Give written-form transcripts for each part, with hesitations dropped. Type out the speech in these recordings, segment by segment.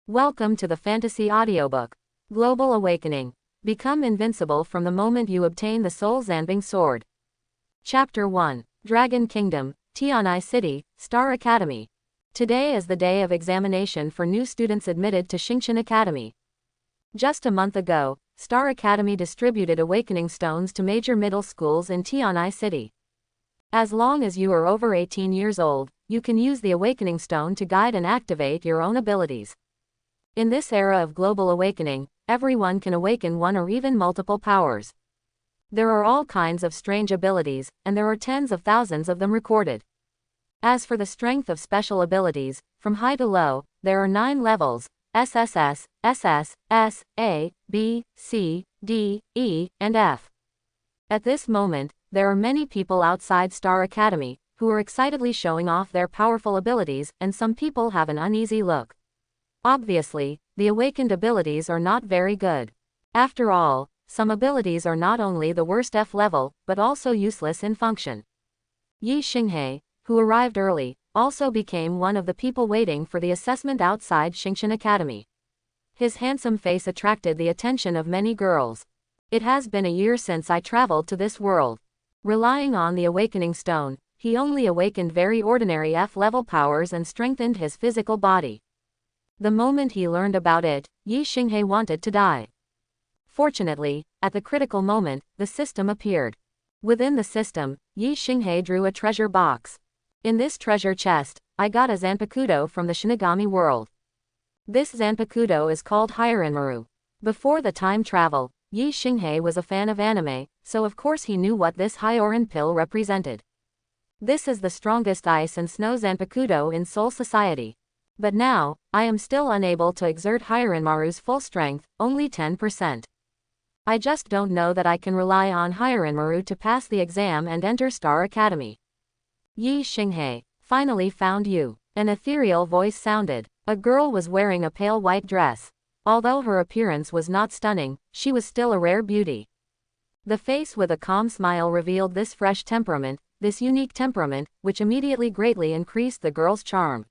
Welcome to the Fantasy Audiobook. Global Awakening. Become invincible from the moment you obtain the Soul-Zanbing sword. Chapter 1. Dragon Kingdom, Tianai City, Star Academy. Today is the day of examination for new students admitted to Xingshan Academy. Just a month ago, Star Academy distributed awakening stones to major middle schools in Tianai City. As long as you are over 18 years old, you can use the awakening stone to guide and activate your own abilities. In this era of global awakening, everyone can awaken one or even multiple powers. There are all kinds of strange abilities, and there are tens of thousands of them recorded. As for the strength of special abilities, from high to low, there are 9 levels: SSS, SS, S, A, B, C, D, E, and F. At this moment, there are many people outside Star Academy who are excitedly showing off their powerful abilities, and some people have an uneasy look. Obviously, the awakened abilities are not very good. After all, some abilities are not only the worst F level, but also useless in function. Yi Xinghe, who arrived early, also became one of the people waiting for the assessment outside Xingshan Academy. His handsome face attracted the attention of many girls. It has been a year since I traveled to this world. Relying on the awakening stone, he only awakened very ordinary F-level powers and strengthened his physical body. The moment he learned about it, Yi Xinghe wanted to die. Fortunately, at the critical moment, the system appeared. Within the system, Yi Xinghe drew a treasure box. In this treasure chest, I got a Zanpakuto from the Shinigami world. This Zanpakuto is called Hyarinmaru. Before the time travel, Yi Xinghe was a fan of anime, so of course he knew what this Hyorin pill represented. This is the strongest ice and snow Zanpakuto in Soul Society. But now, I am still unable to exert Hyarinmaru's full strength, only 10%. I just don't know that I can rely on Hyarinmaru to pass the exam and enter Star Academy. Yi Xinghe, finally found you. An ethereal voice sounded. A girl was wearing a pale white dress. Although her appearance was not stunning, she was still a rare beauty. The face with a calm smile revealed this fresh temperament, this unique temperament, which immediately greatly increased the girl's charm.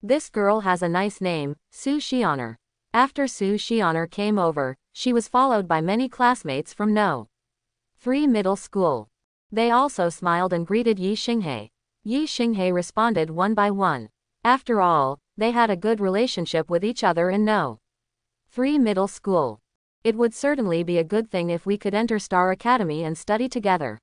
This girl has a nice name, Su Xianer. After Su Xianer came over, she was followed by many classmates from No. 3 Middle School. They also smiled and greeted Yi Xinghe. Yi Xinghe responded one by one. After all, they had a good relationship with each other in No. 3 Middle School. It would certainly be a good thing if we could enter Star Academy and study together.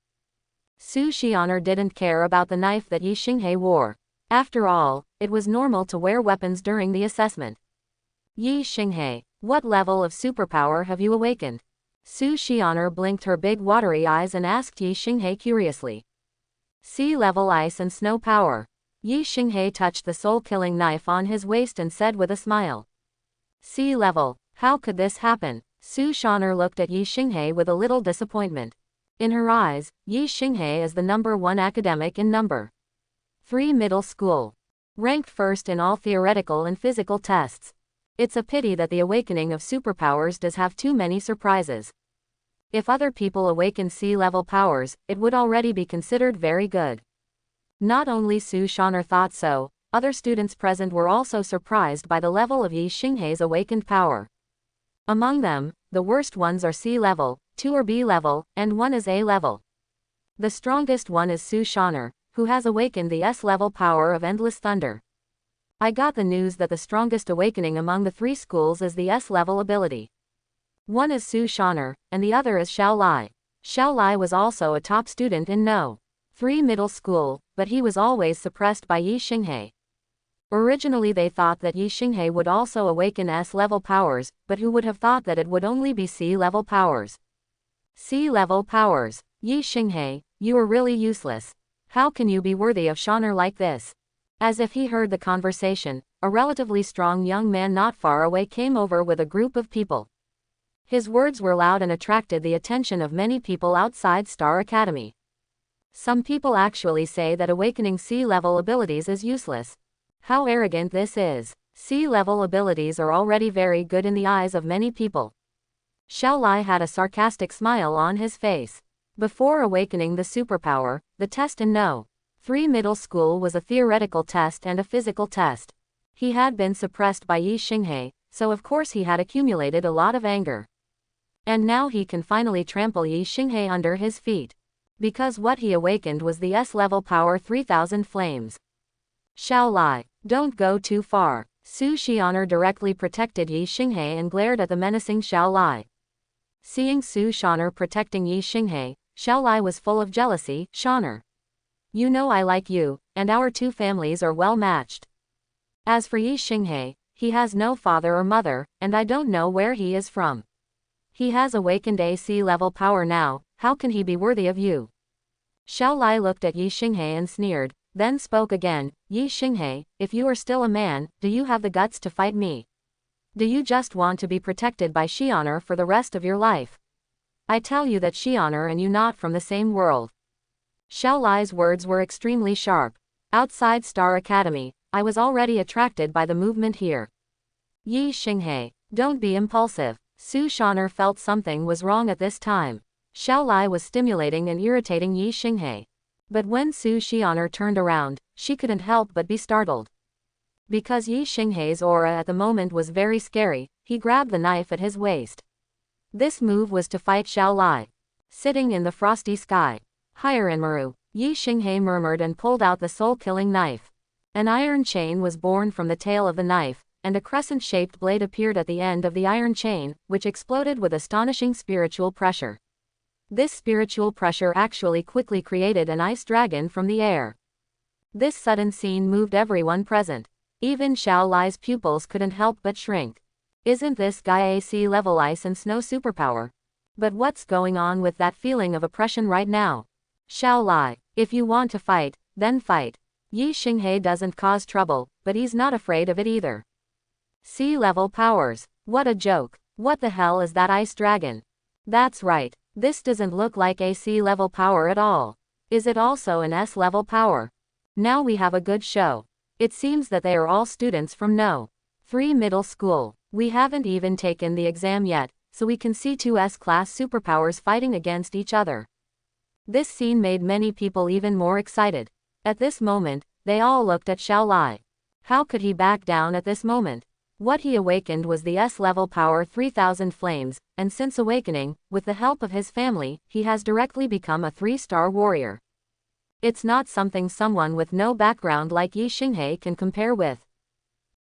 Su Xianer didn't care about the knife that Yi Xinghe wore. After all, it was normal to wear weapons during the assessment. Yi Xinghe, what level of superpower have you awakened? Su Xianer blinked her big watery eyes and asked Yi Xinghe curiously. Sea level ice and snow power. Yi Xinghe touched the soul-killing knife on his waist and said with a smile. Sea level, how could this happen? Su Xianer looked at Yi Xinghe with a little disappointment. In her eyes, Yi Xinghe is the #1 academic in No. 3 Middle School. Ranked first in all theoretical and physical tests. It's a pity that the awakening of superpowers does have too many surprises. If other people awaken sea-level powers, it would already be considered very good. Not only Su Xianer thought so, other students present were also surprised by the level of Yi Xinghe's awakened power. Among them, the worst ones are C-level, 2 are B-level, and 1 is A-level. The strongest one is Su Xianer, who has awakened the S-level power of Endless Thunder. I got the news that the strongest awakening among the 3 schools is the S-level ability. One is Su Xianer, and the other is Xiao Lai. Xiao Lai was also a top student in No. 3 Middle School, but he was always suppressed by Yi Xinghe. Originally they thought that Yi Xinghe would also awaken S-level powers, but who would have thought that it would only be C-level powers? C-level powers. Yi Xinghe, you are really useless. How can you be worthy of Xianer like this? As if he heard the conversation, a relatively strong young man not far away came over with a group of people. His words were loud and attracted the attention of many people outside Star Academy. Some people actually say that awakening C-level abilities is useless. How arrogant this is. C-level abilities are already very good in the eyes of many people. Xiao Lai had a sarcastic smile on his face. Before awakening the superpower, the test in No. 3 Middle School was a theoretical test and a physical test. He had been suppressed by Yi Xinghe, so of course he had accumulated a lot of anger. And now he can finally trample Yi Xinghe under his feet. Because what he awakened was the S-level power 3000 flames. Xiao Lai, don't go too far. Su Xian'er directly protected Yi Xinghe and glared at the menacing Xiao Lai. Seeing Su Xian'er protecting Yi Xinghe, Xiao Lai was full of jealousy. Xian'er, you know I like you, and our two families are well matched. As for Yi Xinghe, he has no father or mother, and I don't know where he is from. He has awakened AC level power now, how can he be worthy of you? Xiao Lai looked at Yi Xinghe and sneered, then spoke again. Yi Xinghe, if you are still a man, do you have the guts to fight me? Do you just want to be protected by Xian'er for the rest of your life? I tell you that Xian'er and you not from the same world. Xiao Lai's words were extremely sharp. Outside Star Academy, I was already attracted by the movement here. Yi Xinghe, don't be impulsive. Su Xian'er felt something was wrong at this time. Xiao Lai was stimulating and irritating Yi Xinghe. But when Su Xian'er turned around, she couldn't help but be startled. Because Yi Xinghe's aura at the moment was very scary, he grabbed the knife at his waist. This move was to fight Xiao Lai. Sitting in the frosty sky. Higher in Maru, Yi Xinghe murmured and pulled out the soul-killing knife. An iron chain was born from the tail of the knife, and a crescent-shaped blade appeared at the end of the iron chain, which exploded with astonishing spiritual pressure. This spiritual pressure actually quickly created an ice dragon from the air. This sudden scene moved everyone present. Even Xiao Lai's pupils couldn't help but shrink. Isn't this guy AC level ice and snow superpower? But what's going on with that feeling of oppression right now? Xiao Lai, if you want to fight, then fight. Yi Xinghe doesn't cause trouble, but he's not afraid of it either. C-level powers. What a joke. What the hell is that ice dragon? That's right. This doesn't look like a C-level power at all. Is it also an S-level power? Now we have a good show. It seems that they are all students from No. 3 middle school. We haven't even taken the exam yet, so we can see two S-class superpowers fighting against each other. This scene made many people even more excited. At this moment, they all looked at Xiao Lai. How could he back down at this moment? What he awakened was the S-level power 3000 flames, and since awakening, with the help of his family, he has directly become a 3-star warrior. It's not something someone with no background like Yi Xinghe can compare with.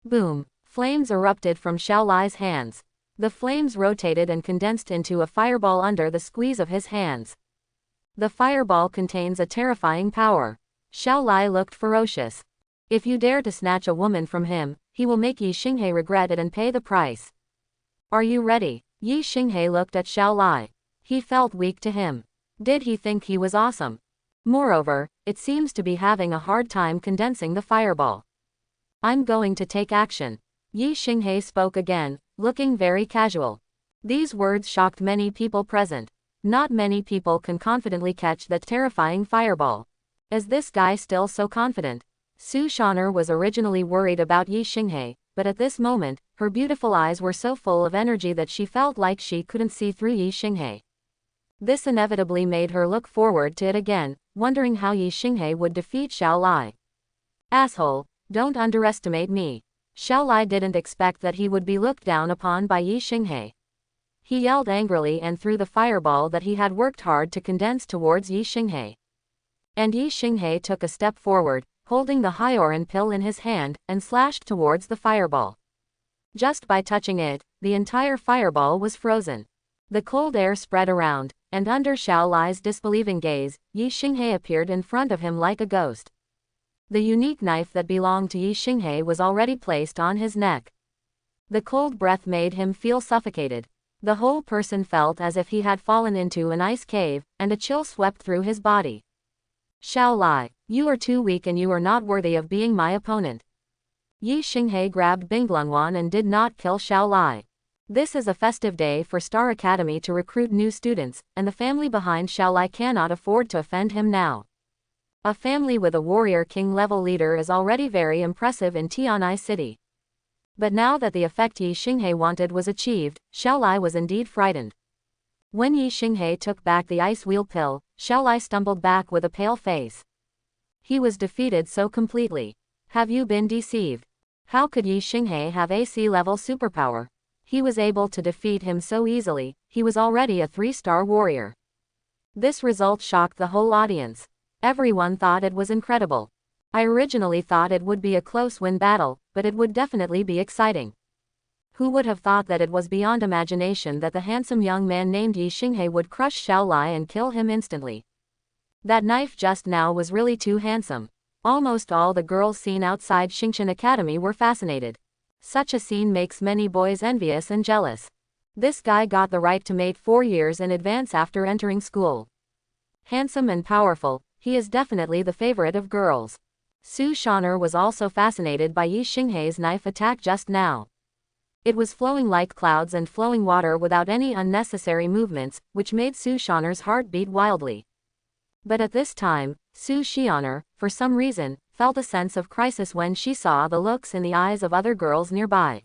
Boom! Flames erupted from Xiao Lai's hands. The flames rotated and condensed into a fireball under the squeeze of his hands. The fireball contains a terrifying power. Xiao Lai looked ferocious. If you dare to snatch a woman from him, he will make Yi Xinghe regret it and pay the price. Are you ready? Yi Xinghe looked at Xiao Lai. He felt weak to him. Did he think he was awesome? Moreover, it seems to be having a hard time condensing the fireball. I'm going to take action. Yi Xinghe spoke again, looking very casual. These words shocked many people present. Not many people can confidently catch that terrifying fireball. Is this guy still so confident? Su Xian'er was originally worried about Yi Xinghe, but at this moment, her beautiful eyes were so full of energy that she felt like she couldn't see through Yi Xinghe. This inevitably made her look forward to it again, wondering how Yi Xinghe would defeat Xiao Lai. Asshole, don't underestimate me. Xiao Lai didn't expect that he would be looked down upon by Yi Xinghe. He yelled angrily and threw the fireball that he had worked hard to condense towards Yi Xinghe. And Yi Xinghe took a step forward, holding the Hyoran pill in his hand, and slashed towards the fireball. Just by touching it, the entire fireball was frozen. The cold air spread around, and under Xiao Lai's disbelieving gaze, Yi Xinghe appeared in front of him like a ghost. The unique knife that belonged to Yi Xinghe was already placed on his neck. The cold breath made him feel suffocated. The whole person felt as if he had fallen into an ice cave, and a chill swept through his body. Xiao Lai, you are too weak and you are not worthy of being my opponent. Yi Xinghe grabbed Binglongwan and did not kill Xiao Lai. This is a festive day for Star Academy to recruit new students, and the family behind Xiao Lai cannot afford to offend him now. A family with a warrior king level leader is already very impressive in Tianai City. But now that the effect Yi Xinghe wanted was achieved, Xiao Lai was indeed frightened. When Yi Xinghe took back the ice wheel pill, Xiao Lai stumbled back with a pale face. He was defeated so completely. Have you been deceived? How could Yi Xinghe have AC level superpower? He was able to defeat him so easily, he was already a 3-star warrior. This result shocked the whole audience. Everyone thought it was incredible. I originally thought it would be a close win battle, but it would definitely be exciting. Who would have thought that it was beyond imagination that the handsome young man named Yi Xinghe would crush Xiao Lai and kill him instantly? That knife just now was really too handsome. Almost all the girls seen outside Xingqian Academy were fascinated. Such a scene makes many boys envious and jealous. This guy got the right to mate 4 years in advance after entering school. Handsome and powerful, he is definitely the favorite of girls. Su Shaner was also fascinated by Yi Xinghe's knife attack just now. It was flowing like clouds and flowing water without any unnecessary movements, which made Su Shaner's heart beat wildly. But at this time, Su Xianer, for some reason, felt a sense of crisis when she saw the looks in the eyes of other girls nearby.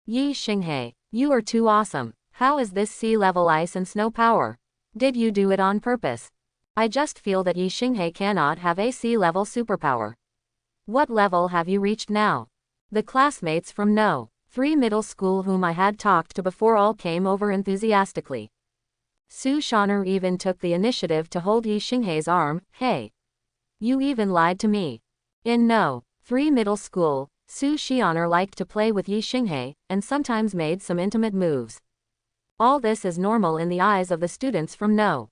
Yi Xinghe, you are too awesome. How is this sea-level ice and snow power? Did you do it on purpose? I just feel that Yi Xinghe cannot have a sea-level superpower. What level have you reached now? The classmates from No. 3 middle school whom I had talked to before all came over enthusiastically. Su Shaner even took the initiative to hold Yi Xinghe's arm. Hey! You even lied to me. In No. 3 middle school, Su Xianer liked to play with Yi Xinghe, and sometimes made some intimate moves. All this is normal in the eyes of the students from No.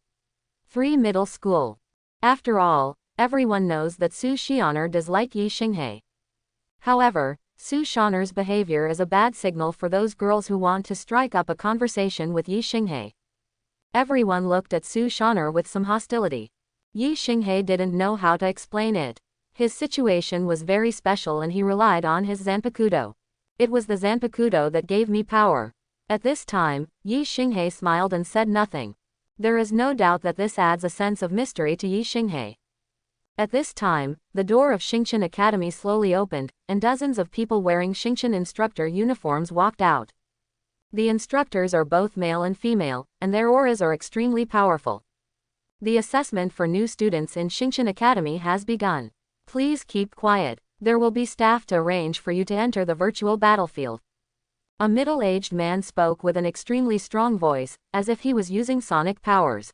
3 middle school. After all, everyone knows that Su Xianer does like Yi Xinghe. However, Su Xianer's behavior is a bad signal for those girls who want to strike up a conversation with Yi Xinghe. Everyone looked at Su Xianer with some hostility. Yi Xinghe didn't know how to explain it. His situation was very special and he relied on his Zanpakuto. It was the Zanpakuto that gave me power. At this time, Yi Xinghe smiled and said nothing. There is no doubt that this adds a sense of mystery to Yi Xinghe. At this time, the door of Xingqian Academy slowly opened, and dozens of people wearing Xingqian instructor uniforms walked out. The instructors are both male and female, and their auras are extremely powerful. The assessment for new students in Xingqian Academy has begun. Please keep quiet. There will be staff to arrange for you to enter the virtual battlefield. A middle-aged man spoke with an extremely strong voice, as if he was using sonic powers.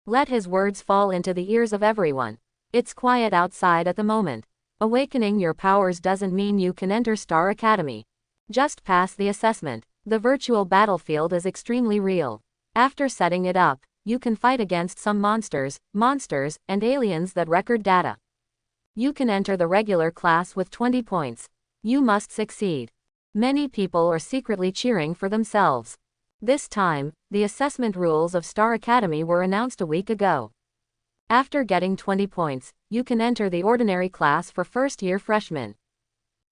Let his words fall into the ears of everyone. It's quiet outside at the moment. Awakening your powers doesn't mean you can enter Star Academy. Just pass the assessment. The virtual battlefield is extremely real. After setting it up, you can fight against some monsters, and aliens that record data. You can enter the regular class with 20 points. You must succeed. Many people are secretly cheering for themselves. This time, the assessment rules of Star Academy were announced a week ago. After getting 20 points, you can enter the ordinary class for first-year freshmen.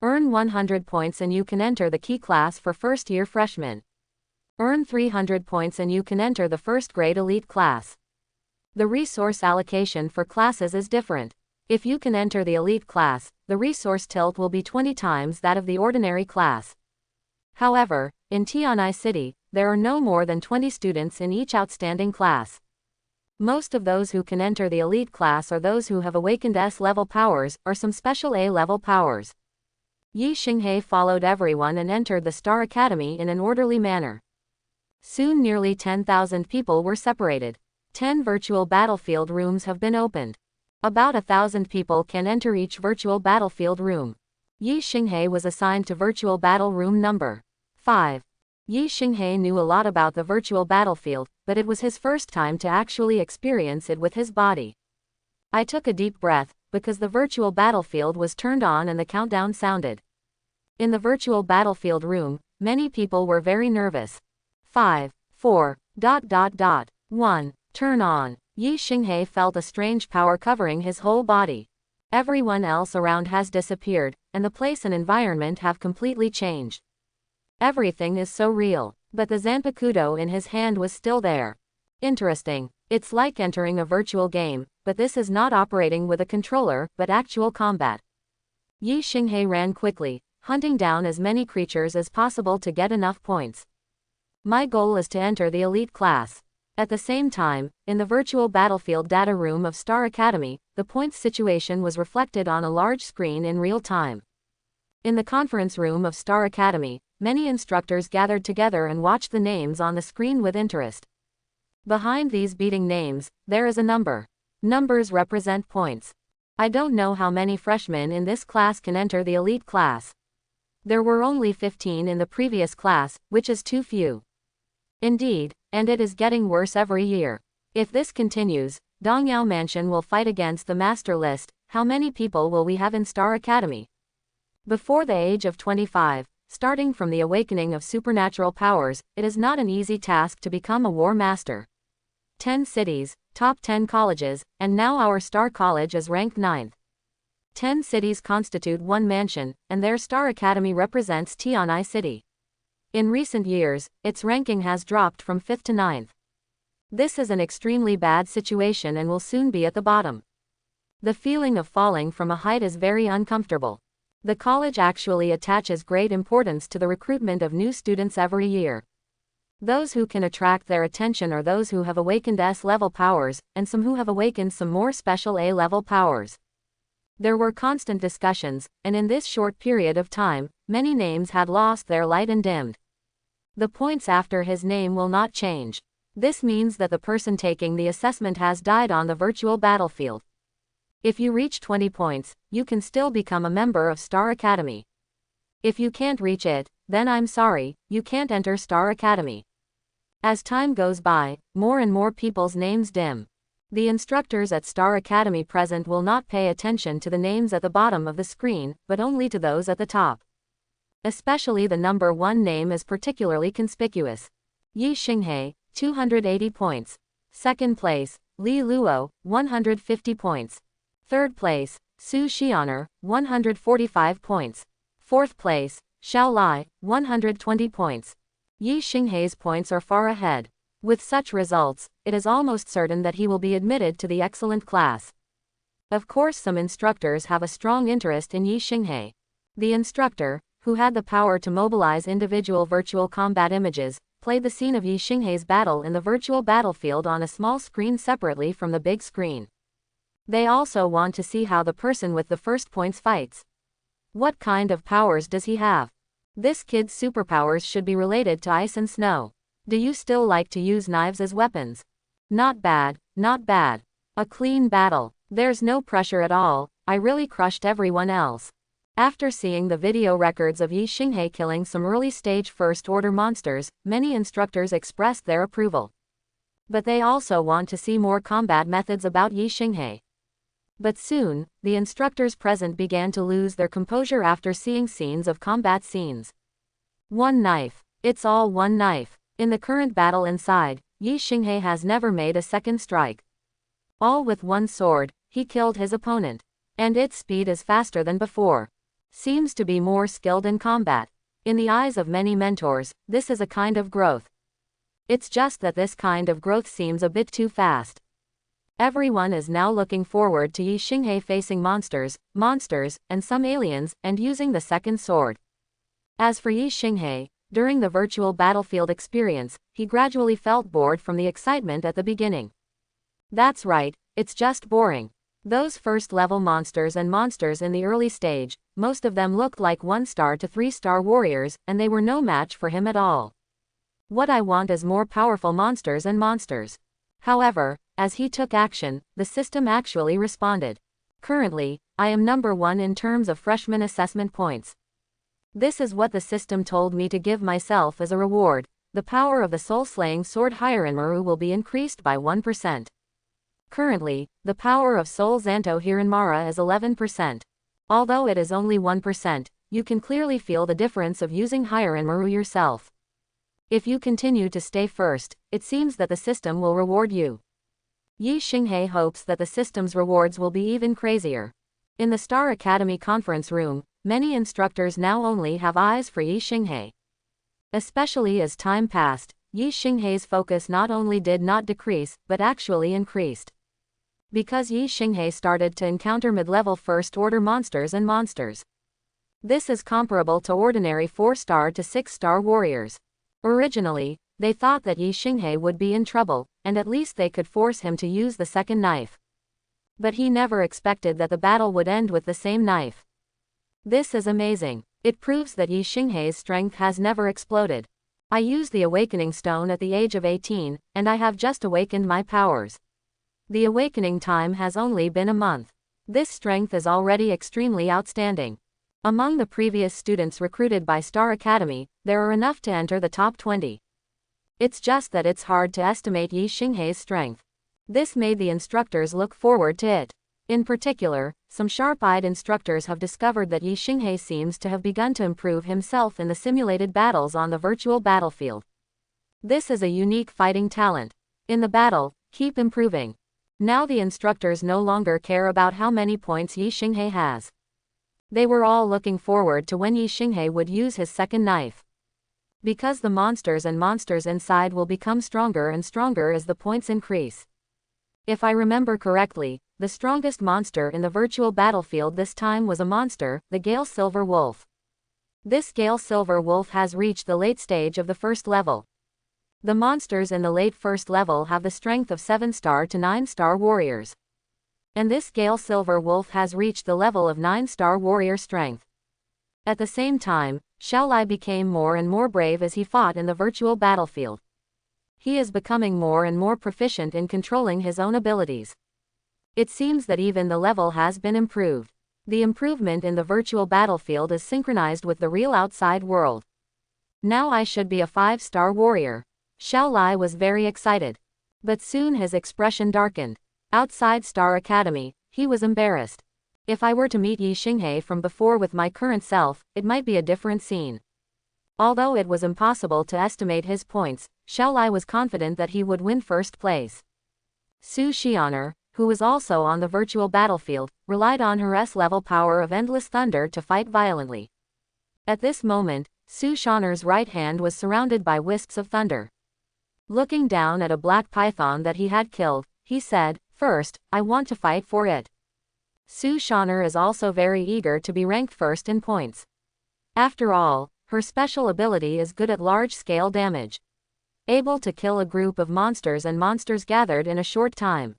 Earn 100 points and you can enter the key class for first-year freshmen. Earn 300 points and you can enter the first-grade elite class. The resource allocation for classes is different. If you can enter the elite class, the resource tilt will be 20 times that of the ordinary class. However, in Tianai City, there are no more than 20 students in each outstanding class. Most of those who can enter the elite class are those who have awakened S-level powers or some special A-level powers. Yi Xinghe followed everyone and entered the Star Academy in an orderly manner. Soon nearly 10,000 people were separated. 10 virtual battlefield rooms have been opened. About 1,000 people can enter each virtual battlefield room. Yi Xinghe was assigned to virtual battle room number 5. Yi Xinghe knew a lot about the virtual battlefield, but it was his first time to actually experience it with his body. I took a deep breath, because the virtual battlefield was turned on and the countdown sounded. In the virtual battlefield room, many people were very nervous. 5, 4, ... 1, turn on. Yi Xinghe felt a strange power covering his whole body. Everyone else around has disappeared, and the place and environment have completely changed. Everything is so real, but the Zanpakuto in his hand was still there. Interesting. It's like entering a virtual game, but this is not operating with a controller, but actual combat. Yi Xinghe ran quickly, hunting down as many creatures as possible to get enough points. My goal is to enter the elite class. At the same time, in the virtual battlefield data room of Star Academy, the points situation was reflected on a large screen in real time. In the conference room of Star Academy, many instructors gathered together and watched the names on the screen with interest. Behind these beating names, there is a number. Numbers represent points. I don't know how many freshmen in this class can enter the elite class. There were only 15 in the previous class, which is too few. Indeed, and it is getting worse every year. If this continues, Dongyao Mansion will fight against the master list. How many people will we have in Star Academy? Before the age of 25, starting from the awakening of supernatural powers, it is not an easy task to become a war master. 10 cities, top 10 colleges, and now our Star College is ranked 9th. 10 cities constitute one mansion, and their Star Academy represents Tianai City. In recent years, its ranking has dropped from 5th to 9th. This is an extremely bad situation and will soon be at the bottom. The feeling of falling from a height is very uncomfortable. The college actually attaches great importance to the recruitment of new students every year. Those who can attract their attention are those who have awakened S-level powers, and some who have awakened some more special A-level powers. There were constant discussions, and in this short period of time, many names had lost their light and dimmed. The points after his name will not change. This means that the person taking the assessment has died on the virtual battlefield. If you reach 20 points, you can still become a member of Star Academy. If you can't reach it, then I'm sorry, you can't enter Star Academy. As time goes by, more and more people's names dim. The instructors at Star Academy present will not pay attention to the names at the bottom of the screen, but only to those at the top. Especially the number 1 name is particularly conspicuous. Yi Xinghei, 280 points. Second place, Li Luo, 150 points. Third place, Su Xianer, 145 points. Fourth place, Xiao Lai, 120 points. Yi Xinghei's points are far ahead. With such results, it is almost certain that he will be admitted to the excellent class. Of course, some instructors have a strong interest in Yi Xinghei. The instructor, who had the power to mobilize individual virtual combat images, played the scene of Yi Xinghei's battle in the virtual battlefield on a small screen separately from the big screen. They also want to see how the person with the first points fights. What kind of powers does he have? This kid's superpowers should be related to ice and snow. Do you still like to use knives as weapons? Not bad, not bad. A clean battle. There's no pressure at all. I really crushed everyone else. After seeing the video records of Yi Xinghei killing some early stage first-order monsters, many instructors expressed their approval. But they also want to see more combat methods about Yi Xinghei. But soon, the instructors present began to lose their composure after seeing scenes of combat scenes. One knife. It's all one knife. In the current battle inside, Yi Xinghei has never made a second strike. All with one sword, he killed his opponent. And its speed is faster than before. Seems to be more skilled in combat. In the eyes of many mentors, this is a kind of growth. It's just that this kind of growth seems a bit too fast. Everyone is now looking forward to Yi Xinghei facing monsters, and some aliens, and using the second sword. As for Yi Xinghei, during the virtual battlefield experience, he gradually felt bored from the excitement at the beginning. That's right, it's just boring. Those first-level monsters in the early stage, most of them looked like 1-star to 3-star warriors, and they were no match for him at all. What I want is more powerful monsters. However, as he took action, the system actually responded. Currently, I am number 1 in terms of freshman assessment points. This is what the system told me to give myself as a reward. The power of the soul-slaying sword Hiranmaru will be increased by 1%. Currently, the power of Soul-Zanto Hiranmara is 11%. Although it is only 1%, you can clearly feel the difference of using Hiranmaru yourself. If you continue to stay first, it seems that the system will reward you. Yi Xinghei hopes that the system's rewards will be even crazier. In the Star Academy conference room, many instructors now only have eyes for Yi Xinghei. Especially as time passed, Yi Xinghei's focus not only did not decrease, but actually increased. Because Yi Xinghei started to encounter mid-level first-order monsters. This is comparable to ordinary 4-star to 6-star warriors. Originally, they thought that Yi Xinghei would be in trouble, and at least they could force him to use the second knife. But he never expected that the battle would end with the same knife. This is amazing. It proves that Yi Xinghei's strength has never exploded. I used the awakening stone at the age of 18, and I have just awakened my powers. The awakening time has only been a month. This strength is already extremely outstanding. Among the previous students recruited by Star Academy, there are enough to enter the top 20. It's just that it's hard to estimate Yi Xinghei's strength. This made the instructors look forward to it. In particular, some sharp-eyed instructors have discovered that Yi Xinghei seems to have begun to improve himself in the simulated battles on the virtual battlefield. This is a unique fighting talent. In the battle, keep improving. Now the instructors no longer care about how many points Yi Xinghei has. They were all looking forward to when Yi Xinghei would use his second knife. Because the monsters inside will become stronger and stronger as the points increase. If I remember correctly, the strongest monster in the virtual battlefield this time was a monster, the Gale Silver Wolf. This Gale Silver Wolf has reached the late stage of the first level. The monsters in the late first level have the strength of 7-star to 9-star warriors. And this Gale Silver Wolf has reached the level of 9-star warrior strength. At the same time, Xiaolai became more and more brave as he fought in the virtual battlefield. He is becoming more and more proficient in controlling his own abilities. It seems that even the level has been improved. The improvement in the virtual battlefield is synchronized with the real outside world. Now I should be a 5-star warrior. Xiaolai was very excited. But soon his expression darkened. Outside Star Academy, he was embarrassed. If I were to meet Yi Xinghei from before with my current self, it might be a different scene. Although it was impossible to estimate his points, Xiaolai was confident that he would win first place. Su Xianer, who was also on the virtual battlefield, relied on her S-level power of endless thunder to fight violently. At this moment, Su Xianer's right hand was surrounded by wisps of thunder. Looking down at a black python that he had killed, he said, "First, I want to fight for it." Su Xianer is also very eager to be ranked first in points. After all, her special ability is good at large-scale damage. Able to kill a group of monsters and monsters gathered in a short time.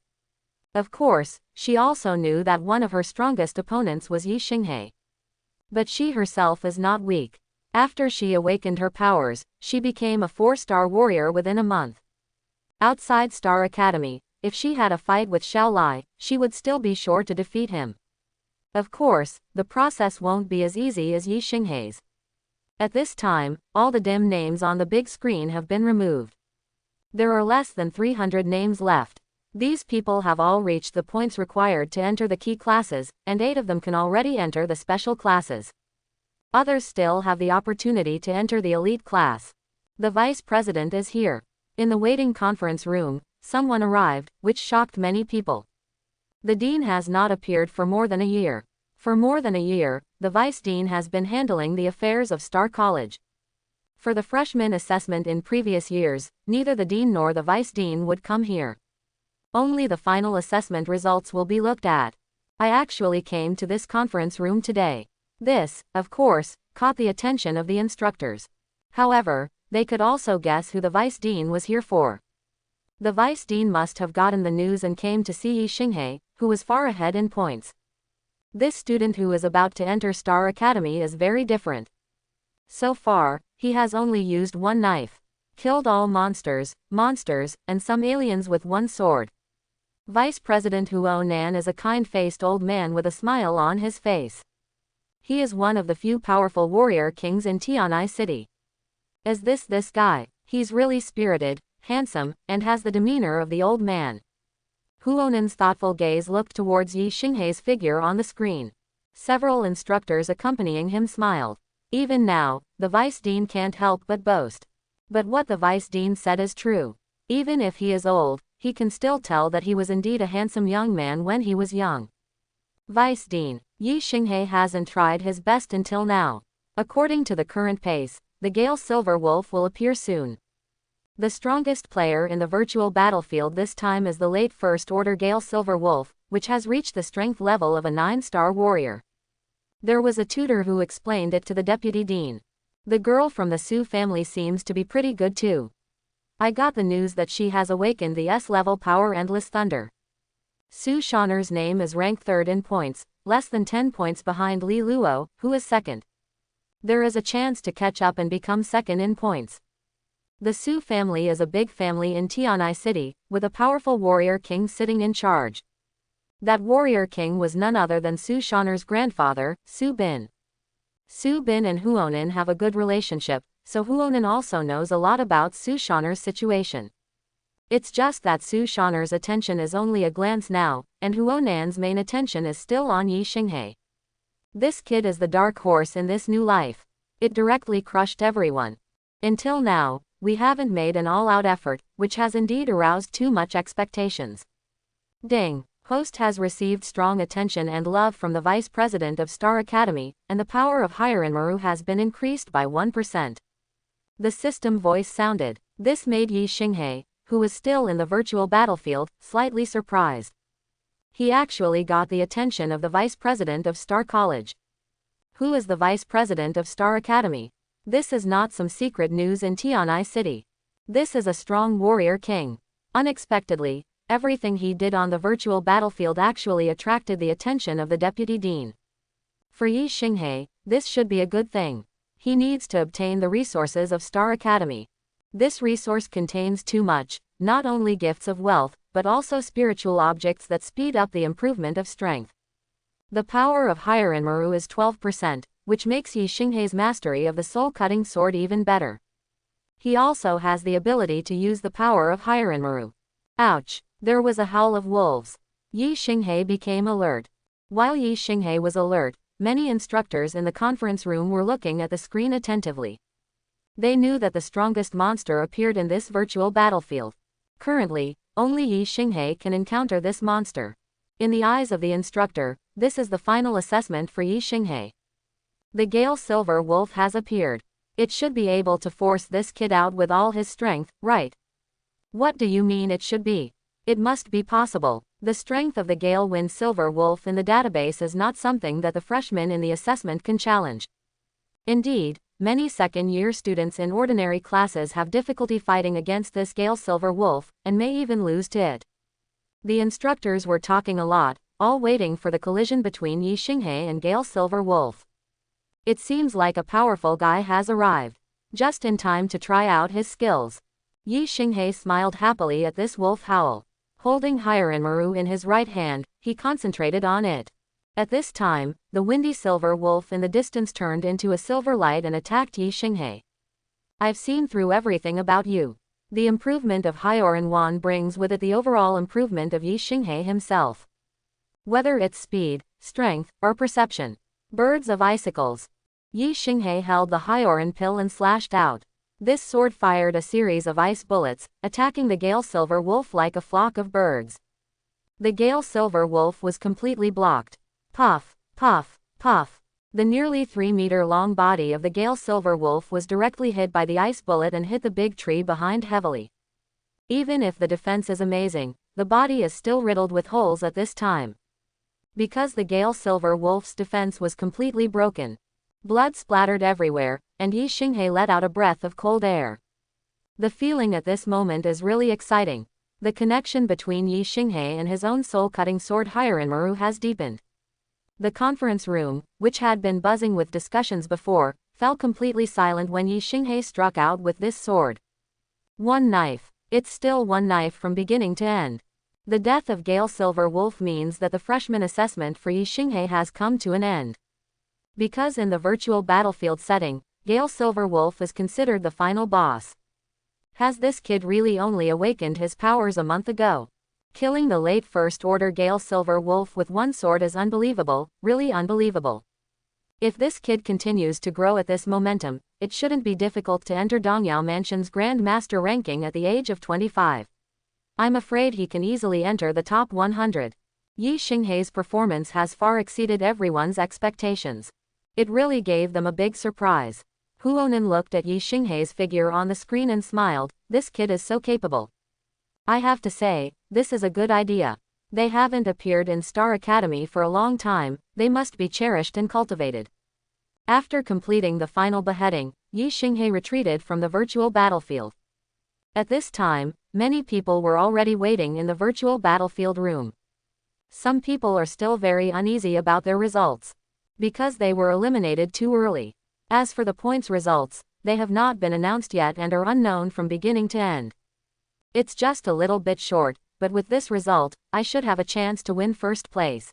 Of course, she also knew that one of her strongest opponents was Yi Xinghei. But she herself is not weak. After she awakened her powers, she became a 4-star warrior within a month. Outside Star Academy, if she had a fight with Xiaolai, she would still be sure to defeat him. Of course, the process won't be as easy as Yi Xinghei's. At this time, all the dim names on the big screen have been removed. There are less than 300 names left. These people have all reached the points required to enter the key classes, and 8 of them can already enter the special classes. Others still have the opportunity to enter the elite class. The vice president is here. In the waiting conference room, someone arrived, which shocked many people. The dean has not appeared for more than a year. For more than a year, the vice dean has been handling the affairs of Star College. For the freshman assessment in previous years, neither the dean nor the vice dean would come here. Only the final assessment results will be looked at. I actually came to this conference room today. This, of course, caught the attention of the instructors. However, they could also guess who the vice dean was here for. The vice dean must have gotten the news and came to see Yi Xinghei, who was far ahead in points. This student who is about to enter Star Academy is very different. So far, he has only used one knife. Killed all monsters, and some aliens with one sword. Vice President Huo Nan is a kind-faced old man with a smile on his face. He is one of the few powerful warrior kings in Tianai City. Is this guy? He's really spirited, handsome, and has the demeanor of the old man. Huonan's thoughtful gaze looked towards Yi Xinghei's figure on the screen. Several instructors accompanying him smiled. Even now, the vice dean can't help but boast. But what the vice dean said is true. Even if he is old, he can still tell that he was indeed a handsome young man when he was young. Vice Dean, Yi Xinghei hasn't tried his best until now. According to the current pace, the Gale Silver Wolf will appear soon. The strongest player in the virtual battlefield this time is the late First Order Gale Silver Wolf, which has reached the strength level of a 9-star warrior. There was a tutor who explained it to the deputy dean. The girl from the Su family seems to be pretty good too. I got the news that she has awakened the S-level power Endless Thunder. Su Shan'er's name is ranked third in points, less than 10 points behind Li Luo, who is second. There is a chance to catch up and become second in points. The Su family is a big family in Tianai City, with a powerful warrior king sitting in charge. That warrior king was none other than Su Shan'er's grandfather, Su Bin. Su Bin and Huonin have a good relationship, so Huonin also knows a lot about Su Shan'er's situation. It's just that Su Shan'er's attention is only a glance now, and Huonan's main attention is still on Yi Xinghe. This kid is the dark horse in this new life. It directly crushed everyone. Until now, we haven't made an all-out effort, which has indeed aroused too much expectations. Ding. Host has received strong attention and love from the Vice President of Star Academy, and the power of Hiranmaru has been increased by 1%. The system voice sounded. This made Yi Xinghe, who was still in the virtual battlefield, slightly surprised. He actually got the attention of the Vice President of Star College. Who is the Vice President of Star Academy? This is not some secret news in Tianai City. This is a strong warrior king. Unexpectedly, everything he did on the virtual battlefield actually attracted the attention of the Deputy Dean. For Yi Xinghe, this should be a good thing. He needs to obtain the resources of Star Academy. This resource contains too much, not only gifts of wealth, but also spiritual objects that speed up the improvement of strength. The power of Hiranmaru is 12%, which makes Yi Xinghe's mastery of the soul-cutting sword even better. He also has the ability to use the power of Hiranmaru. Ouch! There was a howl of wolves. Yi Xinghe became alert. While Yi Xinghe was alert, many instructors in the conference room were looking at the screen attentively. They knew that the strongest monster appeared in this virtual battlefield. Currently, only Yi Xinghe can encounter this monster. In the eyes of the instructor, this is the final assessment for Yi Xinghe. The Gale Silver Wolf has appeared. It should be able to force this kid out with all his strength, right? What do you mean it should be? It must be possible. The strength of the Gale Wind Silver Wolf in the database is not something that the freshmen in the assessment can challenge. Indeed, many second-year students in ordinary classes have difficulty fighting against this Gale Silver Wolf, and may even lose to it. The instructors were talking a lot, all waiting for the collision between Yi Xinghe and Gale Silver Wolf. It seems like a powerful guy has arrived. Just in time to try out his skills. Yi Xinghe smiled happily at this wolf howl. Holding Hiranmaru in his right hand, he concentrated on it. At this time, the windy silver wolf in the distance turned into a silver light and attacked Yi Xinghe. I've seen through everything about you. The improvement of Hyoran Wan brings with it the overall improvement of Yi Xinghe himself. Whether it's speed, strength, or perception. Birds of icicles. Yi Xinghe held the Hyoran pill and slashed out. This sword fired a series of ice bullets, attacking the Gale Silver Wolf like a flock of birds. The Gale Silver Wolf was completely blocked. Puff, puff, puff. The nearly 3-meter-long body of the Gale Silver Wolf was directly hit by the ice bullet and hit the big tree behind heavily. Even if the defense is amazing, the body is still riddled with holes at this time. Because the Gale Silver Wolf's defense was completely broken. Blood splattered everywhere, and Yi Xinghe let out a breath of cold air. The feeling at this moment is really exciting. The connection between Yi Xinghe and his own soul-cutting sword Hiranmaru has deepened. The conference room, which had been buzzing with discussions before, fell completely silent when Yi Xinghe struck out with this sword. One knife. It's still one knife from beginning to end. The death of Gale Silver Wolf means that the freshman assessment for Yi Xinghe has come to an end. Because in the virtual battlefield setting, Gale Silver Wolf is considered the final boss. Has this kid really only awakened his powers a month ago? Killing the late First Order Gale Silver Wolf with one sword is unbelievable, really unbelievable. If this kid continues to grow at this momentum, it shouldn't be difficult to enter Dongyao Mansion's Grand Master ranking at the age of 25. I'm afraid he can easily enter the top 100. Yi Xinghe's performance has far exceeded everyone's expectations. It really gave them a big surprise. Huonin looked at Yi Xinghe's figure on the screen and smiled. This kid is so capable. I have to say, this is a good idea. They haven't appeared in Star Academy for a long time, they must be cherished and cultivated. After completing the final beheading, Yi Xinghe retreated from the virtual battlefield. At this time, many people were already waiting in the virtual battlefield room. Some people are still very uneasy about their results, because they were eliminated too early. As for the points results, they have not been announced yet and are unknown from beginning to end. It's just a little bit short, but with this result, I should have a chance to win first place.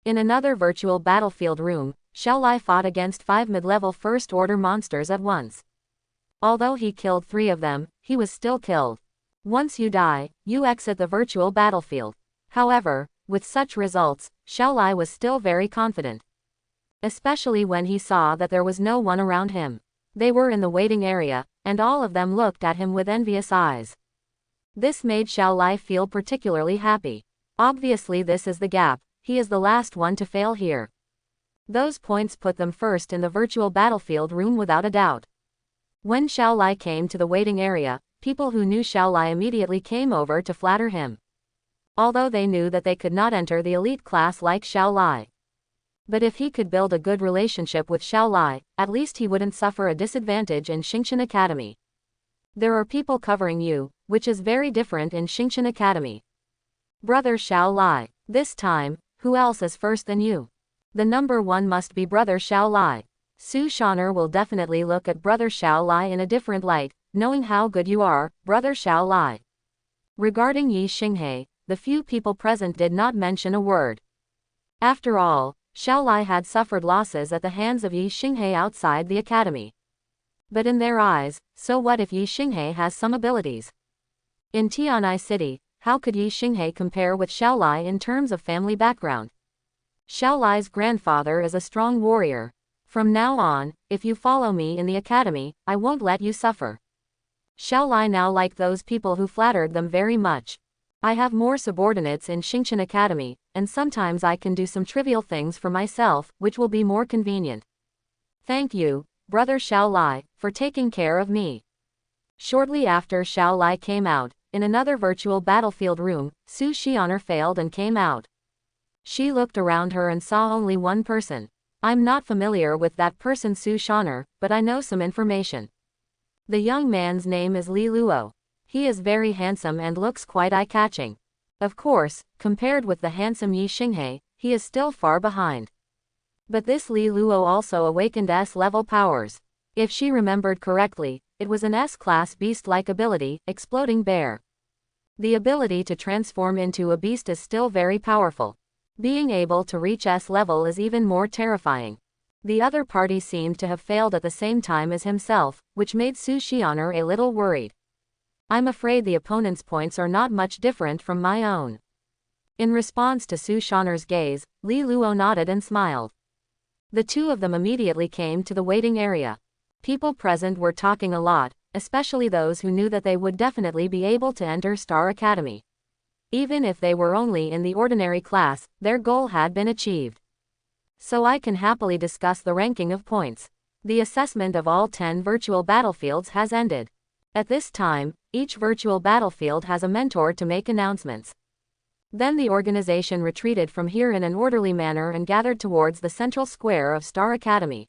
In another virtual battlefield room, Xiao Lai fought against 5 mid-level first-order monsters at once. Although he killed 3 of them, he was still killed. Once you die, you exit the virtual battlefield. However, with such results, Xiao Lai was still very confident. Especially when he saw that there was no one around him. They were in the waiting area, and all of them looked at him with envious eyes. This made Xiao Lai feel particularly happy. Obviously this is the gap, he is the last one to fail here. Those points put them first in the virtual battlefield room without a doubt. When Xiao Lai came to the waiting area, people who knew Xiao Lai immediately came over to flatter him. Although they knew that they could not enter the elite class like Xiao Lai. But if he could build a good relationship with Xiao Lai, at least he wouldn't suffer a disadvantage in Xingqian Academy. There are people covering you, which is very different in Xingqian Academy. Brother Xiao Lai. This time, who else is first than you? The number 1 must be Brother Xiao Lai. Su Shaner will definitely look at Brother Xiao Lai in a different light, knowing how good you are, Brother Xiao Lai. Regarding Yi Xinghe, the few people present did not mention a word. After all, Xiao Lai had suffered losses at the hands of Yi Xinghe outside the academy. But in their eyes, so what if Yi Xinghe has some abilities? In Tianai City, how could Yi Xinghe compare with Xiao Lai in terms of family background? Xiao Lai's grandfather is a strong warrior. From now on, if you follow me in the academy, I won't let you suffer. Xiao Lai now liked those people who flattered them very much. I have more subordinates in Xingqian Academy, and sometimes I can do some trivial things for myself, which will be more convenient. Thank you, Brother Xiao Lai, for taking care of me. Shortly after Xiao Lai came out, in another virtual battlefield room, Su Xianer failed and came out. She looked around her and saw only one person. I'm not familiar with that person Su Xianer, but I know some information. The young man's name is Li Luo. He is very handsome and looks quite eye-catching. Of course, compared with the handsome Yi Xinghe, he is still far behind. But this Li Luo also awakened S-level powers. If she remembered correctly, it was an S-class beast-like ability, Exploding Bear. The ability to transform into a beast is still very powerful. Being able to reach S-level is even more terrifying. The other party seemed to have failed at the same time as himself, which made Su Xianer a little worried. I'm afraid the opponent's points are not much different from my own. In response to Su Xianer's gaze, Li Luo nodded and smiled. The two of them immediately came to the waiting area. People present were talking a lot, especially those who knew that they would definitely be able to enter Star Academy. Even if they were only in the ordinary class, their goal had been achieved. So I can happily discuss the ranking of points. The assessment of all 10 virtual battlefields has ended. At this time, each virtual battlefield has a mentor to make announcements. Then the organization retreated from here in an orderly manner and gathered towards the central square of Star Academy.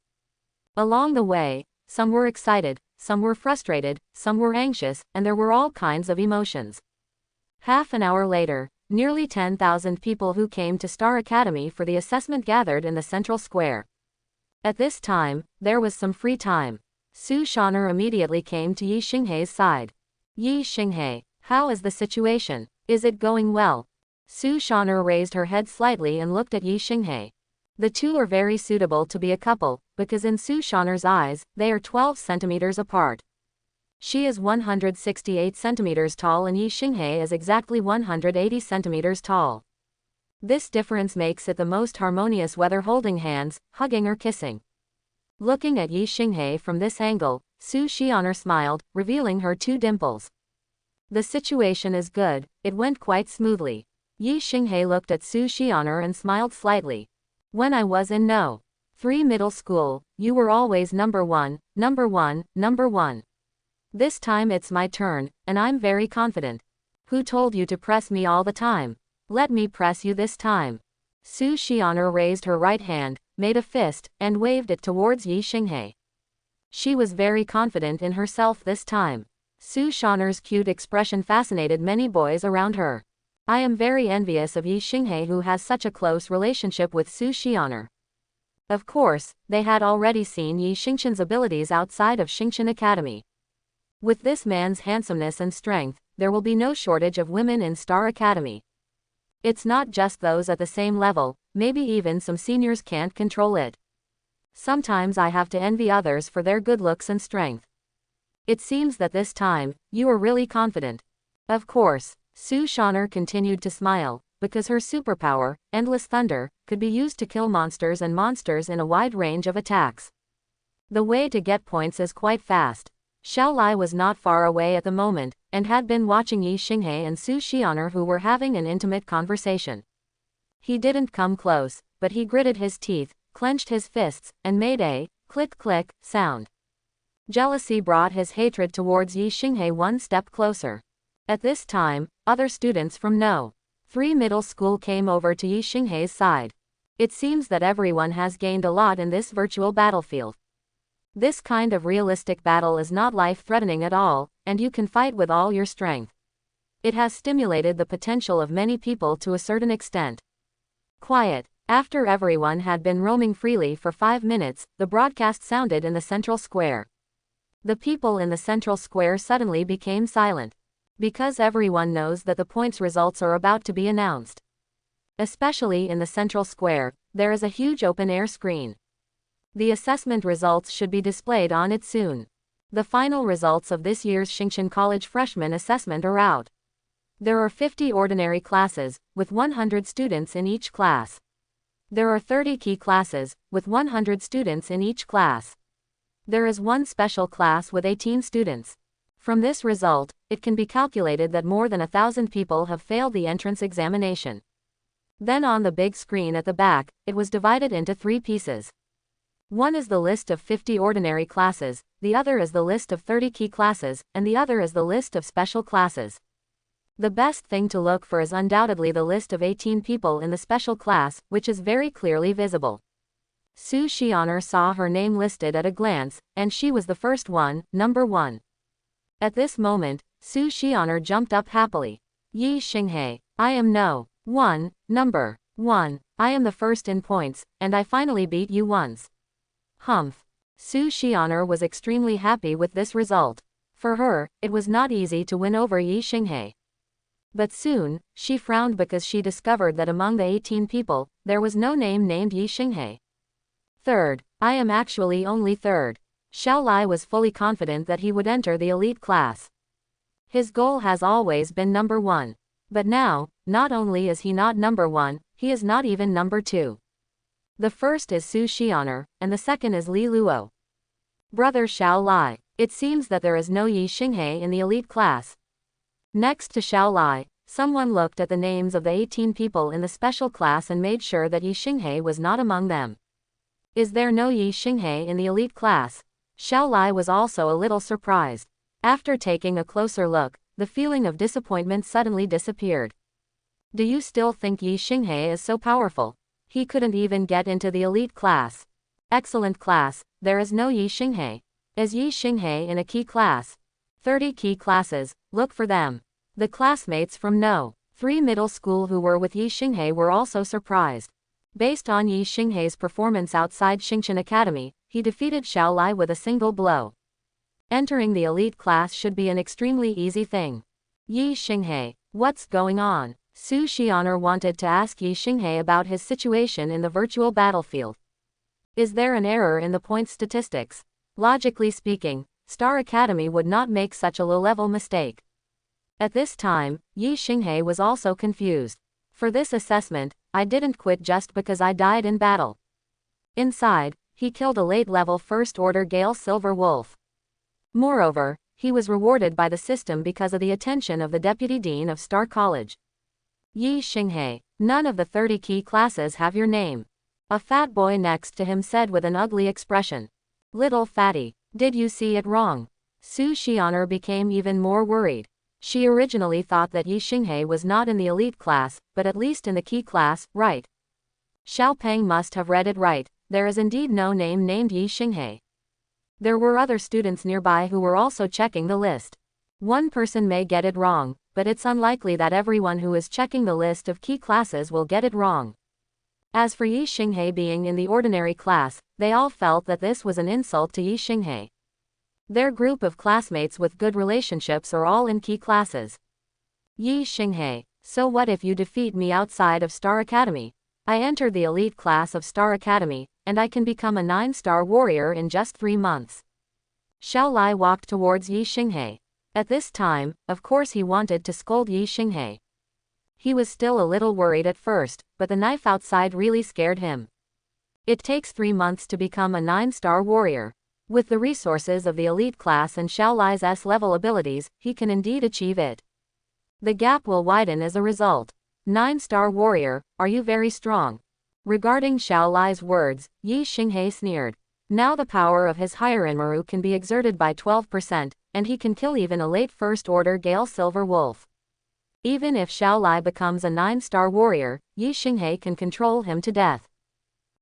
Along the way, some were excited, some were frustrated, some were anxious, and there were all kinds of emotions. Half an hour later, nearly 10,000 people who came to Star Academy for the assessment gathered in the central square. At this time, there was some free time. Su Xianer immediately came to Yi Xinghe's side. Yi Xinghe, how is the situation? Is it going well? Su Xianer raised her head slightly and looked at Yi Xinghe. The two are very suitable to be a couple, because in Su Xianer's eyes, they are 12 centimeters apart. She is 168 centimeters tall and Yi Xinghe is exactly 180 centimeters tall. This difference makes it the most harmonious whether holding hands, hugging or kissing. Looking at Yi Xinghe from this angle, Su Xianer smiled, revealing her 2 dimples. The situation is good, it went quite smoothly. Yi Xinghe looked at Su Xianer and smiled slightly. When I was in No. 3 middle school, you were always number 1, number 1, number 1. This time it's my turn, and I'm very confident. Who told you to press me all the time? Let me press you this time. Su Xianer raised her right hand, made a fist, and waved it towards Yi Xinghe. She was very confident in herself this time. Su Xianer's cute expression fascinated many boys around her. I am very envious of Yi Xinghe who has such a close relationship with Su Xianer. Of course, they had already seen Yi Xingqian's abilities outside of Xingqian Academy. With this man's handsomeness and strength, there will be no shortage of women in Star Academy. It's not just those at the same level, maybe even some seniors can't control it. Sometimes I have to envy others for their good looks and strength. It seems that this time, you are really confident. Of course, Su Xianer continued to smile, because her superpower, Endless Thunder, could be used to kill monsters and monsters in a wide range of attacks. The way to get points is quite fast. Xiao Lai was not far away at the moment, and had been watching Yi Xinghe and Su Xianer who were having an intimate conversation. He didn't come close, but he gritted his teeth, clenched his fists, and made a click-click sound. Jealousy brought his hatred towards Yi Xinghe one step closer. At this time, other students from No. 3 Middle School came over to Yi Xinghe's side. It seems that everyone has gained a lot in this virtual battlefield. This kind of realistic battle is not life-threatening at all, and you can fight with all your strength. It has stimulated the potential of many people to a certain extent. Quiet. After everyone had been roaming freely for 5 minutes, the broadcast sounded in the central square. The people in the central square suddenly became silent. Because everyone knows that the points results are about to be announced. Especially in the central square, there is a huge open-air screen. The assessment results should be displayed on it soon. The final results of this year's Xingqian College Freshman Assessment are out. There are 50 ordinary classes, with 100 students in each class. There are 30 key classes, with 100 students in each class. There is one special class with 18 students. From this result, it can be calculated that more than 1,000 people have failed the entrance examination. Then on the big screen at the back, it was divided into 3 pieces. One is the list of 50 ordinary classes, the other is the list of 30 key classes, and the other is the list of special classes. The best thing to look for is undoubtedly the list of 18 people in the special class, which is very clearly visible. Su Xianer saw her name listed at a glance, and she was the first one, number 1. At this moment, Su Xianer jumped up happily. Yi Xinghe, I am No. 1, number 1. I am the first in points, and I finally beat you once. Humph. Su Xianer was extremely happy with this result. For her, it was not easy to win over Yi Xinghe. But soon, she frowned because she discovered that among the 18 people, there was no name named Yi Xinghe. Third, I am actually only third. Xiao Lai was fully confident that he would enter the elite class. His goal has always been number 1. But now, not only is he not number 1, he is not even number 2. The first is Su Xianer, and the second is Li Luo. Brother Xiao Lai, it seems that there is no Yi Xinghe in the elite class. Next to Xiao Lai, someone looked at the names of the 18 people in the special class and made sure that Yi Xinghe was not among them. Is there no Yi Xinghe in the elite class? Xiao Lai was also a little surprised. After taking a closer look, the feeling of disappointment suddenly disappeared. Do you still think Yi Xinghe is so powerful? He couldn't even get into the elite class. Excellent class, there is no Yi Xinghe. Is Yi Xinghe in a key class? 30 key classes, look for them. The classmates from No. 3 Middle School who were with Yi Xinghe were also surprised. Based on Yi Xinghe's performance outside Xingqian Academy, he defeated Xiao Lai with a single blow. Entering the elite class should be an extremely easy thing. Yi Xinghe, what's going on? Su Xianer wanted to ask Yi Xinghe about his situation in the virtual battlefield. Is there an error in the point statistics? Logically speaking, Star Academy would not make such a low-level mistake. At this time, Yi Xinghe was also confused. For this assessment, I didn't quit just because I died in battle. Inside, he killed a late-level first-order Gale Silver Wolf. Moreover, he was rewarded by the system because of the attention of the Deputy Dean of Star College. Yi Xinghe, none of the 30 key classes have your name. A fat boy next to him said with an ugly expression. Little fatty, did you see it wrong? Su Xianer became even more worried. She originally thought that Yi Xinghe was not in the elite class, but at least in the key class, right? Xiao Peng must have read it right. There is indeed no name named Yi Xinghe. There were other students nearby who were also checking the list. One person may get it wrong, but it's unlikely that everyone who is checking the list of key classes will get it wrong. As for Yi Xinghe being in the ordinary class, they all felt that this was an insult to Yi Xinghe. Their group of classmates with good relationships are all in key classes. Yi Xinghe, so what if you defeat me outside of Star Academy? I entered the elite class of Star Academy, and I can become a 9-star warrior in just 3 months. Xiao Lai walked towards Yi Xinghe. At this time, of course he wanted to scold Yi Xinghe. He was still a little worried at first, but the knife outside really scared him. It takes 3 months to become a 9-star warrior. With the resources of the elite class and Xiao Lai's S-level abilities, he can indeed achieve it. The gap will widen as a result. 9-star warrior, are you very strong? Regarding Xiao Lai's words, Yi Xinghe sneered. Now the power of his Hirenmaru can be exerted by 12%, and he can kill even a late first-order Gale Silver Wolf. Even if Xiao Lai becomes a 9-star warrior, Yi Xinghe can control him to death.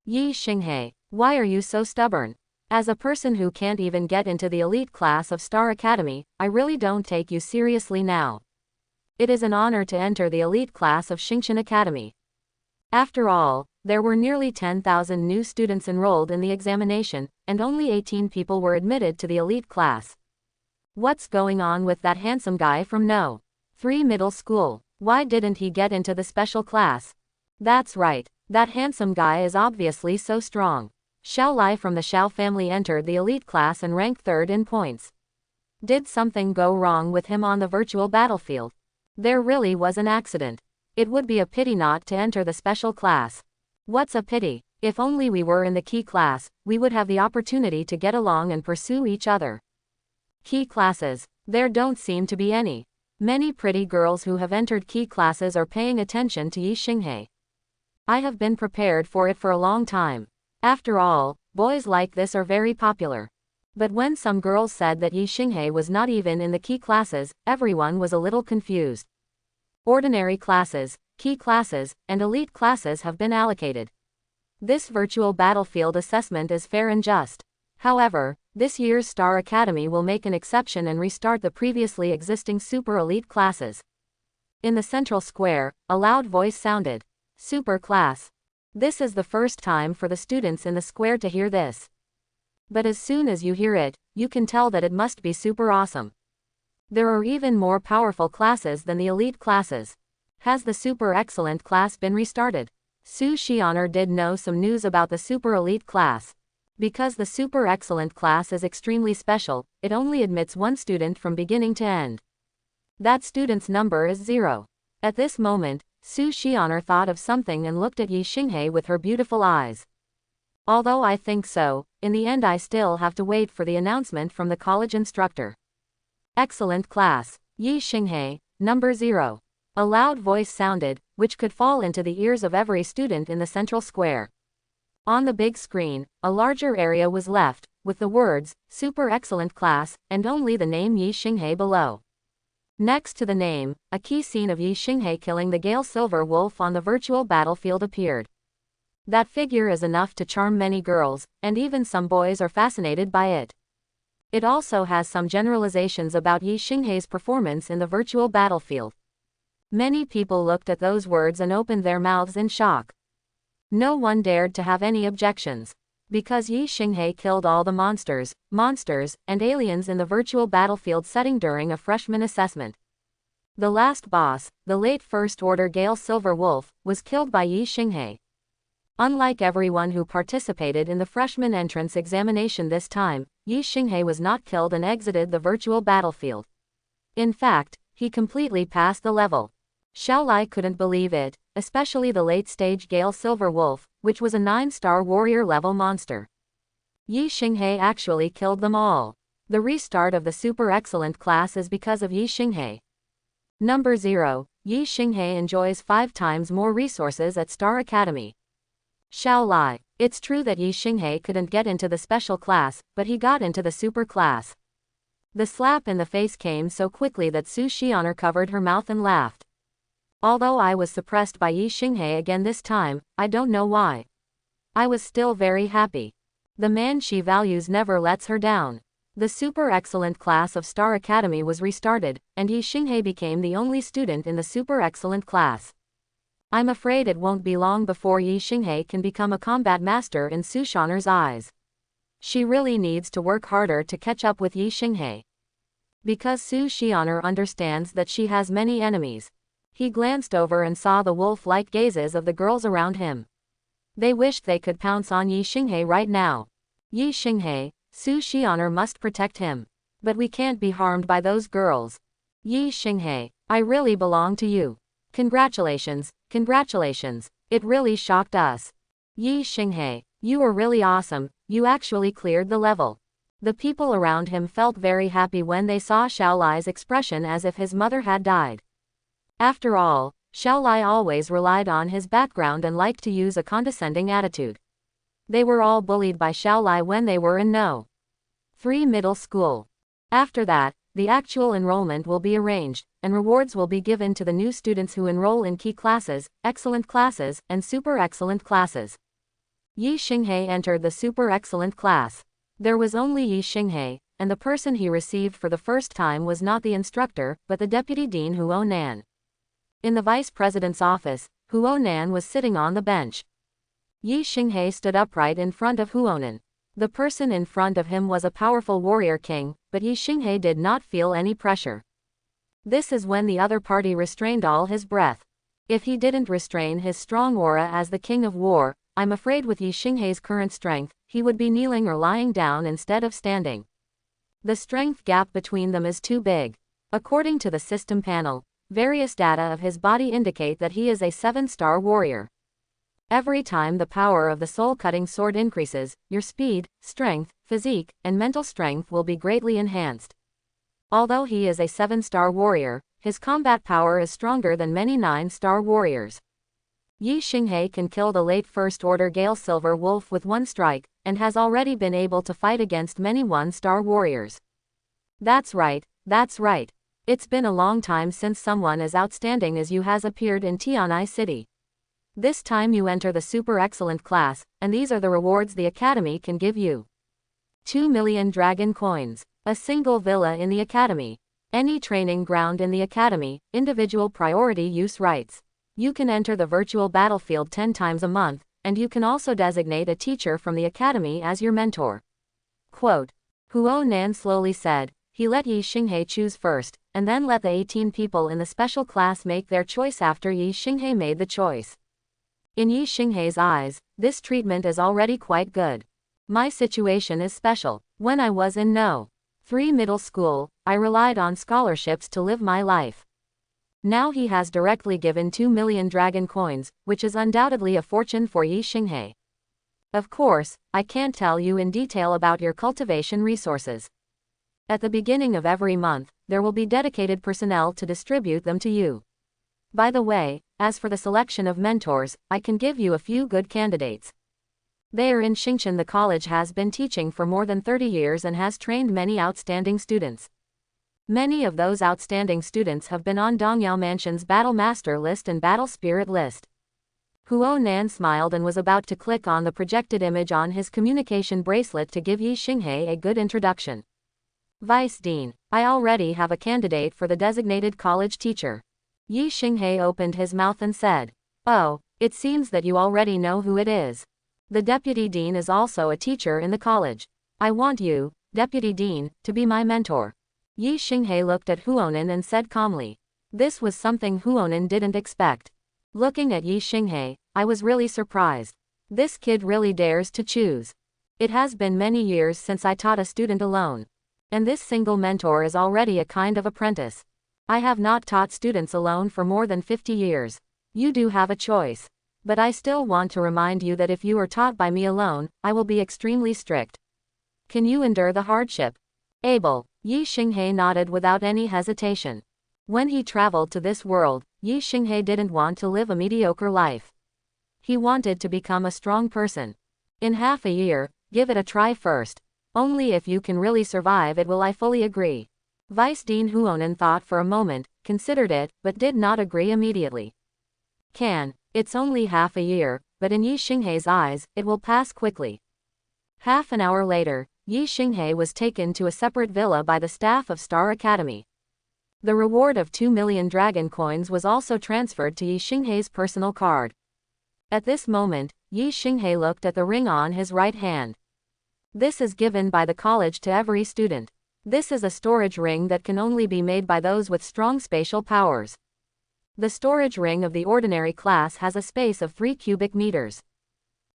Yi Xinghe, why are you so stubborn? As a person who can't even get into the elite class of Star Academy, I really don't take you seriously now. It is an honor to enter the elite class of Xingqian Academy. After all, there were nearly 10,000 new students enrolled in the examination, and only 18 people were admitted to the elite class. What's going on with that handsome guy from No. 3 middle school? Why didn't he get into the special class? That's right, that handsome guy is obviously so strong. Xiao Lai from the Xiao family entered the elite class and ranked 3rd in points. Did something go wrong with him on the virtual battlefield? There really was an accident. It would be a pity not to enter the special class. What's a pity? If only we were in the key class, we would have the opportunity to get along and pursue each other. Key classes. There don't seem to be any. Many pretty girls who have entered key classes are paying attention to Yi Xinghe. I have been prepared for it for a long time. After all, boys like this are very popular. But when some girls said that Yi Xinghe was not even in the key classes, everyone was a little confused. Ordinary classes, key classes, and elite classes have been allocated. This virtual battlefield assessment is fair and just. However, this year's Star Academy will make an exception and restart the previously existing super elite classes. In the central square, a loud voice sounded. Super class. This is the first time for the students in the square to hear this. But as soon as you hear it, you can tell that it must be super awesome. There are even more powerful classes than the elite classes. Has the super excellent class been restarted? Su Xianer did know some news about the super elite class. Because the super excellent class is extremely special, it only admits 1 student from beginning to end. That student's number is 0. At this moment, Su Xianer thought of something and looked at Yi Xinghe with her beautiful eyes. Although I think so, in the end I still have to wait for the announcement from the college instructor. Excellent class. Yi Xinghe, number 0. A loud voice sounded, which could fall into the ears of every student in the central square. On the big screen, a larger area was left, with the words, Super Excellent Class, and only the name Yi Xinghe below. Next to the name, a key scene of Yi Xinghe killing the Gale Silver Wolf on the virtual battlefield appeared. That figure is enough to charm many girls, and even some boys are fascinated by it. It also has some generalizations about Yi Xinghe's performance in the virtual battlefield. Many people looked at those words and opened their mouths in shock. No one dared to have any objections. Because Yi Xinghe killed all the monsters, and aliens in the virtual battlefield setting during a freshman assessment. The last boss, the late First Order Gale Silver Wolf, was killed by Yi Xinghe. Unlike everyone who participated in the freshman entrance examination this time, Yi Xinghe was not killed and exited the virtual battlefield. In fact, he completely passed the level. Xiao Lai couldn't believe it, especially the late-stage Gale Silver Wolf, which was a 9-star warrior-level monster. Yi Xinghe actually killed them all. The restart of the super excellent class is because of Yi Xinghe. Number 0, Yi Xinghe enjoys 5 times more resources at Star Academy. Xiao Lai, it's true that Yi Xinghe couldn't get into the special class, but he got into the super class. The slap in the face came so quickly that Su Xianer covered her mouth and laughed. Although I was suppressed by Yi Xinghe again this time, I don't know why. I was still very happy. The man she values never lets her down. The super excellent class of Star Academy was restarted, and Yi Xinghe became the only student in the super excellent class. I'm afraid it won't be long before Yi Xinghe can become a combat master in Su Xianer's eyes. She really needs to work harder to catch up with Yi Xinghe. Because Su Xianer understands that she has many enemies. He glanced over and saw the wolf-like gazes of the girls around him. They wished they could pounce on Yi Xinghe right now. Yi Xinghe, Su Xianer must protect him. But we can't be harmed by those girls. Yi Xinghe, I really belong to you. Congratulations, congratulations, it really shocked us. Yi Xinghe, you were really awesome, you actually cleared the level. The people around him felt very happy when they saw Xiaolai's expression as if his mother had died. After all, Xiaolai always relied on his background and liked to use a condescending attitude. They were all bullied by Xiaolai when they were in No. 3 middle school. After that, the actual enrollment will be arranged, and rewards will be given to the new students who enroll in key classes, excellent classes, and super excellent classes. Yi Xinghe entered the super excellent class. There was only Yi Xinghe, and the person he received for the first time was not the instructor, but the deputy dean Huo Nan. In the vice president's office, Huo Nan was sitting on the bench. Yi Xinghe stood upright in front of Huo Nan. The person in front of him was a powerful warrior king, but Yi Xinghe did not feel any pressure. This is when the other party restrained all his breath. If he didn't restrain his strong aura as the king of war, I'm afraid with Yi Xinghe's current strength, he would be kneeling or lying down instead of standing. The strength gap between them is too big. According to the system panel, various data of his body indicate that he is a 7-star warrior. Every time the power of the soul-cutting sword increases, your speed, strength, physique, and mental strength will be greatly enhanced. Although he is a 7-star warrior, his combat power is stronger than many 9-star warriors. Yi Xinghe can kill the late First Order Gale Silver Wolf with one strike, and has already been able to fight against many 1-star warriors. That's right, that's right. It's been a long time since someone as outstanding as you has appeared in Tianai City. This time you enter the super excellent class, and these are the rewards the academy can give you. 2 million dragon coins, a single villa in the academy, any training ground in the academy, individual priority use rights. You can enter the virtual battlefield 10 times a month, and you can also designate a teacher from the academy as your mentor. Quote. Huo Nan slowly said. He let Yi Xinghe choose first, and then let the 18 people in the special class make their choice after Yi Xinghe made the choice. In Yi Xinghe's eyes, this treatment is already quite good. My situation is special. When I was in No. 3 middle school, I relied on scholarships to live my life. Now he has directly given 2 million dragon coins, which is undoubtedly a fortune for Yi Xinghe. Of course, I can't tell you in detail about your cultivation resources. At the beginning of every month, there will be dedicated personnel to distribute them to you. By the way, as for the selection of mentors, I can give you a few good candidates. There in Xingchen the college has been teaching for more than 30 years and has trained many outstanding students. Many of those outstanding students have been on Dongyao Mansion's Battle Master list and Battle Spirit list. Huo Nan smiled and was about to click on the projected image on his communication bracelet to give Yi Xinghe a good introduction. Vice Dean, I already have a candidate for the designated college teacher. Yi Xinghe opened his mouth and said, Oh, it seems that you already know who it is. The deputy dean is also a teacher in the college. I want you, deputy dean, to be my mentor. Yi Xinghe looked at Huonan and said calmly. This was something Huonan didn't expect. Looking at Yi Xinghe, I was really surprised. This kid really dares to choose. It has been many years since I taught a student alone. And this single mentor is already a kind of apprentice. I have not taught students alone for more than 50 years. You do have a choice. But I still want to remind you that if you are taught by me alone, I will be extremely strict. Can you endure the hardship? Able. Yi Xinghe nodded without any hesitation. When he traveled to this world, Yi Xinghe didn't want to live a mediocre life. He wanted to become a strong person. In half a year, give it a try first. Only if you can really survive it will I fully agree. Vice Dean Huonan thought for a moment, considered it, but did not agree immediately. It's only half a year, but in Yi Xinghe's eyes, it will pass quickly. Half an hour later, Yi Xinghe was taken to a separate villa by the staff of Star Academy. The reward of 2 million dragon coins was also transferred to Yi Xinghe's personal card. At this moment, Yi Xinghe looked at the ring on his right hand. This is given by the college to every student. This is a storage ring that can only be made by those with strong spatial powers. The storage ring of the ordinary class has a space of 3 cubic meters.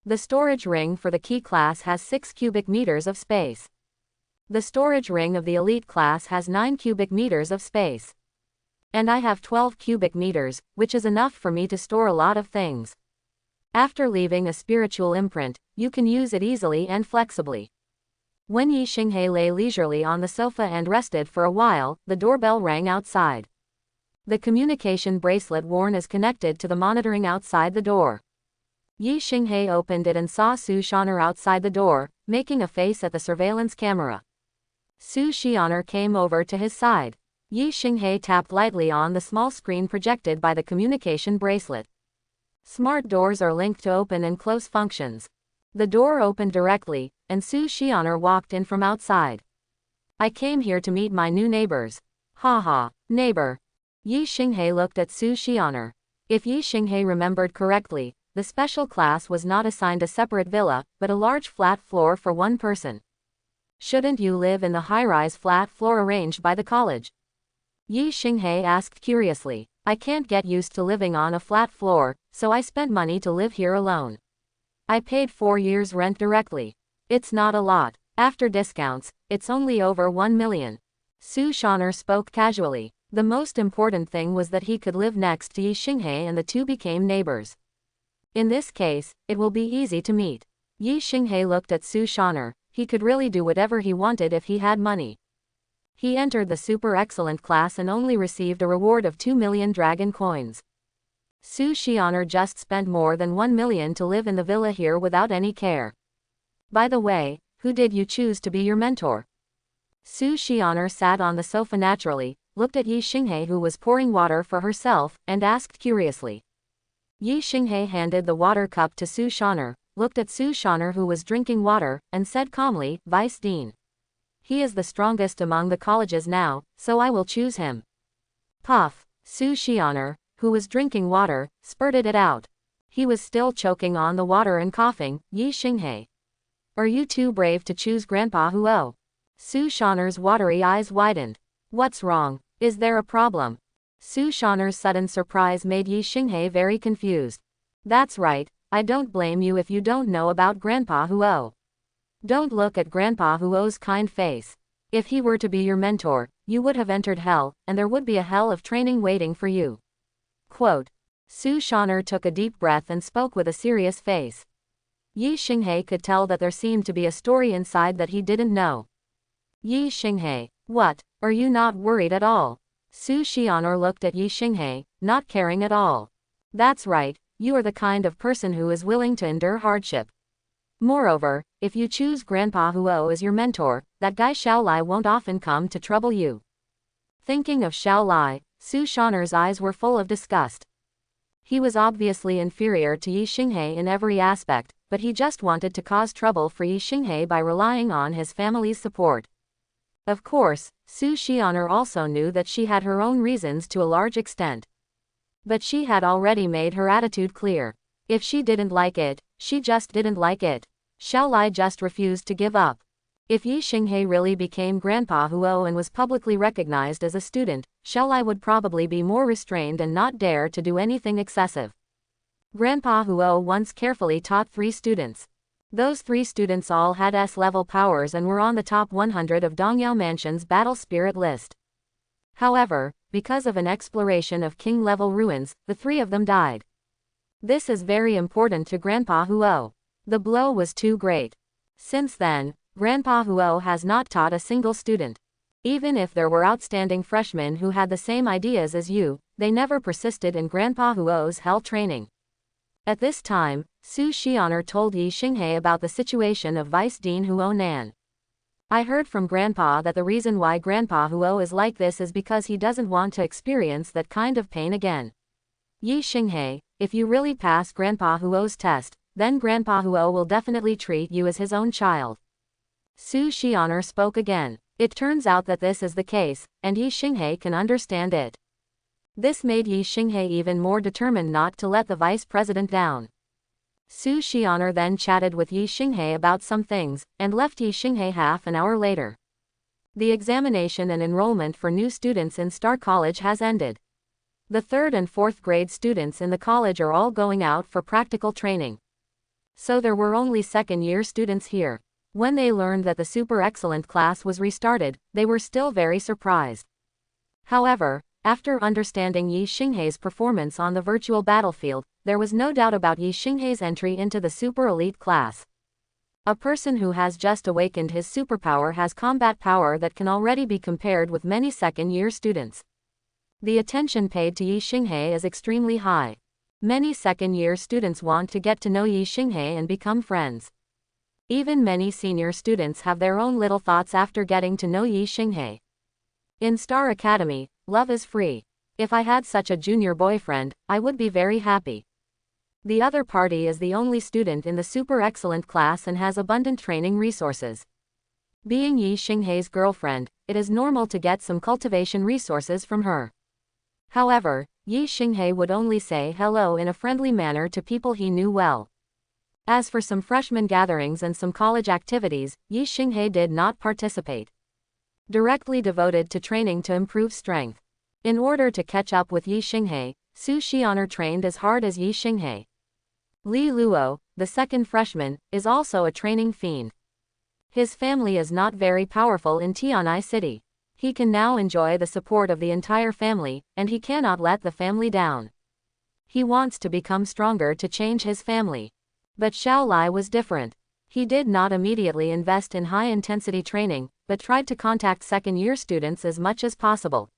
The storage ring for the key class has 6 cubic meters of space. The storage ring of the elite class has 9 cubic meters of space. And I have 12 cubic meters, which is enough for me to store a lot of things. After leaving a spiritual imprint, you can use it easily and flexibly. When Yi Xinghe lay leisurely on the sofa and rested for a while, the doorbell rang outside. The communication bracelet worn is connected to the monitoring outside the door. Yi Xinghe opened it and saw Su Xiaoner outside the door, making a face at the surveillance camera. Su Xiaoner came over to his side. Yi Xinghe tapped lightly on the small screen projected by the communication bracelet. Smart doors are linked to open and close functions. The door opened directly, and Su Xiaoner walked in from outside. I came here to meet my new neighbors. Haha, neighbor. Yi Xinghe looked at Su Xiaoner. If Yi Xinghe remembered correctly, the special class was not assigned a separate villa, but a large flat floor for one person. Shouldn't you live in the high-rise flat floor arranged by the college? Yi Xinghe asked curiously. I can't get used to living on a flat floor, so I spent money to live here alone. I paid 4 years' rent directly. It's not a lot. After discounts, it's only over 1 million. Su Xiaoner spoke casually. The most important thing was that he could live next to Yi Xinghe and the two became neighbors. In this case, it will be easy to meet. Yi Xinghe looked at Su Xiaoner. He could really do whatever he wanted if he had money. He entered the super excellent class and only received a reward of 2 million dragon coins. Su Xiaoner just spent more than 1 million to live in the villa here without any care. By the way, who did you choose to be your mentor? Su Xiaoner sat on the sofa naturally, looked at Yi Xinghe who was pouring water for herself, and asked curiously. Yi Xinghe handed the water cup to Su Xiaoner, looked at Su Xiaoner who was drinking water, and said calmly, Vice Dean. He is the strongest among the colleges now, so I will choose him. Puff. Su Xiaoner, who was drinking water, spurted it out. He was still choking on the water and coughing. Yi Xinghe. Are you too brave to choose Grandpa Huo? Su Xiaoner's watery eyes widened. What's wrong? Is there a problem? Su Xiaoner's sudden surprise made Yi Xinghe very confused. That's right, I don't blame you if you don't know about Grandpa Huo. Don't look at Grandpa Huo's kind face. If he were to be your mentor, you would have entered hell, and there would be a hell of training waiting for you. Quote. Su Xiaoner took a deep breath and spoke with a serious face. Yi Xinghe could tell that there seemed to be a story inside that he didn't know. Yi Xinghe, what, are you not worried at all? Su Xiaoner looked at Yi Xinghe, not caring at all. That's right, you are the kind of person who is willing to endure hardship. Moreover, if you choose Grandpa Huo as your mentor, that guy Xiao Lai won't often come to trouble you. Thinking of Xiao Lai, Su Xiaoner's eyes were full of disgust. He was obviously inferior to Yi Xinghe in every aspect, but he just wanted to cause trouble for Yi Xinghe by relying on his family's support. Of course, Su Xiaoner also knew that she had her own reasons to a large extent. But she had already made her attitude clear. If she didn't like it, she just didn't like it. Xiao Lai just refused to give up. If Yi Xinghe really became Grandpa Huo and was publicly recognized as a student, Xiao Lai would probably be more restrained and not dare to do anything excessive. Grandpa Huo once carefully taught 3 students. Those 3 students all had S-level powers and were on the top 100 of Dongyao Mansion's battle spirit list. However, because of an exploration of king-level ruins, the 3 of them died. This is very important to Grandpa Huo. The blow was too great. Since then, Grandpa Huo has not taught a single student. Even if there were outstanding freshmen who had the same ideas as you, they never persisted in Grandpa Huo's hell training. At this time, Su Xiaoner told Yi Xinghe about the situation of Vice Dean Huo Nan. I heard from Grandpa that the reason why Grandpa Huo is like this is because he doesn't want to experience that kind of pain again. Yi Xinghe, if you really pass Grandpa Huo's test, then Grandpa Huo will definitely treat you as his own child. Su Xian'er spoke again. It turns out that this is the case, and Yi Xinghe can understand it. This made Yi Xinghe even more determined not to let the vice president down. Su Xian'er then chatted with Yi Xinghe about some things, and left Yi Xinghe half an hour later. The examination and enrollment for new students in Star College has ended. The 3rd and 4th grade students in the college are all going out for practical training. So there were only second-year students here. When they learned that the super excellent class was restarted, they were still very surprised. However, after understanding Yi Xinghe's performance on the virtual battlefield, there was no doubt about Yi Xinghe's entry into the super elite class. A person who has just awakened his superpower has combat power that can already be compared with many second-year students. The attention paid to Yi Xinghe is extremely high. Many second-year students want to get to know Yi Xinghe and become friends. Even many senior students have their own little thoughts after getting to know Yi Xinghe. In Star Academy, love is free. If I had such a junior boyfriend, I would be very happy. The other party is the only student in the super excellent class and has abundant training resources. Being Yi Xinghe's girlfriend, it is normal to get some cultivation resources from her. However, Yi Xinghe would only say hello in a friendly manner to people he knew well. As for some freshman gatherings and some college activities, Yi Xinghe did not participate. Directly devoted to training to improve strength. In order to catch up with Yi Xinghe, Su Xian'er trained as hard as Yi Xinghe. Li Luo, the second freshman, is also a training fiend. His family is not very powerful in Tianai City. He can now enjoy the support of the entire family, and he cannot let the family down. He wants to become stronger to change his family. But Xiaolai was different. He did not immediately invest in high-intensity training, but tried to contact second-year students as much as possible.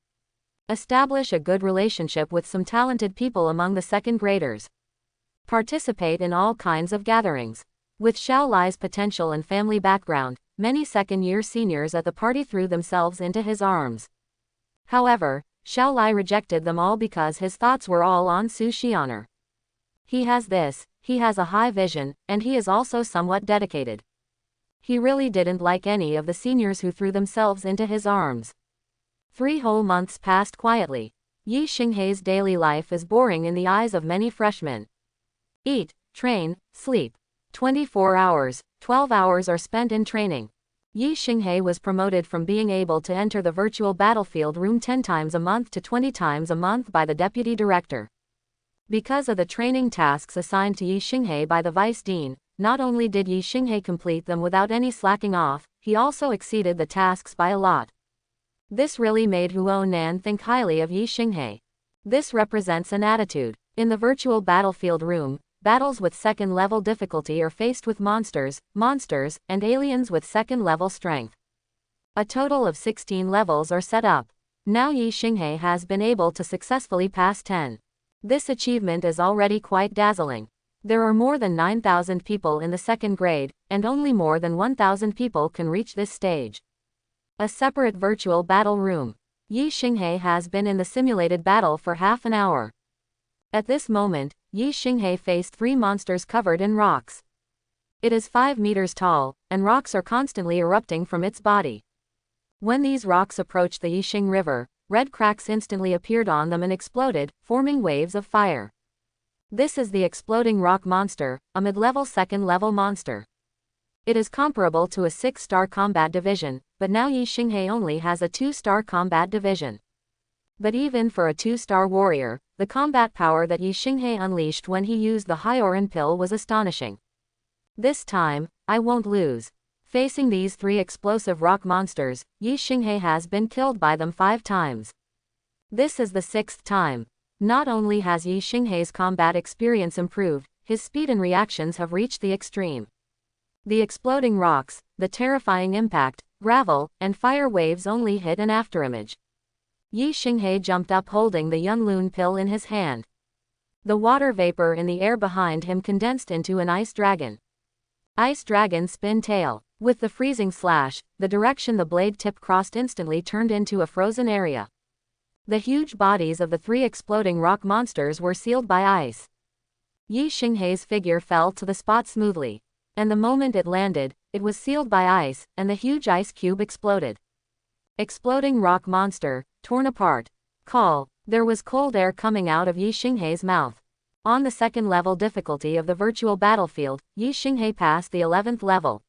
Establish a good relationship with some talented people among the second graders. Participate in all kinds of gatherings. With Xiaolai's potential and family background, many second-year seniors at the party threw themselves into his arms. However, Xiaolai rejected them all because his thoughts were all on Su Xian'er. He has a high vision, and he is also somewhat dedicated. He really didn't like any of the seniors who threw themselves into his arms. 3 whole months passed quietly. Yi Xinghe's daily life is boring in the eyes of many freshmen. Eat, train, sleep. 24 hours, 12 hours are spent in training. Yi Xinghe was promoted from being able to enter the virtual battlefield room 10 times a month to 20 times a month by the deputy director. Because of the training tasks assigned to Yi Xinghe by the vice dean, not only did Yi Xinghe complete them without any slacking off, he also exceeded the tasks by a lot. This really made Huo Nan think highly of Yi Xinghe. This represents an attitude. In the virtual battlefield room, battles with second-level difficulty are faced with monsters, and aliens with second-level strength. A total of 16 levels are set up. Now Yi Xinghe has been able to successfully pass 10. This achievement is already quite dazzling. There are more than 9,000 people in the second grade, and only more than 1,000 people can reach this stage. A separate virtual battle room. Yi Xinghe has been in the simulated battle for half an hour. At this moment, Yi Xinghe faced 3 monsters covered in rocks. It is 5 meters tall, and rocks are constantly erupting from its body. When these rocks approached the Yixing River, red cracks instantly appeared on them and exploded, forming waves of fire. This is the exploding rock monster, a mid-level second-level monster. It is comparable to a 6-star combat division, but now Yi Xinghe only has a 2-star combat division. But even for a 2-star warrior, the combat power that Yi Xinghe unleashed when he used the Hyorin pill was astonishing. This time, I won't lose. Facing these 3 explosive rock monsters, Yi Xinghe has been killed by them 5 times. This is the 6th time. Not only has Yi Xinghe's combat experience improved, his speed and reactions have reached the extreme. The exploding rocks, the terrifying impact, gravel, and fire waves only hit an afterimage. Yi Xinghe jumped up holding the Yunlun pill in his hand. The water vapor in the air behind him condensed into an ice dragon. Ice dragon spin tail. With the freezing slash, the direction the blade tip crossed instantly turned into a frozen area. The huge bodies of the 3 exploding rock monsters were sealed by ice. Yi Xinghe's figure fell to the spot smoothly. And the moment it landed, it was sealed by ice, and the huge ice cube exploded. Exploding rock monster, torn apart. Call. There was cold air coming out of Yi Xinghei's mouth. On the second level difficulty of the virtual battlefield, Yi Xinghei passed the 11th level.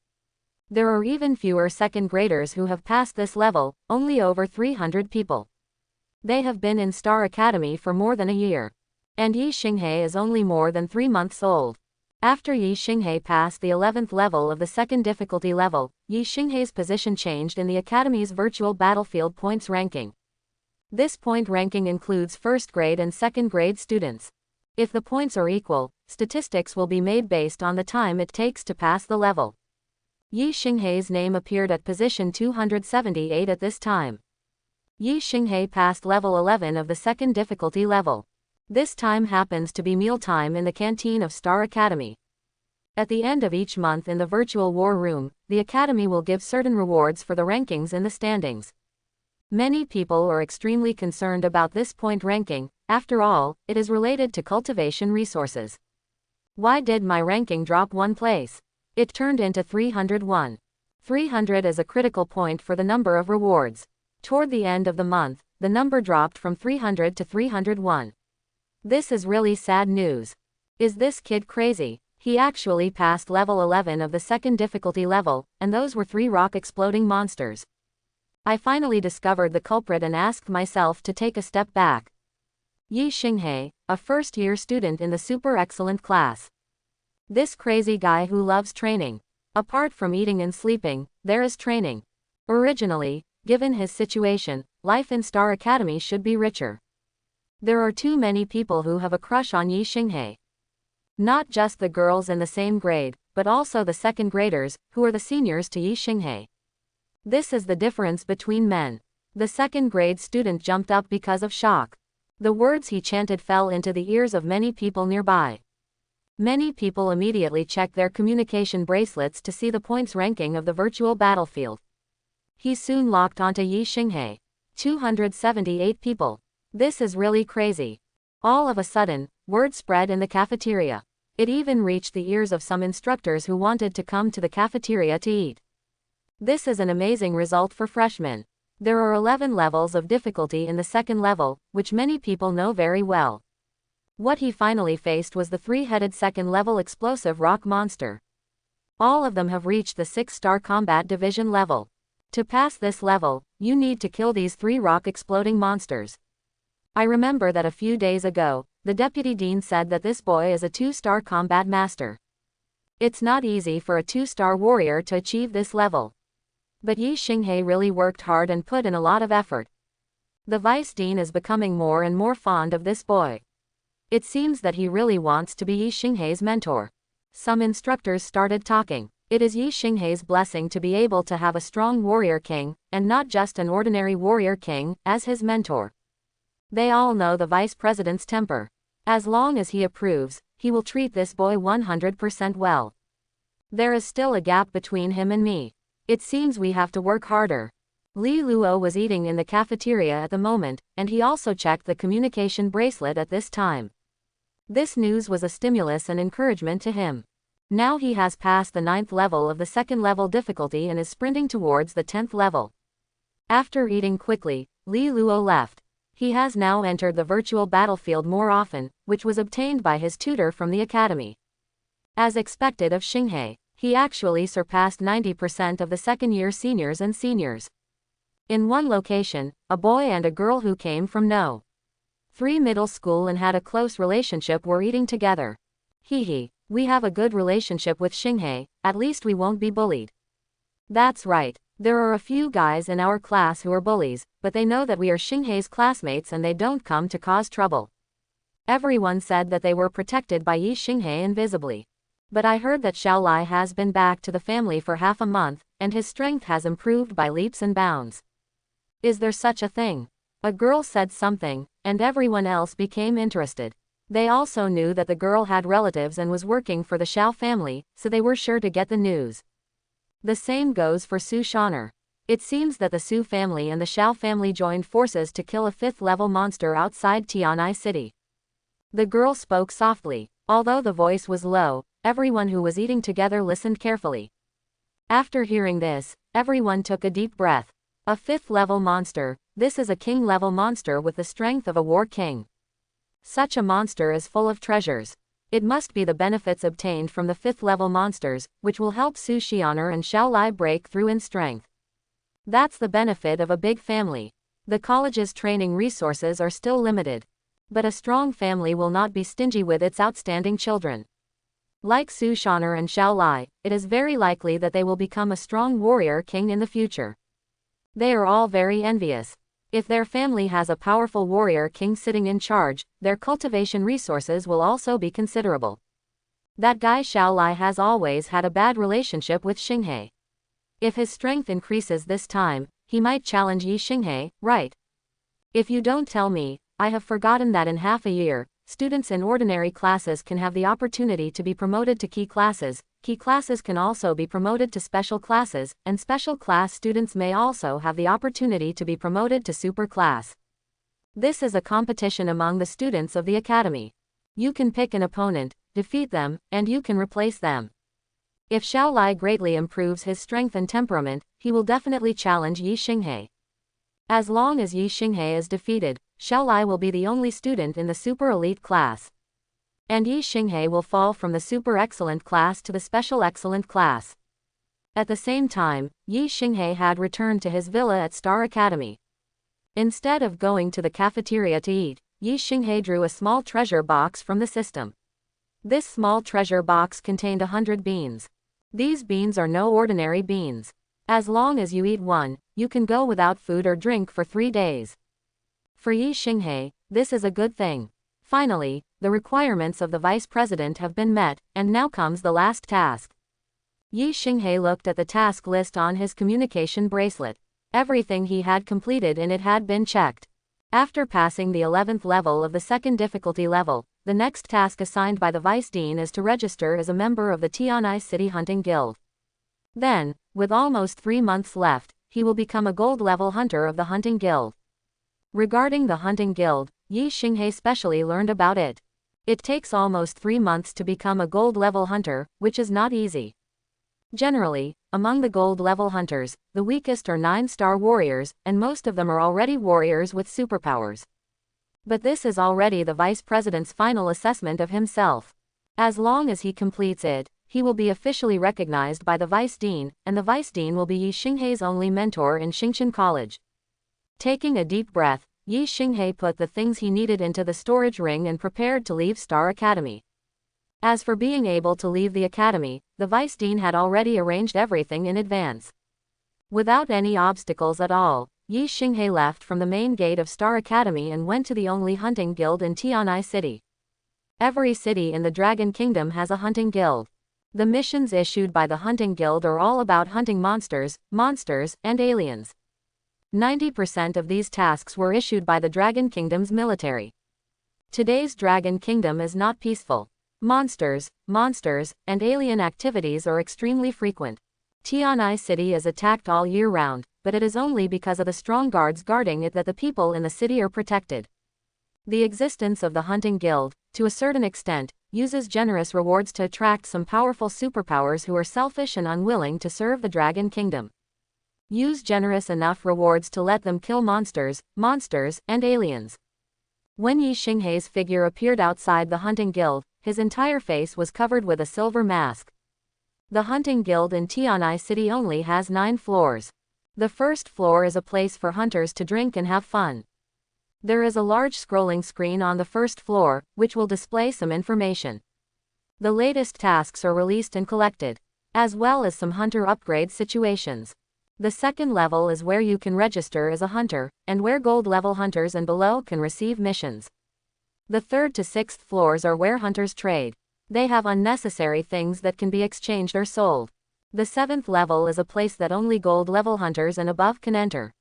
There are even fewer second graders who have passed this level, only over 300 people. They have been in Star Academy for more than a year. And Yi Xinghei is only more than 3 months old. After Yi Xinghei passed the 11th level of the second difficulty level, Yi Xinghei's position changed in the Academy's virtual battlefield points ranking. This point ranking includes first grade and second grade students. If the points are equal, statistics will be made based on the time it takes to pass the level. Yi Xinghei's name appeared at position 278 at this time. Yi Xinghei passed level 11 of the second difficulty level. This time happens to be mealtime in the canteen of Star Academy. At the end of each month in the virtual war room, the Academy will give certain rewards for the rankings in the standings. Many people are extremely concerned about this point ranking. After all, it is related to cultivation resources. Why did my ranking drop 1 place? It turned into 301. 300 is a critical point for the number of rewards. Toward the end of the month, the number dropped from 300 to 301. This is really sad news. Is this kid crazy? He actually passed level 11 of the second difficulty level, and those were 3 rock exploding monsters. I finally discovered the culprit and asked myself to take a step back. Yi Xinghei, a first-year student in the super excellent class. This crazy guy who loves training. Apart from eating and sleeping, there is training. Originally, given his situation, life in Star Academy should be richer. There are too many people who have a crush on Yi Xinghei. Not just the girls in the same grade, but also the second graders, who are the seniors to Yi Xinghei. This is the difference between men. The second grade student jumped up because of shock. The words he chanted fell into the ears of many people nearby. Many people immediately checked their communication bracelets to see the points ranking of the virtual battlefield. He soon locked onto Yi Xinghei. 278 people. This is really crazy. All of a sudden, word spread in the cafeteria. It even reached the ears of some instructors who wanted to come to the cafeteria to eat. This is an amazing result for freshmen. There are 11 levels of difficulty in the second level, which many people know very well. What he finally faced was the 3-headed second level explosive rock monster. All of them have reached the 6-star combat division level. To pass this level, you need to kill these 3 rock exploding monsters. I remember that a few days ago, the deputy dean said that this boy is a 2-star combat master. It's not easy for a 2-star warrior to achieve this level. But Yi Xinghei really worked hard and put in a lot of effort. The vice dean is becoming more and more fond of this boy. It seems that he really wants to be Yi Xinghei's mentor. Some instructors started talking. It is Yi Xinghei's blessing to be able to have a strong warrior king, and not just an ordinary warrior king, as his mentor. They all know the vice president's temper. As long as he approves, he will treat this boy 100% well. There is still a gap between him and me. It seems we have to work harder. Li Luo was eating in the cafeteria at the moment, and he also checked the communication bracelet at this time. This news was a stimulus and encouragement to him. Now he has passed the 9th level of the second level difficulty and is sprinting towards the 10th level. After eating quickly, Li Luo left. He has now entered the virtual battlefield more often, which was obtained by his tutor from the academy. As expected of Xinghei, he actually surpassed 90% of the second-year seniors and seniors. In one location, a boy and a girl who came from No. 3 middle school and had a close relationship were eating together. Hee, we have a good relationship with Xinghei, at least we won't be bullied. That's right, there are a few guys in our class who are bullies, but they know that we are Xinghei's classmates and they don't come to cause trouble. Everyone said that they were protected by Yi Xinghei invisibly. But I heard that Xiaolai has been back to the family for half a month, and his strength has improved by leaps and bounds. Is there such a thing? A girl said something, and everyone else became interested. They also knew that the girl had relatives and was working for the Xiao family, so they were sure to get the news. The same goes for Su Shaner. It seems that the Su family and the Xiao family joined forces to kill a 5th-level monster outside Tianai City. The girl spoke softly, although the voice was low, everyone who was eating together listened carefully. After hearing this, everyone took a deep breath. A 5th level monster, this is a king level monster with the strength of a war king. Such a monster is full of treasures. It must be the benefits obtained from the 5th level monsters, which will help Su Xiaoner and Xiao Lai break through in strength. That's the benefit of a big family. The college's training resources are still limited. But a strong family will not be stingy with its outstanding children. Like Su Xiaoner and Xiao Lai, it is very likely that they will become a strong warrior king in the future. They are all very envious. If their family has a powerful warrior king sitting in charge, their cultivation resources will also be considerable. That guy Xiao Lai has always had a bad relationship with Xinghe. If his strength increases this time, he might challenge Yi Xinghe, right? If you don't tell me, I have forgotten that in half a year, students in ordinary classes can have the opportunity to be promoted to key classes. Key classes can also be promoted to special classes, and special class students may also have the opportunity to be promoted to super class. This is a competition among the students of the academy. You can pick an opponent, defeat them, and you can replace them. If Xiao Lai greatly improves his strength and temperament, he will definitely challenge Yi Xinghe. As long as Yi Xinghe is defeated, Xiao Lai will be the only student in the super elite class. And Yi Xinghe will fall from the super excellent class to the special excellent class. At the same time, Yi Xinghe had returned to his villa at Star Academy. Instead of going to the cafeteria to eat, Yi Xinghe drew a small treasure box from the system. This small treasure box contained 100 beans. These beans are no ordinary beans. As long as you eat one, you can go without food or drink for 3 days. For Yi Xinghe, this is a good thing. Finally, the requirements of the vice president have been met, and now comes the last task. Yi Xinghe looked at the task list on his communication bracelet. Everything he had completed in it had been checked. After passing the 11th level of the second difficulty level, the next task assigned by the vice dean is to register as a member of the Tianai City Hunting Guild. Then, with almost 3 months left, he will become a gold level hunter of the Hunting Guild. Regarding the Hunting Guild, Yi Xinghe specially learned about it. It takes almost 3 months to become a gold level hunter, which is not easy. Generally, among the gold level hunters, the weakest are 9-star warriors, and most of them are already warriors with superpowers. But this is already the vice president's final assessment of himself. As long as he completes it, he will be officially recognized by the vice dean, and the vice dean will be Yi Xinghe's only mentor in Xingqian College. Taking a deep breath, Yi Xinghe put the things he needed into the storage ring and prepared to leave Star Academy. As for being able to leave the academy, the vice dean had already arranged everything in advance. Without any obstacles at all, Yi Xinghe left from the main gate of Star Academy and went to the only hunting guild in Tianai City. Every city in the Dragon Kingdom has a hunting guild. The missions issued by the hunting guild are all about hunting monsters, and aliens. 90% of these tasks were issued by the Dragon Kingdom's military. Today's Dragon Kingdom is not peaceful. Monsters, and alien activities are extremely frequent. Tianai City is attacked all year round, but it is only because of the strong guards guarding it that the people in the city are protected. The existence of the Hunting Guild, to a certain extent, uses generous rewards to attract some powerful superpowers who are selfish and unwilling to serve the Dragon Kingdom. Use generous enough rewards to let them kill monsters, and aliens. When Yi Xinghe's figure appeared outside the Hunting Guild, his entire face was covered with a silver mask. The Hunting Guild in Tianai City only has 9 floors. The first floor is a place for hunters to drink and have fun. There is a large scrolling screen on the first floor, which will display some information. The latest tasks are released and collected, as well as some hunter upgrade situations. The second level is where you can register as a hunter, and where gold level hunters and below can receive missions. The 3rd to 6th floors are where hunters trade. They have unnecessary things that can be exchanged or sold. The 7th level is a place that only gold level hunters and above can enter.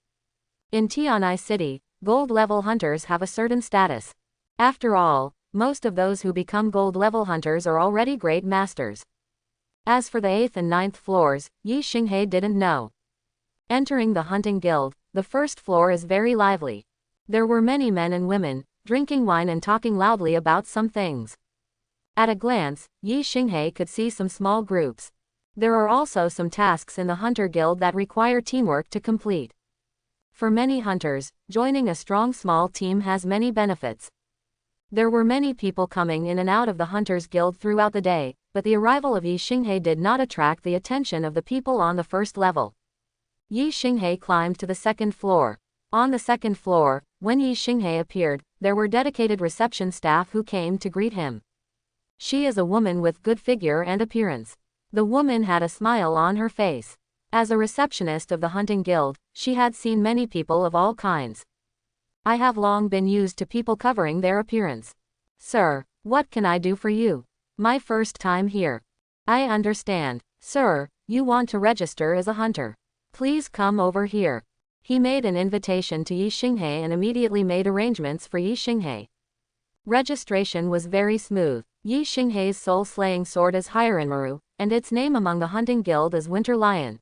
In Tianai City, gold level hunters have a certain status. After all, most of those who become gold level hunters are already great masters. As for the 8th and 9th floors, Yi Xinghe didn't know. Entering the Hunting Guild, the first floor is very lively. There were many men and women, drinking wine and talking loudly about some things. At a glance, Yi Xinghe could see some small groups. There are also some tasks in the Hunter Guild that require teamwork to complete. For many hunters, joining a strong small team has many benefits. There were many people coming in and out of the Hunters Guild throughout the day, but the arrival of Yi Xinghe did not attract the attention of the people on the first level. Yi Xinghe climbed to the second floor. On the second floor, when Yi Xinghe appeared, there were dedicated reception staff who came to greet him. She is a woman with good figure and appearance. The woman had a smile on her face. As a receptionist of the Hunting Guild, she had seen many people of all kinds. I have long been used to people covering their appearance. Sir, what can I do for you? My first time here. I understand. Sir, you want to register as a hunter. Please come over here. He made an invitation to Yi Xinghe and immediately made arrangements for Yi Xinghe. Registration was very smooth. Yi Xinghe's soul-slaying sword is Hirenmaru, and its name among the Hunting Guild is Winter Lion.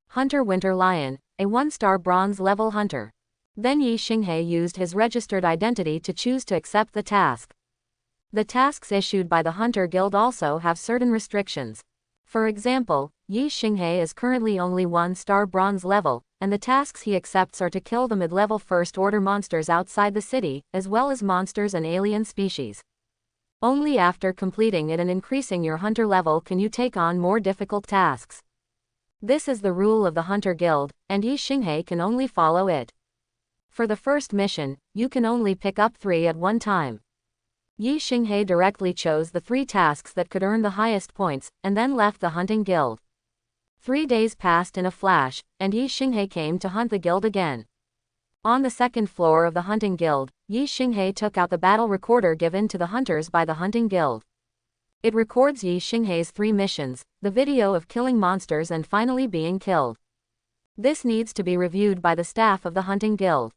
Hunter Winter Lion, a 1-star bronze level hunter. Then Yi Xinghe used his registered identity to choose to accept the task. The tasks issued by the Hunter Guild also have certain restrictions. For example, Yi Xinghe is currently only 1-star bronze level, and the tasks he accepts are to kill the mid-level first-order monsters outside the city, as well as monsters and alien species. Only after completing it and increasing your hunter level can you take on more difficult tasks. This is the rule of the Hunter Guild, and Yi Xinghe can only follow it. For the first mission, you can only pick up 3 at one time. Yi Xinghe directly chose the 3 tasks that could earn the highest points, and then left the Hunting Guild. 3 days passed in a flash, and Yi Xinghe came to hunt the guild again. On the second floor of the Hunting Guild, Yi Xinghe took out the battle recorder given to the hunters by the Hunting Guild. It records Yi Xinghe's 3 missions, the video of killing monsters and finally being killed. This needs to be reviewed by the staff of the Hunting Guild.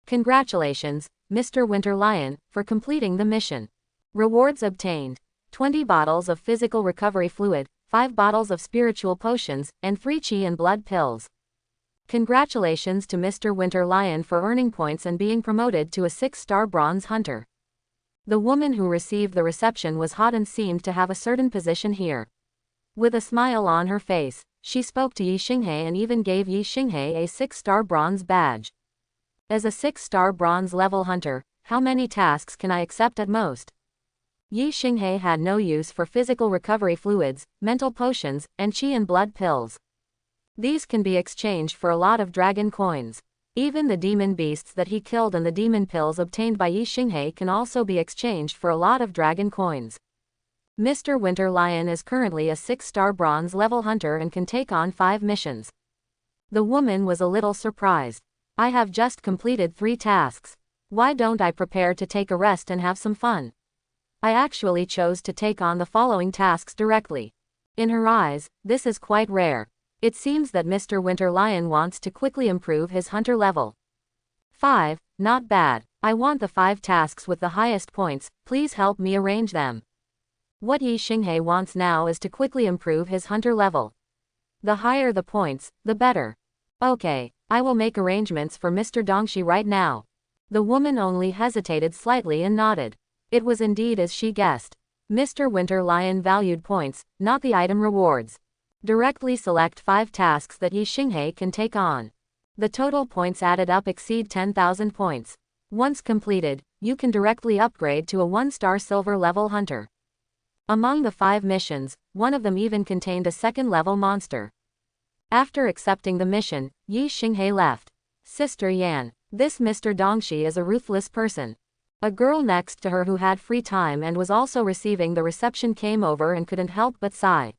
Congratulations, Mr. Winter Lion, for completing the mission. Rewards obtained: 20 bottles of physical recovery fluid, 5 bottles of spiritual potions, and 3 chi and blood pills. Congratulations to Mr. Winter Lion for earning points and being promoted to a 6-star bronze hunter. The woman who received the reception was hot and seemed to have a certain position here. With a smile on her face, she spoke to Yi Xinghe and even gave Yi Xinghe a 6-star bronze badge. As a 6-star bronze level hunter, how many tasks can I accept at most? Yi Xinghe had no use for physical recovery fluids, mental potions, and chi and blood pills. These can be exchanged for a lot of dragon coins. Even the demon beasts that he killed and the demon pills obtained by Yi Xinghe can also be exchanged for a lot of dragon coins. Mr. Winter Lion is currently a 6-star bronze level hunter and can take on 5 missions. The woman was a little surprised. I have just completed 3 tasks. Why don't I prepare to take a rest and have some fun? I actually chose to take on the following tasks directly. In her eyes, this is quite rare. It seems that Mr. Winter Lion wants to quickly improve his hunter level. 5, not bad. I want the 5 tasks with the highest points, please help me arrange them. What Yi Xinghe wants now is to quickly improve his hunter level. The higher the points, the better. Okay, I will make arrangements for Mr. Dongxi right now. The woman only hesitated slightly and nodded. It was indeed as she guessed. Mr. Winter Lion valued points, not the item rewards. Directly select 5 tasks that Yi Xinghe can take on. The total points added up exceed 10,000 points. Once completed, you can directly upgrade to a 1-star silver level hunter. Among the 5 missions, one of them even contained a 2nd-level monster. After accepting the mission, Yi Xinghe left. Sister Yan, this Mr. Dongxi is a ruthless person. A girl next to her who had free time and was also receiving the reception came over and couldn't help but sigh.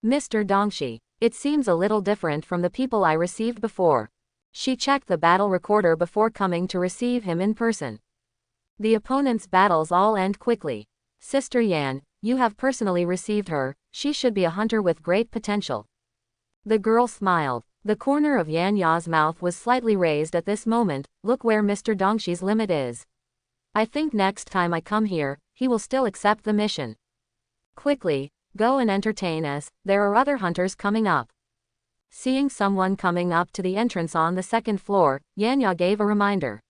Mr. Dongxi, it seems a little different from the people I received before. She checked the battle recorder before coming to receive him in person. The opponent's battles all end quickly. Sister Yan, you have personally received her, she should be a hunter with great potential. The girl smiled. The corner of Yan Ya's mouth was slightly raised at this moment. Look where Mr. Dongxi's limit is. I think next time I come here, he will still accept the mission. Quickly, go and entertain us, there are other hunters coming up. Seeing someone coming up to the entrance on the 2nd floor, Yan Ya gave a reminder.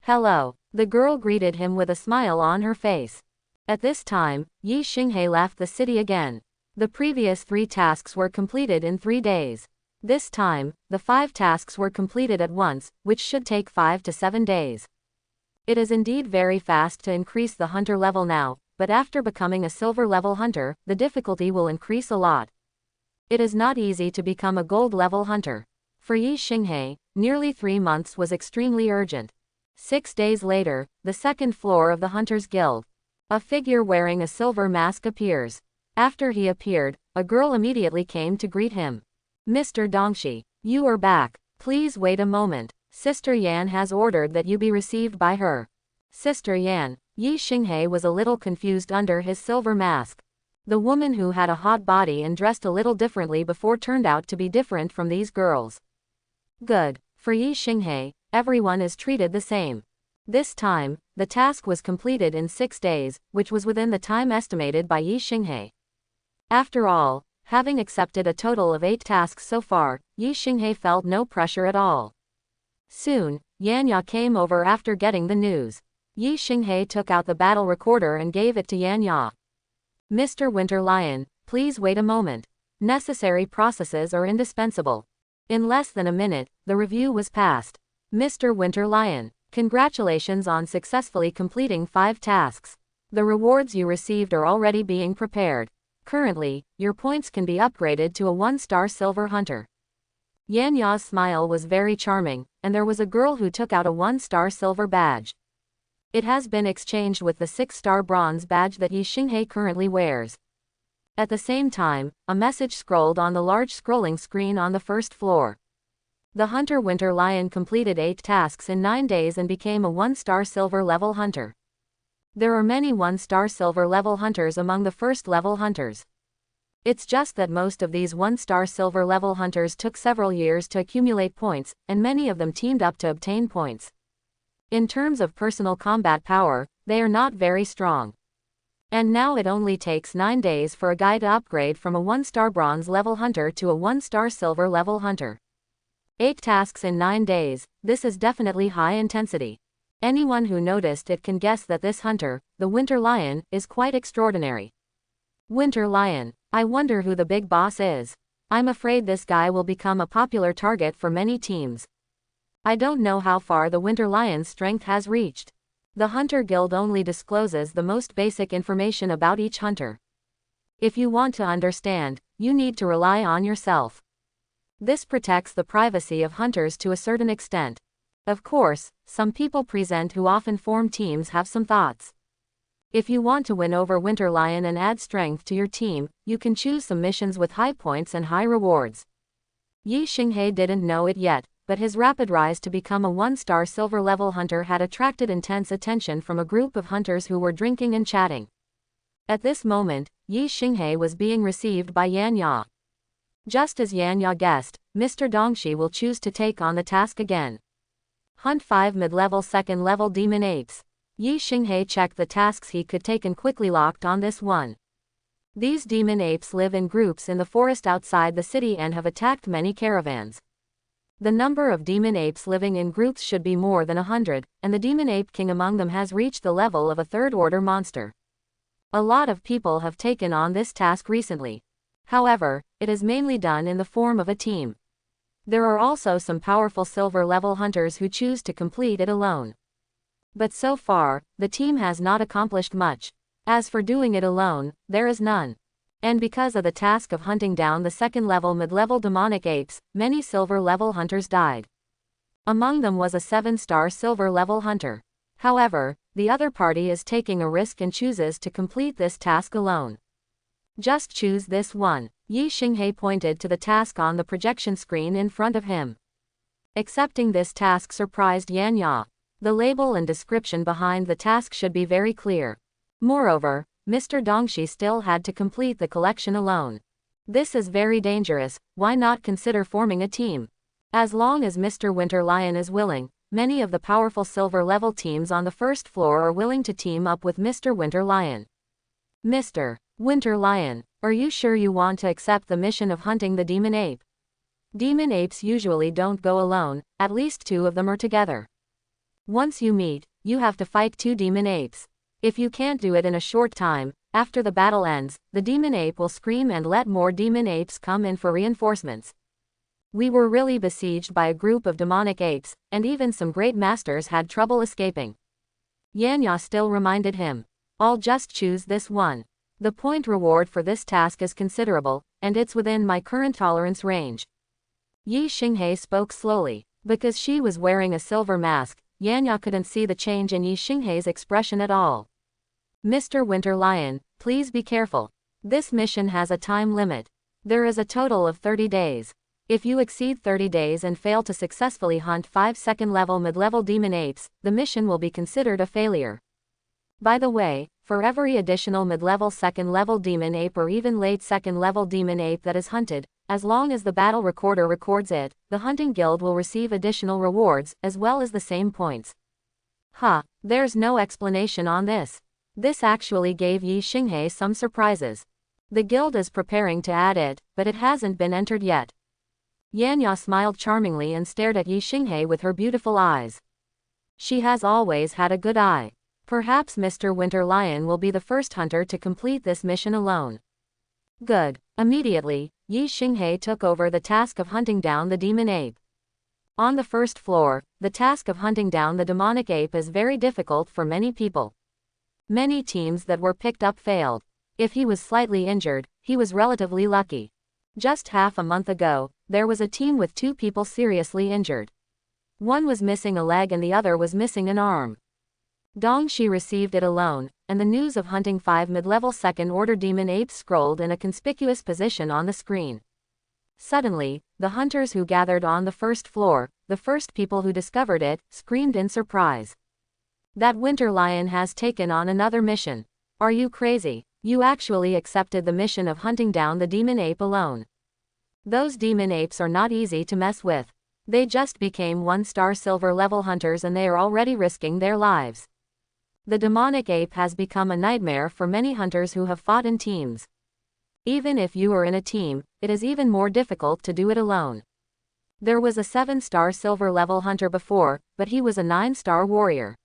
Hello. The girl greeted him with a smile on her face. At this time, Yi Xinghe left the city again. The previous 3 tasks were completed in 3 days. This time, the 5 tasks were completed at once, which should take 5 to 7 days. It is indeed very fast to increase the hunter level now, but after becoming a silver level hunter, the difficulty will increase a lot. It is not easy to become a gold level hunter. For Yi Xinghe, nearly 3 months was extremely urgent. 6 days later, the second floor of the Hunters Guild. A figure wearing a silver mask appears. After he appeared, a girl immediately came to greet him. Mr. Dongxi, you are back. Please wait a moment. Sister Yan has ordered that you be received by her. Sister Yan. Yi Xinghe was a little confused under his silver mask. The woman who had a hot body and dressed a little differently before turned out to be different from these girls. Good. For Yi Xinghe, everyone is treated the same. This time, the task was completed in 6 days, which was within the time estimated by Yi Xinghe. After all, having accepted a total of 8 tasks so far, Yi Xinghe felt no pressure at all. Soon, Yan Ya came over after getting the news. Yi Xinghe took out the battle recorder and gave it to Yan Ya. Mr. Winter Lion, please wait a moment. Necessary processes are indispensable. In less than a minute, the review was passed. Mr. Winter Lion, congratulations on successfully completing 5 tasks. The rewards you received are already being prepared. Currently, your points can be upgraded to a 1-star silver hunter. Yan Ya's smile was very charming, and there was a girl who took out a 1-star silver badge. It has been exchanged with the 6-star bronze badge that Yi Xinghe currently wears. At the same time, a message scrolled on the large scrolling screen on the first floor. The hunter Winter Lion completed 8 tasks in 9 days and became a 1-star silver level hunter. There are many 1-star silver level hunters among the first level hunters. It's just that most of these 1-star silver level hunters took several years to accumulate points, and many of them teamed up to obtain points. In terms of personal combat power, they are not very strong. And now it only takes 9 days for a guy to upgrade from a 1-star bronze level hunter to a 1-star silver level hunter. 8 tasks in 9 days, this is definitely high intensity. Anyone who noticed it can guess that this hunter, the Winter Lion, is quite extraordinary. Winter Lion, I wonder who the big boss is. I'm afraid this guy will become a popular target for many teams. I don't know how far the Winter Lion's strength has reached. The Hunter Guild only discloses the most basic information about each hunter. If you want to understand, you need to rely on yourself. This protects the privacy of hunters to a certain extent. Of course, some people present who often form teams have some thoughts. If you want to win over Winter Lion and add strength to your team, you can choose some missions with high points and high rewards. Yi Xinghe didn't know it yet, but his rapid rise to become a 1-star silver level hunter had attracted intense attention from a group of hunters who were drinking and chatting. At this moment, Yi Xinghe was being received by Yan Ya. Just as Yan Ya guessed, Mr. Dongxi will choose to take on the task again. Hunt 5 mid-level second-level demon apes. Yi Xinghe checked the tasks he could take and quickly locked on this one. These demon apes live in groups in the forest outside the city and have attacked many caravans. The number of demon apes living in groups should be more than 100, and the demon ape king among them has reached the level of a third-order monster. A lot of people have taken on this task recently. However, it is mainly done in the form of a team. There are also some powerful silver-level hunters who choose to complete it alone. But so far, the team has not accomplished much. As for doing it alone, there is none. And because of the task of hunting down the second-level mid-level demonic apes, many silver-level hunters died. Among them was a 7-star silver-level hunter. However, the other party is taking a risk and chooses to complete this task alone. Just choose this one. Yi Xinghe pointed to the task on the projection screen in front of him. Accepting this task surprised Yan Ya. The label and description behind the task should be very clear. Moreover, Mr. Dongxi still had to complete the collection alone. This is very dangerous, why not consider forming a team? As long as Mr. Winter Lion is willing, many of the powerful silver-level teams on the first floor are willing to team up with Mr. Winter Lion. Mr. Winter Lion, are you sure you want to accept the mission of hunting the demon ape? Demon apes usually don't go alone, at least 2 of them are together. Once you meet, you have to fight 2 demon apes. If you can't do it in a short time, after the battle ends, the demon ape will scream and let more demon apes come in for reinforcements. We were really besieged by a group of demonic apes, and even some great masters had trouble escaping. Yanya still reminded him. I'll just choose this one. The point reward for this task is considerable, and it's within my current tolerance range. Yi Xinghe spoke slowly. Because she was wearing a silver mask, Yanya couldn't see the change in Yi Xinghe's expression at all. Mr. Winter Lion, please be careful. This mission has a time limit. There is a total of 30 days. If you exceed 30 days and fail to successfully hunt 5 second-level mid-level demon apes, the mission will be considered a failure. By the way, for every additional mid-level second-level demon ape or even late second-level demon ape that is hunted, as long as the battle recorder records it, the hunting guild will receive additional rewards, as well as the same points. There's no explanation on this. This actually gave Yi Xinghe some surprises. The guild is preparing to add it, but it hasn't been entered yet. Yanya smiled charmingly and stared at Yi Xinghe with her beautiful eyes. She has always had a good eye. Perhaps Mr. Winter Lion will be the first hunter to complete this mission alone. Good. Immediately, Yi Xinghe took over the task of hunting down the demon ape. On the first floor, the task of hunting down the demonic ape is very difficult for many people. Many teams that were picked up failed. If he was slightly injured, he was relatively lucky. Just half a month ago, there was a team with 2 people seriously injured. One was missing a leg and the other was missing an arm. Dongshi received it alone, and the news of hunting 5 mid-level second-order demon apes scrolled in a conspicuous position on the screen. Suddenly, the hunters who gathered on the first floor, the first people who discovered it, screamed in surprise. That Winter Lion has taken on another mission. Are you crazy? You actually accepted the mission of hunting down the demon ape alone. Those demon apes are not easy to mess with. They just became 1-star silver level hunters and they are already risking their lives. The demonic ape has become a nightmare for many hunters who have fought in teams. Even if you are in a team, it is even more difficult to do it alone. There was a 7-star silver level hunter before, but he was a 9-star warrior.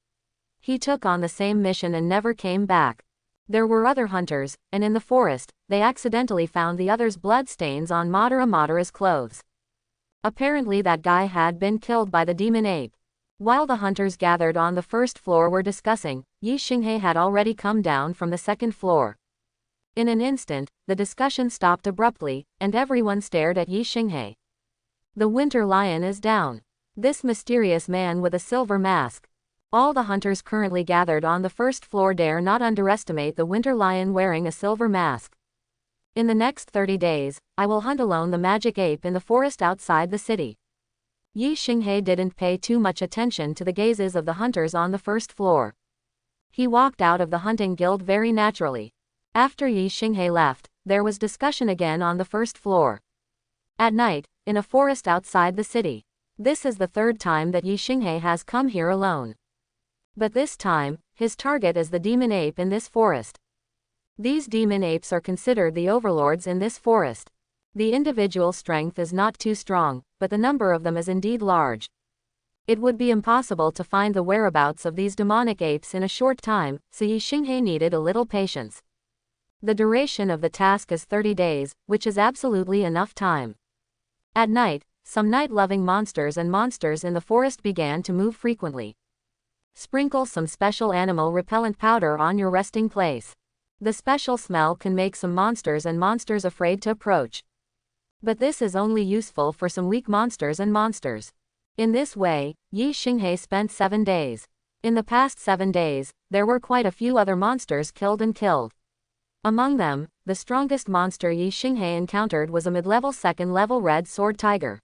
He took on the same mission and never came back. There were other hunters, and in the forest, they accidentally found the other's blood stains on Madara's clothes. Apparently that guy had been killed by the demon ape. While the hunters gathered on the first floor were discussing, Yi Xinghe had already come down from the second floor. In an instant, the discussion stopped abruptly, and everyone stared at Yi Xinghe. The Winter Lion is down. This mysterious man with a silver mask. All the hunters currently gathered on the first floor dare not underestimate the Winter Lion wearing a silver mask. In the next 30 days, I will hunt alone the magic ape in the forest outside the city. Yi Xinghe didn't pay too much attention to the gazes of the hunters on the first floor. He walked out of the hunting guild very naturally. After Yi Xinghe left, there was discussion again on the first floor. At night, in a forest outside the city. This is the 3rd time that Yi Xinghe has come here alone. But this time, his target is the demon ape in this forest. These demon apes are considered the overlords in this forest. The individual strength is not too strong, but the number of them is indeed large. It would be impossible to find the whereabouts of these demonic apes in a short time, so Yi Xinghe needed a little patience. The duration of the task is 30 days, which is absolutely enough time. At night, some night-loving monsters and monsters in the forest began to move frequently. Sprinkle some special animal repellent powder on your resting place. The special smell can make some monsters and monsters afraid to approach. But this is only useful for some weak monsters and monsters. In this way, Yi Xinghe spent 7 days. In the past 7 days, there were quite a few other monsters killed. Among them, the strongest monster Yi Xinghe encountered was a mid-level second-level red sword tiger.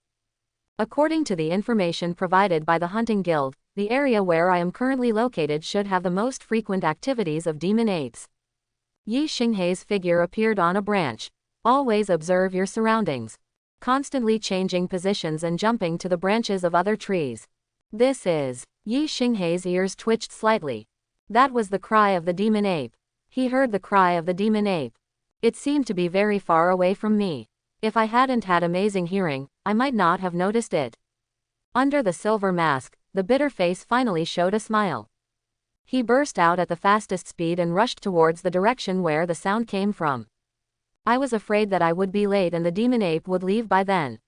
According to the information provided by the hunting guild, the area where I am currently located should have the most frequent activities of demon apes. Yi Xinghe's figure appeared on a branch. Always observe your surroundings. Constantly changing positions and jumping to the branches of other trees. This is. Yi Xinghe's ears twitched slightly. That was the cry of the demon ape. He heard the cry of the demon ape. It seemed to be very far away from me. If I hadn't had amazing hearing, I might not have noticed it. Under the silver mask, the bitter face finally showed a smile. He burst out at the fastest speed and rushed towards the direction where the sound came from. I was afraid that I would be late and the demon ape would leave by then.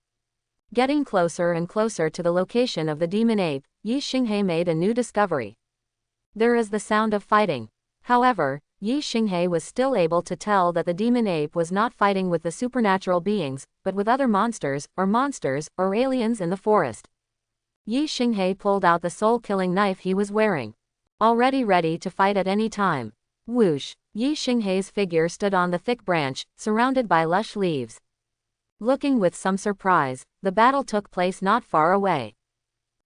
Getting closer and closer to the location of the demon ape, Yi Xinghe made a new discovery. There is the sound of fighting. However, Yi Xinghe was still able to tell that the demon ape was not fighting with the supernatural beings, but with other monsters or aliens in the forest. Yi Xinghe pulled out the soul-killing knife he was wearing. Already ready to fight at any time. Whoosh! Yi Xinghe's figure stood on the thick branch, surrounded by lush leaves. Looking with some surprise, the battle took place not far away.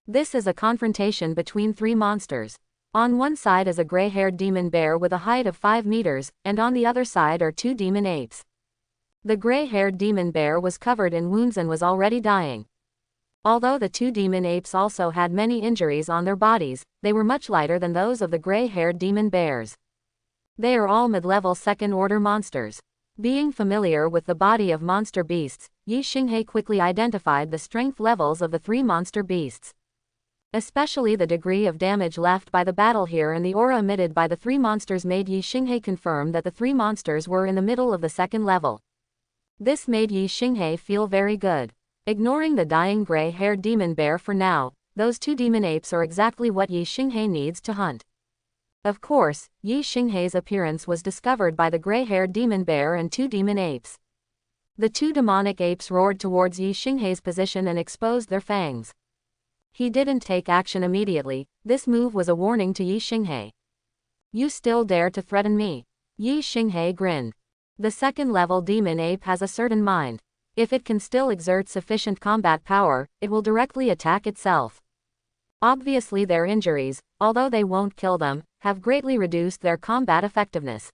This is a confrontation between three monsters. On one side is a gray-haired demon bear with a height of 5 meters, and on the other side are 2 demon apes. The gray-haired demon bear was covered in wounds and was already dying. Although the 2 demon apes also had many injuries on their bodies, they were much lighter than those of the gray-haired demon bears. They are all mid-level second-order monsters. Being familiar with the body of monster beasts, Yi Xinghe quickly identified the strength levels of the 3 monster beasts. Especially the degree of damage left by the battle here and the aura emitted by the 3 monsters made Yi Xinghe confirm that the 3 monsters were in the middle of the second level. This made Yi Xinghe feel very good. Ignoring the dying gray-haired demon bear for now, those 2 demon apes are exactly what Yi Xinghe needs to hunt. Of course, Yi Xinghe's appearance was discovered by the gray-haired demon bear and 2 demon apes. The 2 demonic apes roared towards Yi Xinghe's position and exposed their fangs. He didn't take action immediately. This move was a warning to Yi Xinghe. You still dare to threaten me? Yi Xinghe grinned. The second-level demon ape has a certain mind. If it can still exert sufficient combat power, it will directly attack itself. Obviously their injuries, although they won't kill them, have greatly reduced their combat effectiveness.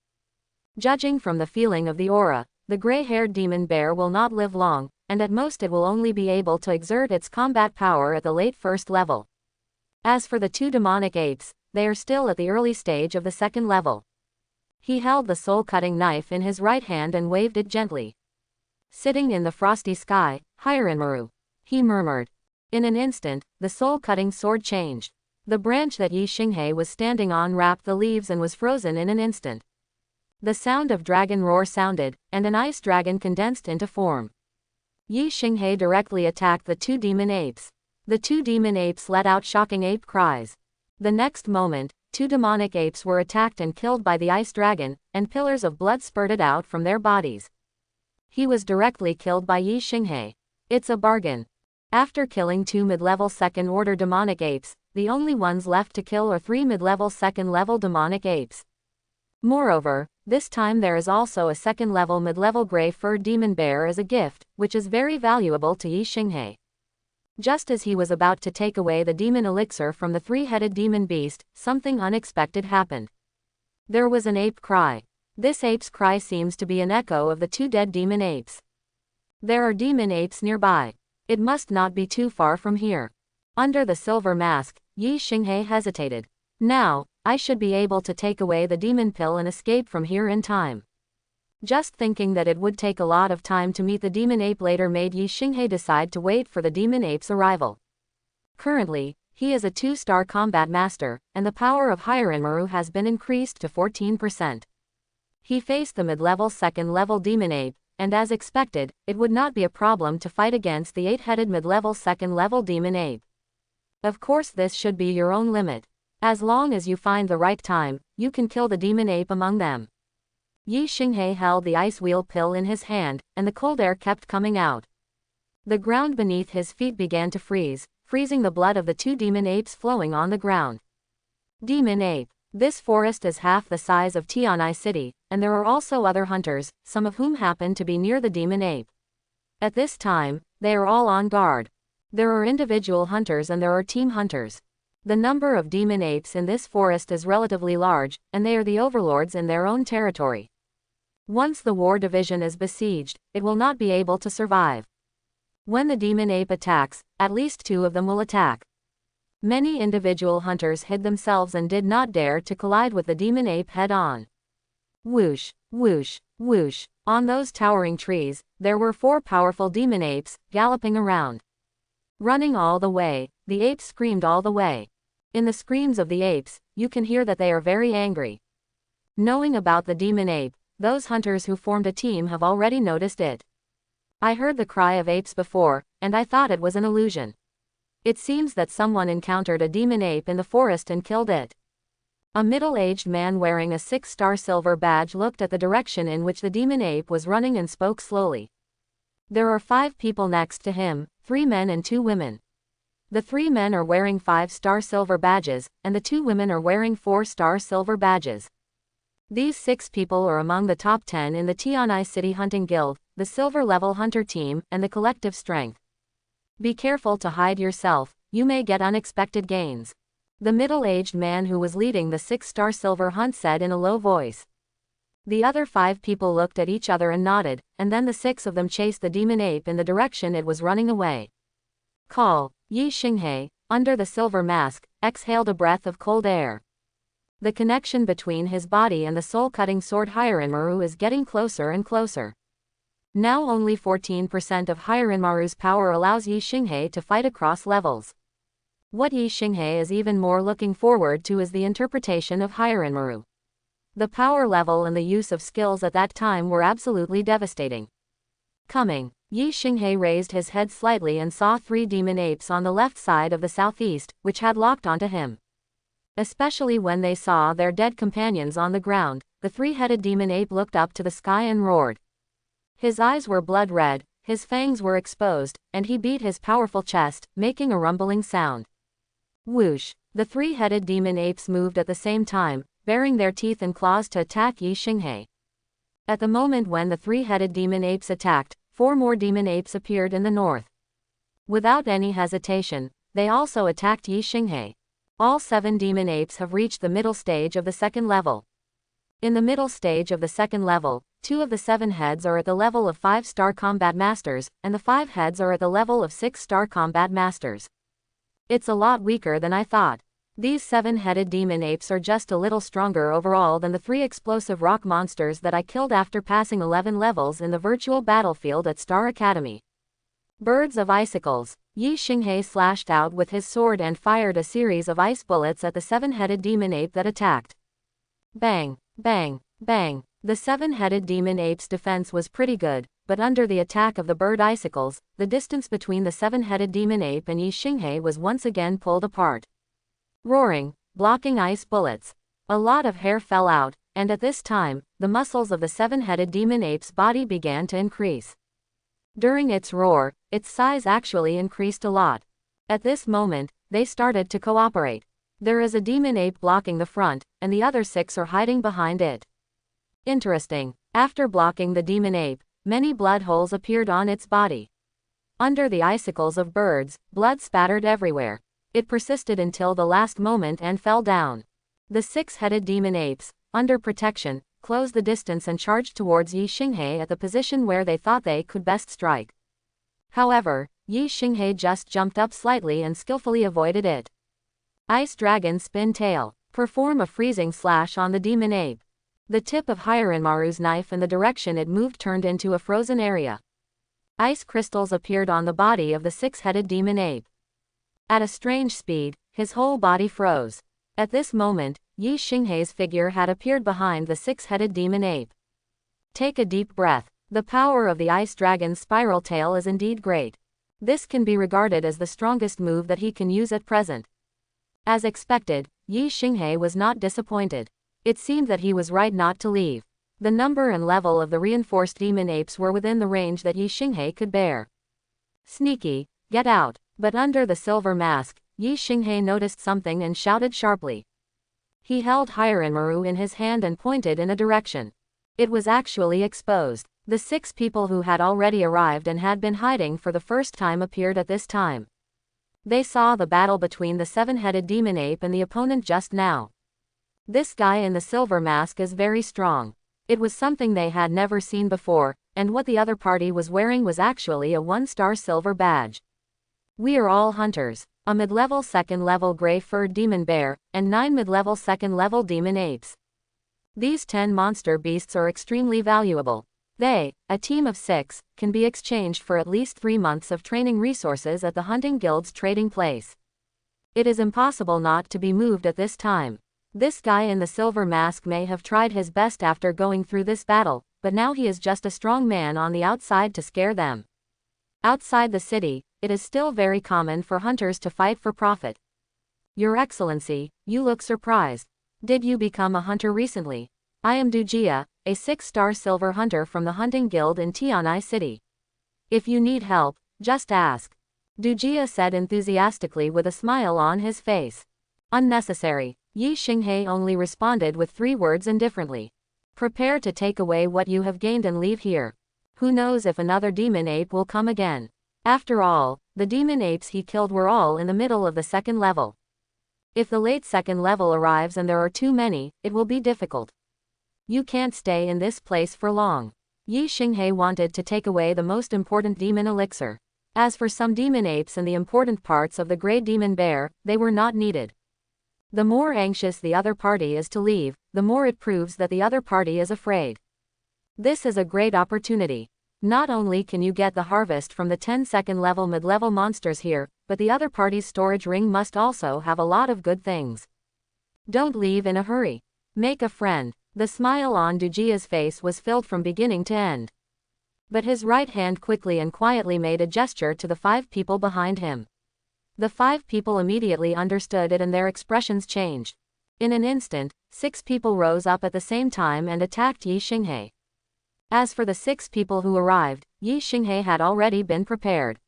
Judging from the feeling of the aura, the gray-haired demon bear will not live long, and at most it will only be able to exert its combat power at the late first level. As for the 2 demonic apes, they are still at the early stage of the second level. He held the soul-cutting knife in his right hand and waved it gently. Sitting in the frosty sky, Hiranmaru, he murmured. In an instant, the soul-cutting sword changed. The branch that Yi Xinghe was standing on wrapped the leaves and was frozen in an instant. The sound of dragon roar sounded, and an ice dragon condensed into form. Yi Xinghe directly attacked the 2 demon apes. The 2 demon apes let out shocking ape cries. The next moment, 2 demonic apes were attacked and killed by the ice dragon, and pillars of blood spurted out from their bodies. He was directly killed by Yi Xinghe. It's a bargain. After killing 2 mid-level second-order demonic apes, the only ones left to kill are 3 mid-level second-level demonic apes. Moreover, this time there is also a second-level mid-level gray-furred demon bear as a gift, which is very valuable to Yi Xinghe. Just as he was about to take away the demon elixir from the 3-headed demon beast, something unexpected happened. There was an ape cry. This ape's cry seems to be an echo of the 2 dead demon apes. There are demon apes nearby. It must not be too far from here. Under the silver mask, Yi Xinghe hesitated. Now, I should be able to take away the demon pill and escape from here in time. Just thinking that it would take a lot of time to meet the demon ape later made Yi Xinghe decide to wait for the demon ape's arrival. Currently, he is a 2-star combat master, and the power of Hiranmaru has been increased to 14%. He faced the mid-level second-level demon ape, and as expected, it would not be a problem to fight against the 8-headed mid-level second-level demon ape. Of course this should be your own limit. As long as you find the right time, you can kill the demon ape among them. Yi Xinghe held the ice wheel pill in his hand, and the cold air kept coming out. The ground beneath his feet began to freeze, freezing the blood of the 2 demon apes flowing on the ground. Demon ape. This forest is half the size of Tianai City, and there are also other hunters, some of whom happen to be near the demon ape. At this time, they are all on guard. There are individual hunters and there are team hunters. The number of demon apes in this forest is relatively large, and they are the overlords in their own territory. Once the war division is besieged, it will not be able to survive. When the demon ape attacks, at least 2 of them will attack. Many individual hunters hid themselves and did not dare to collide with the demon ape head-on. Whoosh, whoosh, whoosh. On those towering trees, there were 4 powerful demon apes, galloping around. Running all the way, the apes screamed all the way. In the screams of the apes, you can hear that they are very angry. Knowing about the demon ape, those hunters who formed a team have already noticed it. I heard the cry of apes before, and I thought it was an illusion. It seems that someone encountered a demon ape in the forest and killed it. A middle-aged man wearing a 6-star silver badge looked at the direction in which the demon ape was running and spoke slowly. There are 5 people next to him, 3 men and 2 women. The 3 men are wearing 5-star silver badges, and the 2 women are wearing 4-star silver badges. These 6 people are among the top 10 in the Tianai City Hunting Guild, the silver-level hunter team, and the collective strength. Be careful to hide yourself, you may get unexpected gains. The middle-aged man who was leading the 6-star silver hunt said in a low voice. The other 5 people looked at each other and nodded, and then the 6 of them chased the demon ape in the direction it was running away. Call. Yi Xinghe, under the silver mask, exhaled a breath of cold air. The connection between his body and the soul-cutting sword Hiranmaru is getting closer and closer. Now only 14% of Hiranmaru's power allows Yi Xinghe to fight across levels. What Yi Xinghe is even more looking forward to is the interpretation of Hiranmaru. The power level and the use of skills at that time were absolutely devastating. Coming, Yi Xinghe raised his head slightly and saw 3 demon apes on the left side of the southeast, which had locked onto him. Especially when they saw their dead companions on the ground, the 3-headed demon ape looked up to the sky and roared. His eyes were blood red, his fangs were exposed, and he beat his powerful chest, making a rumbling sound. Whoosh! The 3-headed demon apes moved at the same time, baring their teeth and claws to attack Yi Xinghe. At the moment when the 3-headed demon apes attacked, 4 more demon apes appeared in the north. Without any hesitation, they also attacked Yi Xinghe. All 7 demon apes have reached the middle stage of the second level. In the middle stage of the second level, 2 of the 7 heads are at the level of 5-star combat masters, and the 5 heads are at the level of 6-star combat masters. It's a lot weaker than I thought. These 7-headed demon apes are just a little stronger overall than the 3 explosive rock monsters that I killed after passing 11 levels in the virtual battlefield at Star Academy. Birds of icicles. Yi Xinghe slashed out with his sword and fired a series of ice bullets at the 7-headed demon ape that attacked. Bang, bang, bang. The 7-headed demon ape's defense was pretty good, but under the attack of the bird icicles, the distance between the 7-headed demon ape and Yi Xinghe was once again pulled apart. Roaring, blocking ice bullets. A lot of hair fell out, and at this time, the muscles of the 7-headed demon ape's body began to increase. During its roar, its size actually increased a lot. At this moment, they started to cooperate. There is a demon ape blocking the front, and the other 6 are hiding behind it. Interesting. After blocking the demon ape, many blood holes appeared on its body. Under the icicles of birds, blood spattered everywhere. It persisted until the last moment and fell down. The 6-headed demon apes, under protection, closed the distance and charged towards Yi Xinghe at the position where they thought they could best strike. However, Yi Xinghe just jumped up slightly and skillfully avoided it. Ice Dragon Spin Tail. Perform a freezing slash on the demon ape. The tip of Hiranmaru's knife and the direction it moved turned into a frozen area. Ice crystals appeared on the body of the 6-headed demon ape. At a strange speed, his whole body froze. At this moment, Yi Xinghe's figure had appeared behind the 6-headed demon ape. Take a deep breath. The power of the ice dragon's spiral tail is indeed great. This can be regarded as the strongest move that he can use at present. As expected, Yi Xinghe was not disappointed. It seemed that he was right not to leave. The number and level of the reinforced demon apes were within the range that Yi Xinghe could bear. Sneaky, get out. But under the silver mask, Yi Xinghe noticed something and shouted sharply. He held Hiranmaru in his hand and pointed in a direction. It was actually exposed. The 6 people who had already arrived and had been hiding for the first time appeared at this time. They saw the battle between the 7-headed demon ape and the opponent just now. This guy in the silver mask is very strong. It was something they had never seen before, and what the other party was wearing was actually a 1-star silver badge. We are all hunters, a mid-level 2nd-level gray-furred demon bear, and 9 mid-level 2nd-level demon apes. These 10 monster beasts are extremely valuable. They, a team of 6, can be exchanged for at least 3 months of training resources at the Hunting Guild's trading place. It is impossible not to be moved at this time. This guy in the silver mask may have tried his best after going through this battle, but now he is just a strong man on the outside to scare them. Outside the city, it is still very common for hunters to fight for profit. Your Excellency, you look surprised. Did you become a hunter recently? I am Dujia, a 6-star silver hunter from the hunting guild in Tianai City. If you need help, just ask. Dujia said enthusiastically with a smile on his face. Unnecessary. Yi Xinghe only responded with 3 words indifferently. Prepare to take away what you have gained and leave here. Who knows if another demon ape will come again. After all, the demon apes he killed were all in the middle of the 2nd level. If the late 2nd level arrives and there are too many, it will be difficult. You can't stay in this place for long. Yi Xinghe wanted to take away the most important demon elixir. As for some demon apes and the important parts of the Grey Demon Bear, they were not needed. The more anxious the other party is to leave, the more it proves that the other party is afraid. This is a great opportunity. Not only can you get the harvest from the 10 second level mid-level monsters here, but the other party's storage ring must also have a lot of good things. Don't leave in a hurry. Make a friend. The smile on Dujia's face was filled from beginning to end. But his right hand quickly and quietly made a gesture to the 5 people behind him. The 5 people immediately understood it and their expressions changed. In an instant, 6 people rose up at the same time and attacked Yi Xinghe. As for the 6 people who arrived, Yi Xinghe had already been prepared.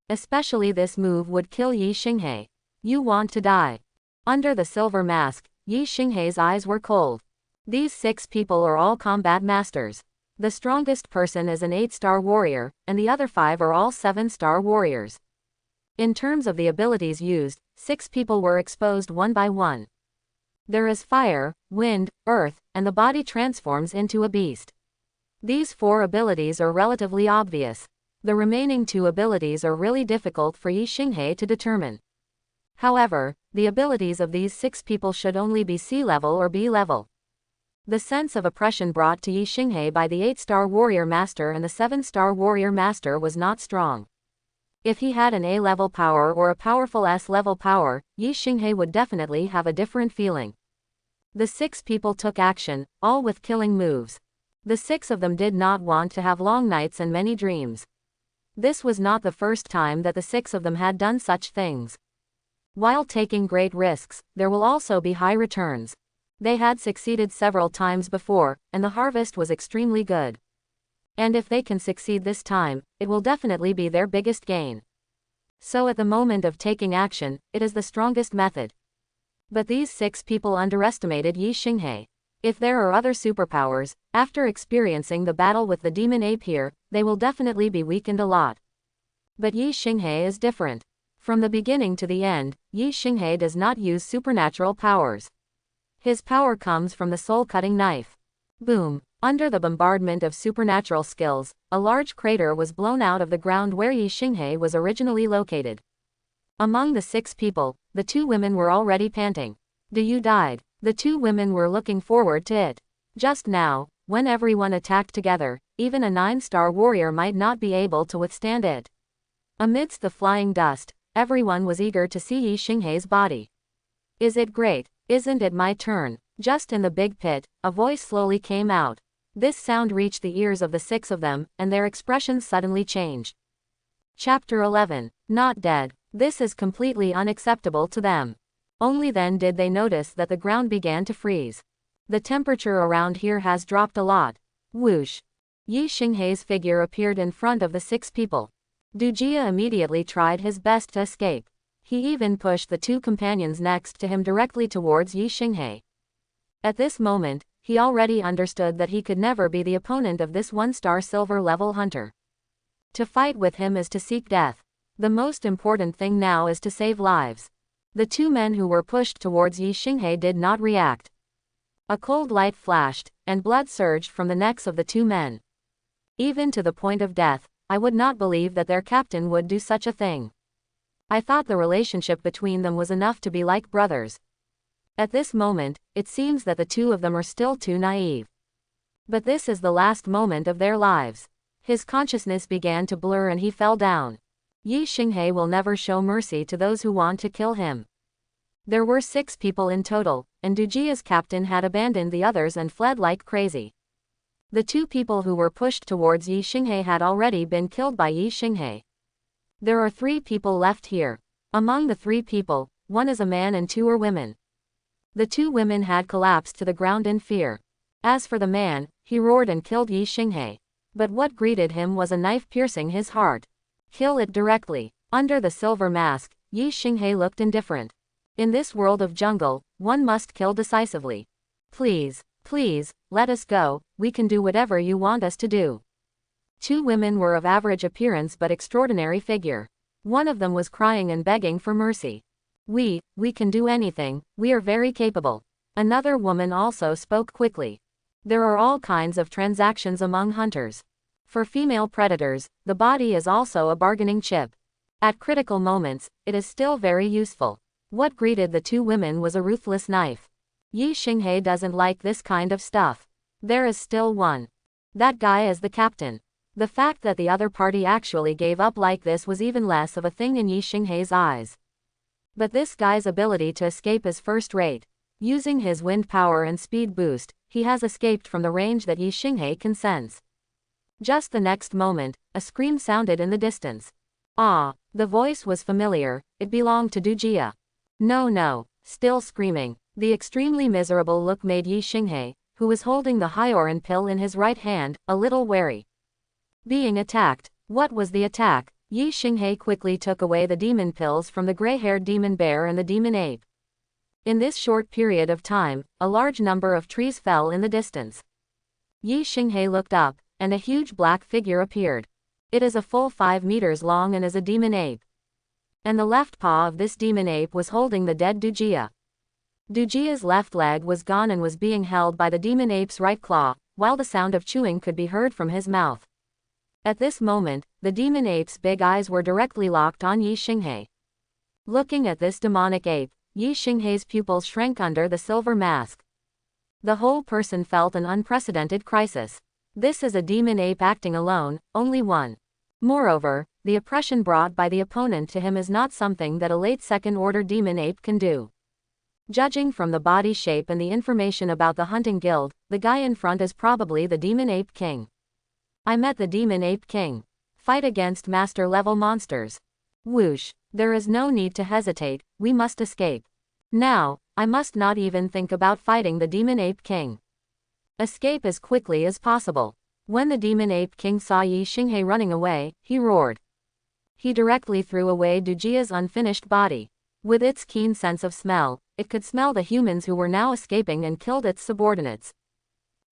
Especially this move would kill Yi Xinghe. You want to die. Under the silver mask, Yi Xinghe's eyes were cold. These 6 people are all combat masters. The strongest person is an 8-star warrior, and the other 5 are all 7-star warriors. In terms of the abilities used, 6 people were exposed one by one. There is fire, wind, earth, and the body transforms into a beast. These 4 abilities are relatively obvious. The remaining 2 abilities are really difficult for Yi Xinghe to determine. However, the abilities of these 6 people should only be C level or B level. The sense of oppression brought to Yi Xinghe by the 8-star warrior master and the 7-star warrior master was not strong. If he had an A-level power or a powerful S-level power, Yi Xinghe would definitely have a different feeling. The 6 people took action, all with killing moves. The 6 of them did not want to have long nights and many dreams. This was not the first time that the 6 of them had done such things. While taking great risks, there will also be high returns. They had succeeded several times before, and the harvest was extremely good. And if they can succeed this time, it will definitely be their biggest gain. So at the moment of taking action, it is the strongest method. But these 6 people underestimated Yi Xinghe. If there are other superpowers, after experiencing the battle with the demon ape here, they will definitely be weakened a lot. But Yi Xinghe is different. From the beginning to the end, Yi Xinghe does not use supernatural powers. His power comes from the soul-cutting knife. Boom! Under the bombardment of supernatural skills, a large crater was blown out of the ground where Yi Xinghe was originally located. Among the 6 people, the 2 women were already panting. You died. The 2 women were looking forward to it. Just now, when everyone attacked together, even a 9-star warrior might not be able to withstand it. Amidst the flying dust, everyone was eager to see Yi Xinghe's body. Is it great? Isn't it my turn? Just in the big pit, a voice slowly came out. This sound reached the ears of the 6 of them, and their expressions suddenly changed. Chapter 11. Not dead. This is completely unacceptable to them. Only then did they notice that the ground began to freeze. The temperature around here has dropped a lot. Whoosh! Yi Xinghe's figure appeared in front of the 6 people. Dujia immediately tried his best to escape. He even pushed the 2 companions next to him directly towards Yi Xinghe. At this moment, he already understood that he could never be the opponent of this 1-star silver level hunter. To fight with him is to seek death. The most important thing now is to save lives. The 2 men who were pushed towards Yi Xinghe did not react. A cold light flashed, and blood surged from the necks of the 2 men. Even to the point of death, I would not believe that their captain would do such a thing. I thought the relationship between them was enough to be like brothers. At this moment, it seems that the 2 of them are still too naive. But this is the last moment of their lives. His consciousness began to blur and he fell down. Yi Xinghe will never show mercy to those who want to kill him. There were 6 people in total, and Dujia's captain had abandoned the others and fled like crazy. The 2 people who were pushed towards Yi Xinghe had already been killed by Yi Xinghe. There are 3 people left here. Among the 3 people, 1 is a man and 2 are women. The 2 women had collapsed to the ground in fear. As for the man, he roared and killed Yi Xinghe. But what greeted him was a knife piercing his heart. Kill it directly. Under the silver mask, Yi Xinghe looked indifferent. In this world of jungle, one must kill decisively. Please, please, let us go, we can do whatever you want us to do. 2 women were of average appearance but extraordinary figure. One of them was crying and begging for mercy. We can do anything, we are very capable. Another woman also spoke quickly. There are all kinds of transactions among hunters. For female predators, the body is also a bargaining chip. At critical moments, it is still very useful. What greeted the 2 women was a ruthless knife. Yi Xinghe doesn't like this kind of stuff. There is still one. That guy is the captain. The fact that the other party actually gave up like this was even less of a thing in Yi Xinghe's eyes. But this guy's ability to escape is first rate. Using his wind power and speed boost, he has escaped from the range that Yi Xinghe can sense. Just the next moment, a scream sounded in the distance. Ah, the voice was familiar, it belonged to Dujia. No, still screaming. The extremely miserable look made Yi Xinghe, who was holding the hyaoran pill in his right hand, a little wary. Being attacked. What was the attack? Yi Xinghe quickly took away the demon pills from the gray-haired demon bear and the demon ape. In this short period of time, a large number of trees fell in the distance. Yi Xinghe looked up, and a huge black figure appeared. It is a full 5 meters long and is a demon ape. And the left paw of this demon ape was holding the dead Dujia. Dujia's left leg was gone and was being held by the demon ape's right claw, while the sound of chewing could be heard from his mouth. At this moment, the demon ape's big eyes were directly locked on Yi Xinghe. Looking at this demonic ape, Yi Xinghe's pupils shrank under the silver mask. The whole person felt an unprecedented crisis. This is a demon ape acting alone, only one. Moreover, the oppression brought by the opponent to him is not something that a late second-order demon ape can do. Judging from the body shape and the information about the hunting guild, the guy in front is probably the demon ape king. I met the demon ape king. Fight against master-level monsters. Whoosh. There is no need to hesitate, we must escape. Now, I must not even think about fighting the demon ape king. Escape as quickly as possible. When the demon ape king saw Yi Xinghe running away, he roared. He directly threw away Dujia's unfinished body. With its keen sense of smell, it could smell the humans who were now escaping and killed its subordinates.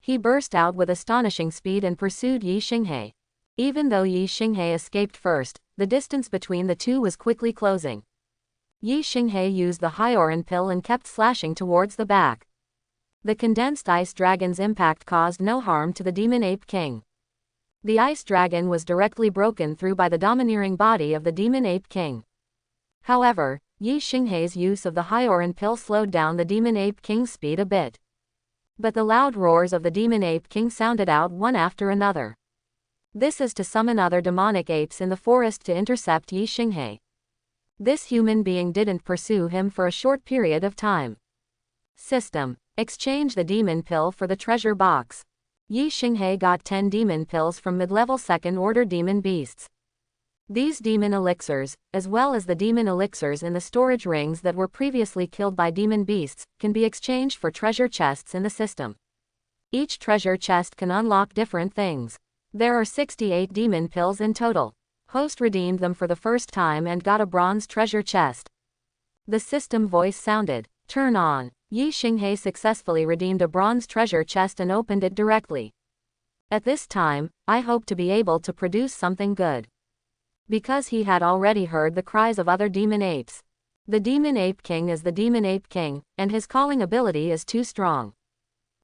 He burst out with astonishing speed and pursued Yi Xinghe. Even though Yi Xinghe escaped first, the distance between the two was quickly closing. Yi Xinghe used the hyaoran pill and kept slashing towards the back. The condensed ice dragon's impact caused no harm to the demon ape king. The ice dragon was directly broken through by the domineering body of the demon ape king. However, Yi Xinghe's use of the hyaoran pill slowed down the demon ape king's speed a bit. But the loud roars of the demon ape king sounded out one after another. This is to summon other demonic apes in the forest to intercept Yi Xinghe. This human being didn't pursue him for a short period of time. System. Exchange the demon pill for the treasure box. Yi Xinghe got 10 demon pills from mid-level second-order demon beasts. These demon elixirs, as well as the demon elixirs in the storage rings that were previously killed by demon beasts, can be exchanged for treasure chests in the system. Each treasure chest can unlock different things. There are 68 demon pills in total. Host redeemed them for the first time and got a bronze treasure chest. The system voice sounded. Turn on. Yi Xinghe successfully redeemed a bronze treasure chest and opened it directly. At this time, I hope to be able to produce something good. Because he had already heard the cries of other demon apes. The demon ape king is the demon ape king, and his calling ability is too strong.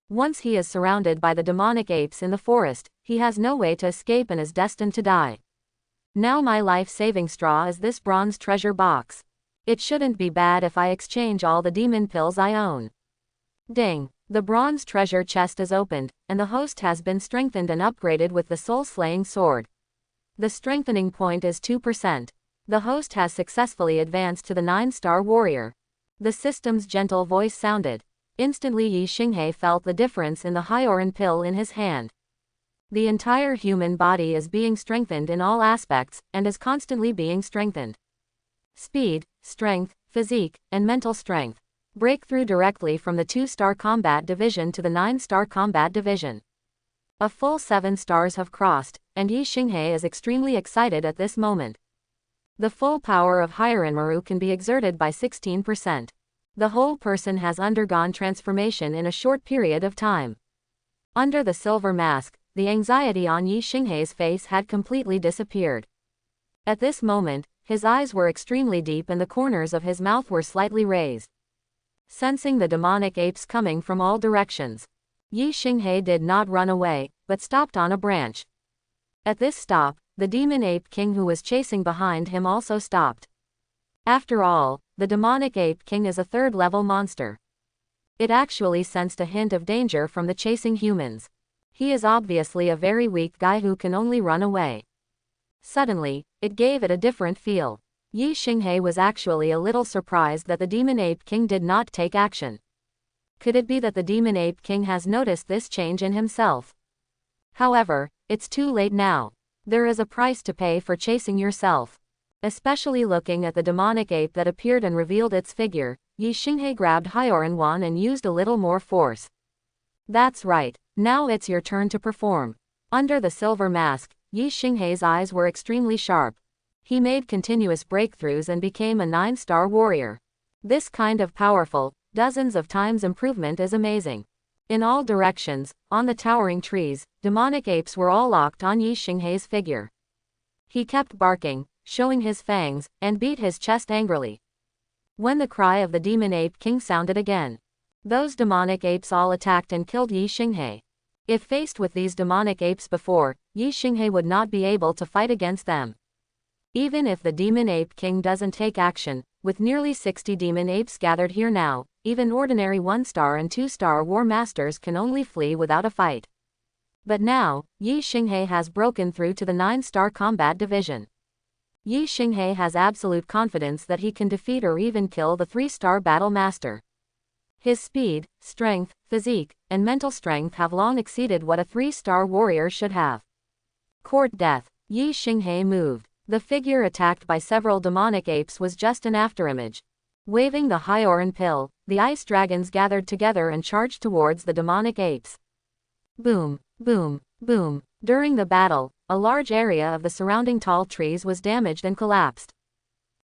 Once he is surrounded by the demonic apes in the forest, he has no way to escape and is destined to die. Now my life-saving straw is this bronze treasure box. It shouldn't be bad if I exchange all the demon pills I own. Ding! The bronze treasure chest is opened, and the host has been strengthened and upgraded with the soul-slaying sword. The strengthening point is 2%. The host has successfully advanced to the 9-star warrior. The system's gentle voice sounded. Instantly Yi Xinghe felt the difference in the hyaline pill in his hand. The entire human body is being strengthened in all aspects, and is constantly being strengthened. Speed, strength, physique, and mental strength. Breakthrough directly from the 2-star combat division to the 9-star combat division. A full 7 stars have crossed, and Yi Xinghe is extremely excited at this moment. The full power of Hyarinmaru can be exerted by 16%. The whole person has undergone transformation in a short period of time. Under the silver mask, the anxiety on Yi Xinghe's face had completely disappeared. At this moment, his eyes were extremely deep and the corners of his mouth were slightly raised. Sensing the demonic apes coming from all directions, Yi Xinghe did not run away, but stopped on a branch. At this stop, the demon ape king who was chasing behind him also stopped. After all, the demonic ape king is a 3rd-level monster. It actually sensed a hint of danger from the chasing humans. He is obviously a very weak guy who can only run away. Suddenly, it gave it a different feel. Yi Xinghe was actually a little surprised that the demon ape king did not take action. Could it be that the demon ape king has noticed this change in himself? However, it's too late now. There is a price to pay for chasing yourself. Especially looking at the demonic ape that appeared and revealed its figure, Yi Xinghe grabbed Hyorin Wan and used a little more force. That's right, now it's your turn to perform. Under the silver mask, Yi Xinghe's eyes were extremely sharp. He made continuous breakthroughs and became a 9-star warrior. This kind of powerful, dozens of times improvement is amazing. In all directions, on the towering trees, demonic apes were all locked on Yi Xinghe's figure. He kept barking, showing his fangs, and beat his chest angrily. When the cry of the demon ape king sounded again, those demonic apes all attacked and killed Yi Xinghe. If faced with these demonic apes before, Yi Xinghe would not be able to fight against them. Even if the demon ape king doesn't take action, with nearly 60 demon apes gathered here now, even ordinary 1-star and 2-star war masters can only flee without a fight. But now, Yi Xinghe has broken through to the 9-star combat division. Yi Xinghe has absolute confidence that he can defeat or even kill the 3-star battle master. His speed, strength, physique, and mental strength have long exceeded what a 3-star warrior should have. Court death. Yi Xinghe moved. The figure attacked by several demonic apes was just an afterimage. Waving the Hyorin pill, the ice dragons gathered together and charged towards the demonic apes. Boom, boom, boom. During the battle, a large area of the surrounding tall trees was damaged and collapsed.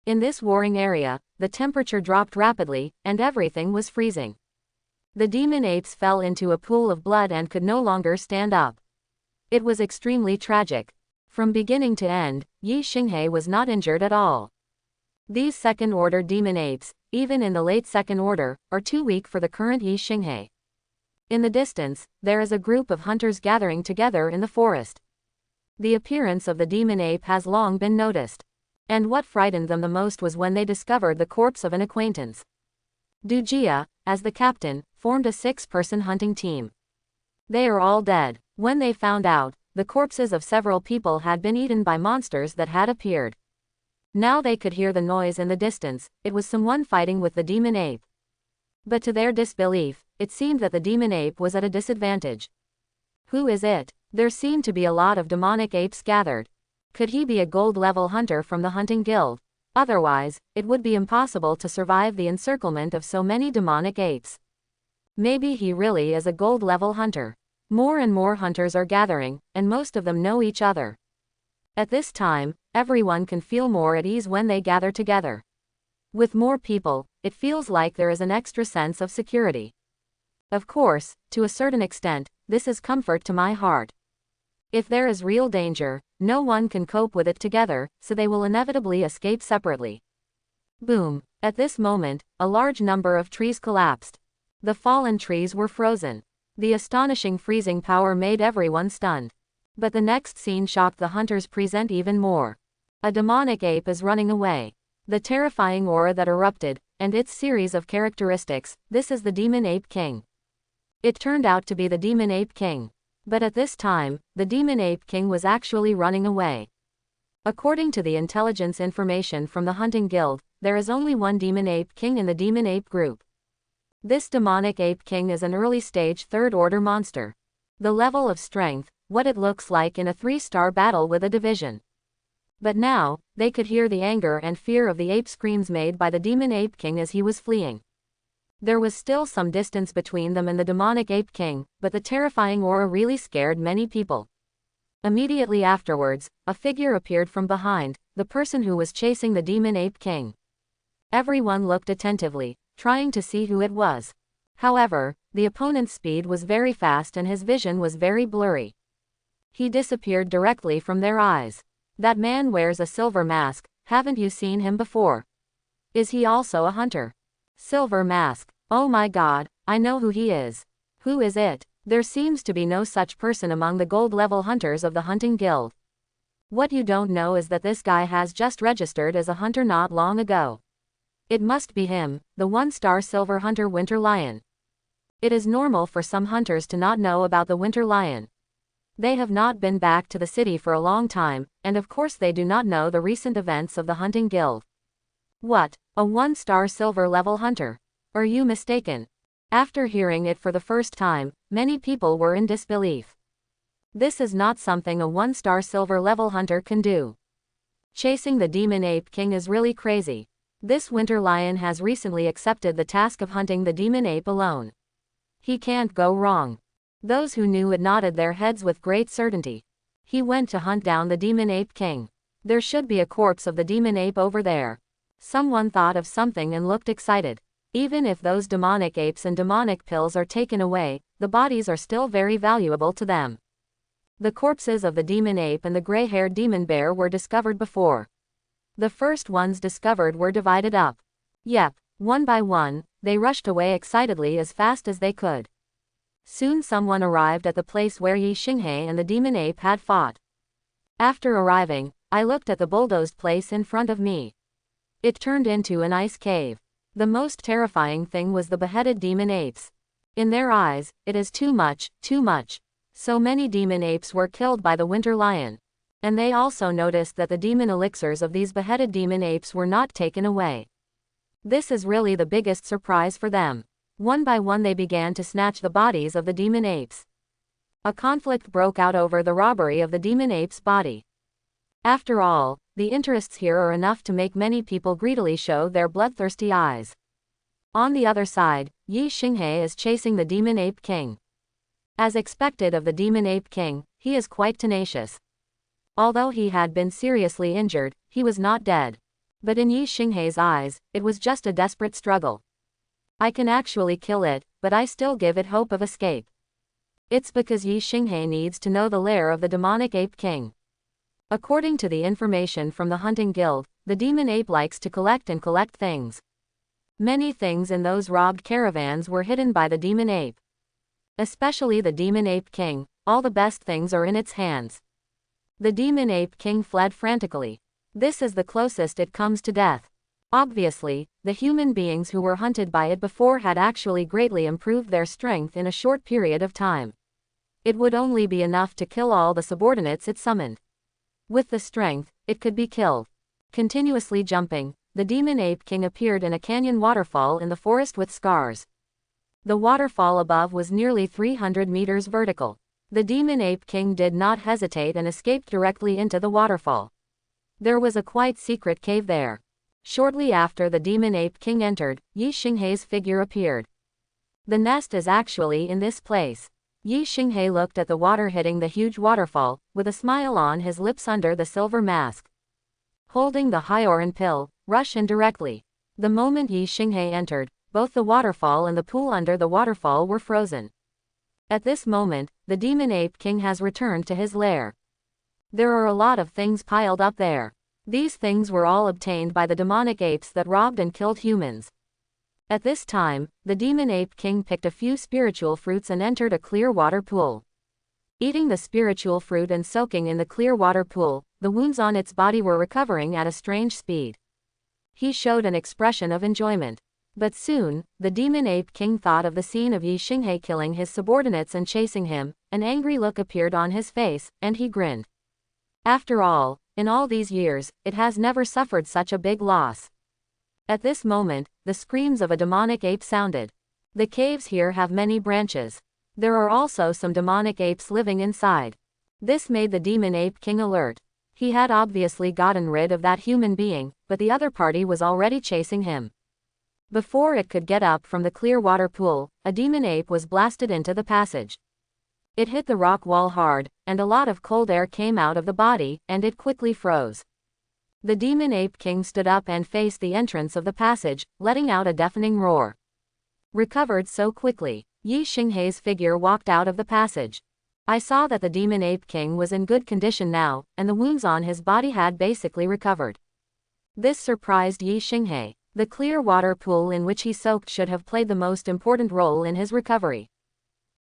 In this warring area, the temperature dropped rapidly, and everything was freezing. The demon apes fell into a pool of blood and could no longer stand up. It was extremely tragic. From beginning to end, Yi Xinghe was not injured at all. These second-order demon apes, even in the late second order, are too weak for the current Yi Xinghe. In the distance, there is a group of hunters gathering together in the forest. The appearance of the demon ape has long been noticed. And what frightened them the most was when they discovered the corpse of an acquaintance. Du Jia, as the captain, formed a 6-person hunting team. They are all dead. When they found out, the corpses of several people had been eaten by monsters that had appeared. Now they could hear the noise in the distance. It was someone fighting with the demon ape. But to their disbelief, it seemed that the demon ape was at a disadvantage. Who is it? There seemed to be a lot of demonic apes gathered. Could he be a gold-level hunter from the hunting guild? Otherwise, it would be impossible to survive the encirclement of so many demonic apes. Maybe he really is a gold-level hunter. More and more hunters are gathering, and most of them know each other. At this time, everyone can feel more at ease when they gather together. With more people, it feels like there is an extra sense of security. Of course, to a certain extent, this is comfort to my heart. If there is real danger, no one can cope with it together, so they will inevitably escape separately. Boom! At this moment, a large number of trees collapsed. The fallen trees were frozen. The astonishing freezing power made everyone stunned. But the next scene shocked the hunters present even more. A demonic ape is running away. The terrifying aura that erupted, and its series of characteristics, this is the Demon Ape King. It turned out to be the Demon Ape King. But at this time, the Demon Ape King was actually running away. According to the intelligence information from the Hunting Guild, there is only one demon ape king in the demon ape group. This demonic ape king is an early-stage third-order monster. The level of strength, what it looks like in a 3-star battle with a division. But now, they could hear the anger and fear of the ape screams made by the demon ape king as he was fleeing. There was still some distance between them and the demonic ape king, but the terrifying aura really scared many people. Immediately afterwards, a figure appeared from behind, the person who was chasing the demon ape king. Everyone looked attentively, trying to see who it was. However, the opponent's speed was very fast and his vision was very blurry. He disappeared directly from their eyes. That man wears a silver mask, haven't you seen him before? Is he also a hunter? Silver mask. Oh my god, I know who he is. Who is it? There seems to be no such person among the gold-level hunters of the hunting guild. What you don't know is that this guy has just registered as a hunter not long ago. It must be him, the 1-star silver hunter Winter Lion. It is normal for some hunters to not know about the Winter Lion. They have not been back to the city for a long time, and of course they do not know the recent events of the hunting guild. What? A 1-star silver level hunter? Are you mistaken? After hearing it for the first time, many people were in disbelief. This is not something a 1-star silver level hunter can do. Chasing the demon ape king is really crazy. This Winter Lion has recently accepted the task of hunting the demon ape alone. He can't go wrong. Those who knew it nodded their heads with great certainty. He went to hunt down the demon ape king. There should be a corpse of the demon ape over there. Someone thought of something and looked excited. Even if those demonic apes and demonic pills are taken away, the bodies are still very valuable to them. The corpses of the demon ape and the gray-haired demon bear were discovered before. The first ones discovered were divided up. Yep, one by one, they rushed away excitedly as fast as they could. Soon someone arrived at the place where Yi Xinghe and the demon ape had fought. After arriving, I looked at the bulldozed place in front of me. It turned into an ice cave. The most terrifying thing was the beheaded demon apes. In their eyes, it is too much, too much. So many demon apes were killed by the Winter Lion. And they also noticed that the demon elixirs of these beheaded demon apes were not taken away. This is really the biggest surprise for them. One by one they began to snatch the bodies of the demon apes. A conflict broke out over the robbery of the demon ape's body. After all, the interests here are enough to make many people greedily show their bloodthirsty eyes. On the other side, Yi Xinghe is chasing the demon ape king. As expected of the demon ape king, he is quite tenacious. Although he had been seriously injured, he was not dead. But in Yi Xinghe's eyes, it was just a desperate struggle. I can actually kill it, but I still give it hope of escape. It's because Yi Xinghe needs to know the lair of the demonic ape king. According to the information from the hunting guild, the demon ape likes to collect things. Many things in those robbed caravans were hidden by the demon ape. Especially the demon ape king, all the best things are in its hands. The demon ape king fled frantically. This is the closest it comes to death. Obviously, the human beings who were hunted by it before had actually greatly improved their strength in a short period of time. It would only be enough to kill all the subordinates it summoned. With the strength, it could be killed. Continuously jumping, the demon ape king appeared in a canyon waterfall in the forest with scars. The waterfall above was nearly 300 meters vertical. The demon ape king did not hesitate and escaped directly into the waterfall. There was a quite secret cave there. Shortly after the demon ape king entered, Yi Xinghe's figure appeared. The nest is actually in this place. Yi Xinghe looked at the water hitting the huge waterfall, with a smile on his lips under the silver mask. Holding the Hyorin pill, rush in directly. The moment Yi Xinghe entered, both the waterfall and the pool under the waterfall were frozen. At this moment, the demon ape king has returned to his lair. There are a lot of things piled up there. These things were all obtained by the demonic apes that robbed and killed humans. At this time, the demon ape king picked a few spiritual fruits and entered a clear water pool. Eating the spiritual fruit and soaking in the clear water pool, the wounds on its body were recovering at a strange speed. He showed an expression of enjoyment. But soon, the demon ape king thought of the scene of Yi Xinghe killing his subordinates and chasing him, an angry look appeared on his face, and he grinned. After all, in all these years, it has never suffered such a big loss. At this moment, the screams of a demonic ape sounded. The caves here have many branches. There are also some demonic apes living inside. This made the demon ape king alert. He had obviously gotten rid of that human being, but the other party was already chasing him. Before it could get up from the clear water pool, a demon ape was blasted into the passage. It hit the rock wall hard, and a lot of cold air came out of the body, and it quickly froze. The demon ape king stood up and faced the entrance of the passage, letting out a deafening roar. Recovered so quickly, Yi Xinghei's figure walked out of the passage. I saw that the demon ape king was in good condition now, and the wounds on his body had basically recovered. This surprised Yi Xinghei. The clear water pool in which he soaked should have played the most important role in his recovery.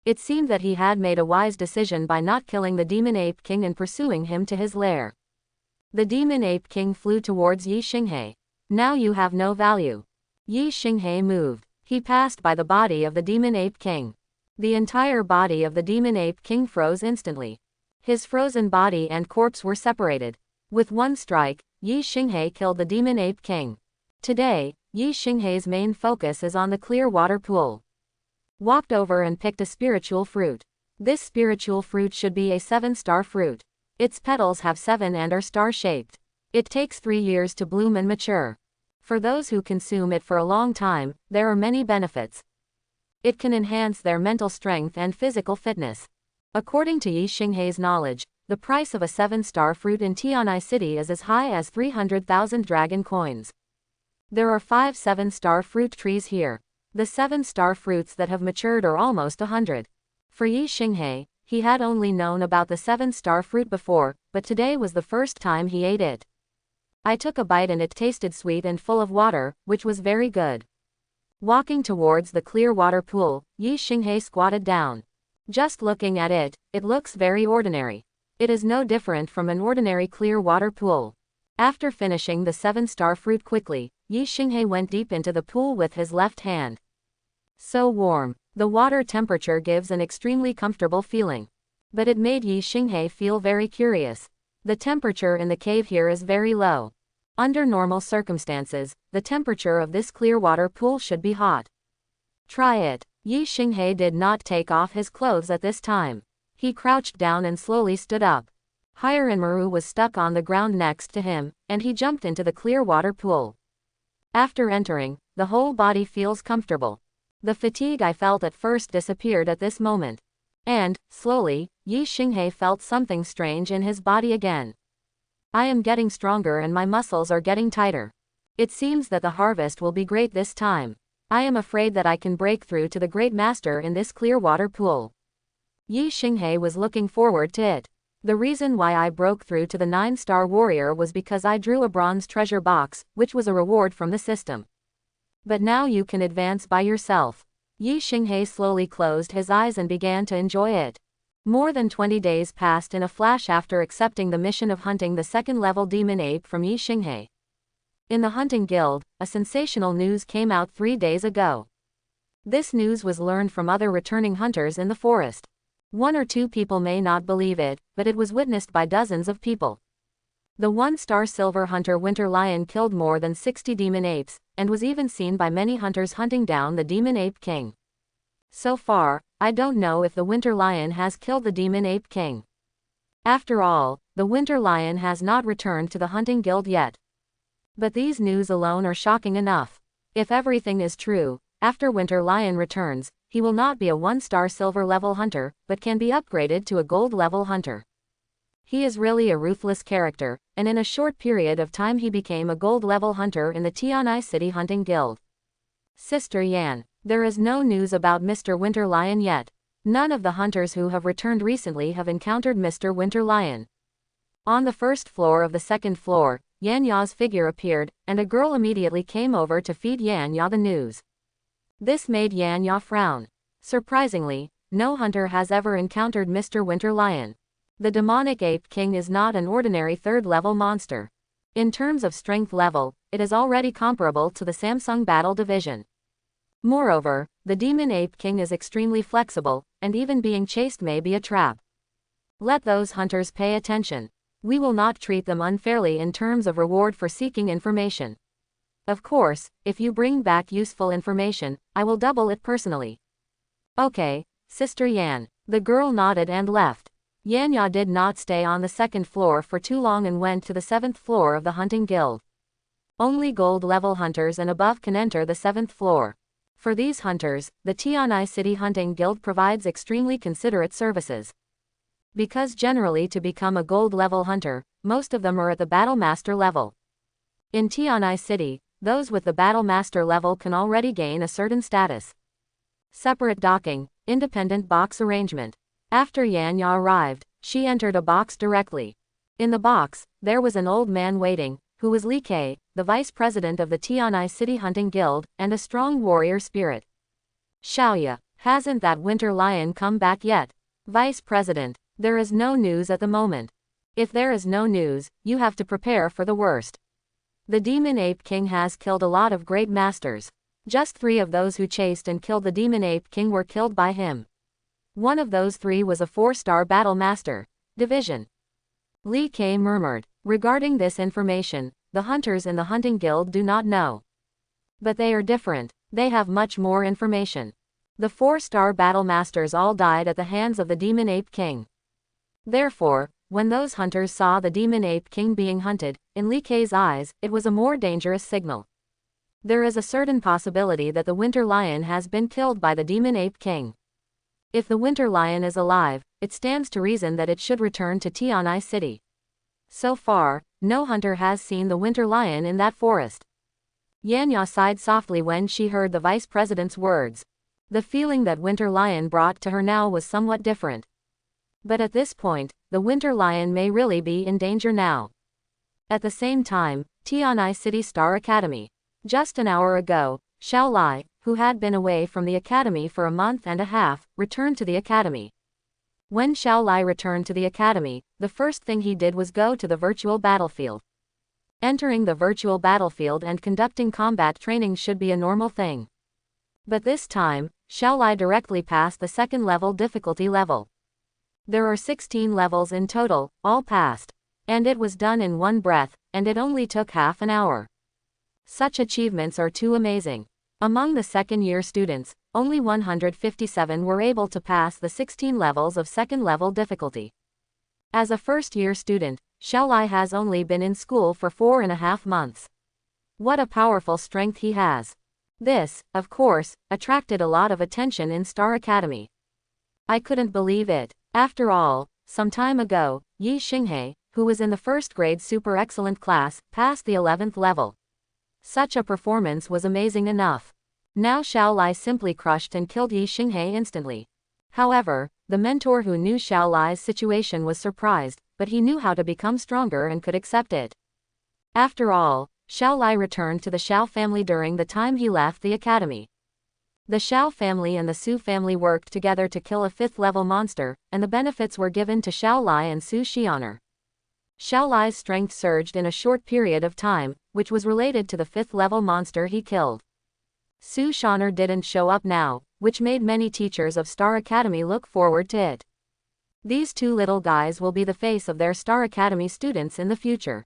It seemed that he had made a wise decision by not killing the demon ape king and pursuing him to his lair. The demon ape king flew towards Yi Xinghei. Now you have no value. Yi Xinghei moved. He passed by the body of the demon ape king. The entire body of the demon ape king froze instantly. His frozen body and corpse were separated. With one strike, Yi Xinghei killed the demon ape king. Today, Yi Xinghei's main focus is on the clear water pool. Walked over and picked a spiritual fruit. This spiritual fruit should be a 7-star fruit. Its petals have 7 and are star-shaped. It takes 3 years to bloom and mature. For those who consume it for a long time, there are many benefits. It can enhance their mental strength and physical fitness. According to Yi Xinghei's knowledge, the price of a 7-star fruit in Tianai City is as high as 300,000 dragon coins. There are 5 7-star fruit trees here. The 7-star fruits that have matured are almost 100. For Yi Xinghei, he had only known about the 7-star fruit before, but today was the first time he ate it. I took a bite and it tasted sweet and full of water, which was very good. Walking towards the clear water pool, Yi Xinghei squatted down. Just looking at it, it looks very ordinary. It is no different from an ordinary clear water pool. After finishing the 7-star fruit quickly, Yi Xinghei went deep into the pool with his left hand. So warm. The water temperature gives an extremely comfortable feeling. But it made Yi Xinghei feel very curious. The temperature in the cave here is very low. Under normal circumstances, the temperature of this clear water pool should be hot. Try it. Yi Xinghei did not take off his clothes at this time. He crouched down and slowly stood up. Hiranmaru was stuck on the ground next to him, and he jumped into the clear water pool. After entering, the whole body feels comfortable. The fatigue I felt at first disappeared at this moment. And, slowly, Yi Xinghei felt something strange in his body again. I am getting stronger and my muscles are getting tighter. It seems that the harvest will be great this time. I am afraid that I can break through to the great master in this clear water pool. Yi Xinghei was looking forward to it. The reason why I broke through to the 9-star warrior was because I drew a bronze treasure box, which was a reward from the system. But now you can advance by yourself. Yi Xinghei slowly closed his eyes and began to enjoy it. More than 20 days passed in a flash after accepting the mission of hunting the 2nd-level demon ape from Yi Xinghei. In the hunting guild, a sensational news came out 3 days ago. This news was learned from other returning hunters in the forest. 1 or 2 people may not believe it, but it was witnessed by dozens of people. The 1-star silver hunter Winter Lion killed more than 60 demon apes, and was even seen by many hunters hunting down the demon ape king. So far, I don't know if the Winter Lion has killed the demon ape king. After all, the Winter Lion has not returned to the hunting guild yet. But these news alone are shocking enough. If everything is true, after Winter Lion returns, he will not be a 1-star silver level hunter, but can be upgraded to a gold level hunter. He is really a ruthless character, and in a short period of time he became a gold level hunter in the Tianai City Hunting Guild. Sister Yan, there is no news about Mr. Winter Lion yet. None of the hunters who have returned recently have encountered Mr. Winter Lion. On the first floor of the 2nd floor, Yan Ya's figure appeared, and a girl immediately came over to feed Yan Ya the news. This made Yan Ya frown. Surprisingly, no hunter has ever encountered Mr. Winter Lion. The demonic ape king is not an ordinary 3rd-level monster. In terms of strength level, it is already comparable to the Samsung Battle Division. Moreover, the demon ape king is extremely flexible, and even being chased may be a trap. Let those hunters pay attention. We will not treat them unfairly in terms of reward for seeking information. Of course, if you bring back useful information, I will double it personally. Okay, Sister Yan. The girl nodded and left. Yanya did not stay on the second floor for too long and went to the 7th floor of the hunting guild. Only gold level hunters and above can enter the 7th floor. For these hunters, the Tianai City Hunting Guild provides extremely considerate services. Because generally to become a gold level hunter, most of them are at the Battle Master level. In Tianai City, those with the Battle Master level can already gain a certain status. Separate docking, independent box arrangement. After Yanya arrived, she entered a box directly. In the box, there was an old man waiting, who was Li Kei, the vice president of the Tianai City Hunting Guild, and a strong warrior spirit. Xiaoya, hasn't that winter lion come back yet? Vice president, there is no news at the moment. If there is no news, you have to prepare for the worst. The Demon Ape King has killed a lot of great masters. Just 3 of those who chased and killed the Demon Ape King were killed by him. One of those 3 was a 4-star Battle Master division. Li Kei murmured. Regarding this information, the hunters in the hunting guild do not know. But they are different. They have much more information. The 4-star Battle Masters all died at the hands of the Demon Ape King. Therefore, when those hunters saw the Demon Ape King being hunted, in Li Kei's eyes, it was a more dangerous signal. There is a certain possibility that the Winter Lion has been killed by the Demon Ape King. If the Winter Lion is alive, it stands to reason that it should return to Tianai City. So far, no hunter has seen the Winter Lion in that forest. Yanya sighed softly when she heard the vice president's words. The feeling that Winter Lion brought to her now was somewhat different. But at this point, the Winter Lion may really be in danger now. At the same time, Tianai City Star Academy. Just an hour ago, Xiao Lai, who had been away from the academy for a month and a half, returned to the academy. When Xiao Lai returned to the academy, the first thing he did was go to the virtual battlefield. Entering the virtual battlefield and conducting combat training should be a normal thing. But this time, Xiao Lai directly passed the 2nd level difficulty level. There are 16 levels in total, all passed. And it was done in one breath, and it only took half an hour. Such achievements are too amazing. Among the 2nd-year students, only 157 were able to pass the 16 levels of 2nd level difficulty. As a first-year student, Xiao Lai has only been in school for 4.5 months. What a powerful strength he has. This, of course, attracted a lot of attention in Star Academy. I couldn't believe it. After all, some time ago, Yi Xinghe, who was in the 1st grade super excellent class, passed the 11th level. Such a performance was amazing enough. Now Xiao Lai simply crushed and killed Yi Xinghe instantly. However, the mentor who knew Xiao Lai's situation was surprised, but he knew how to become stronger and could accept it. After all, Xiao Lai returned to the Xiao family during the time he left the academy. The Xiao family and the Su family worked together to kill a 5th level monster, and the benefits were given to Xiao Lai and Su Xianer. Xiao Lai's strength surged in a short period of time, which was related to the 5th level monster he killed. Su Xianer didn't show up now, which made many teachers of Star Academy look forward to it. These 2 little guys will be the face of their Star Academy students in the future.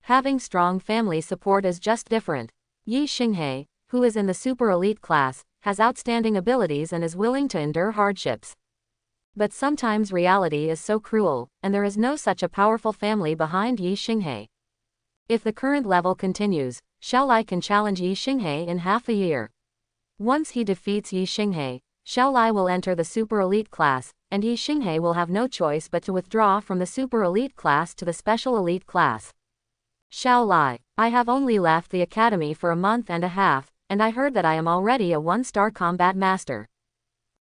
Having strong family support is just different. Yi Xinghe, who is in the super elite class, has outstanding abilities and is willing to endure hardships. But sometimes reality is so cruel, and there is no such a powerful family behind Yi Xinghe. If the current level continues, Xiao Lai can challenge Yi Xinghe in half a year. Once he defeats Yi Xinghe, Xiao Lai will enter the super elite class, and Yi Xinghe will have no choice but to withdraw from the super elite class to the special elite class. Xiao Lai, I have only left the academy for a month and a half, and I heard that I am already a 1-star combat master.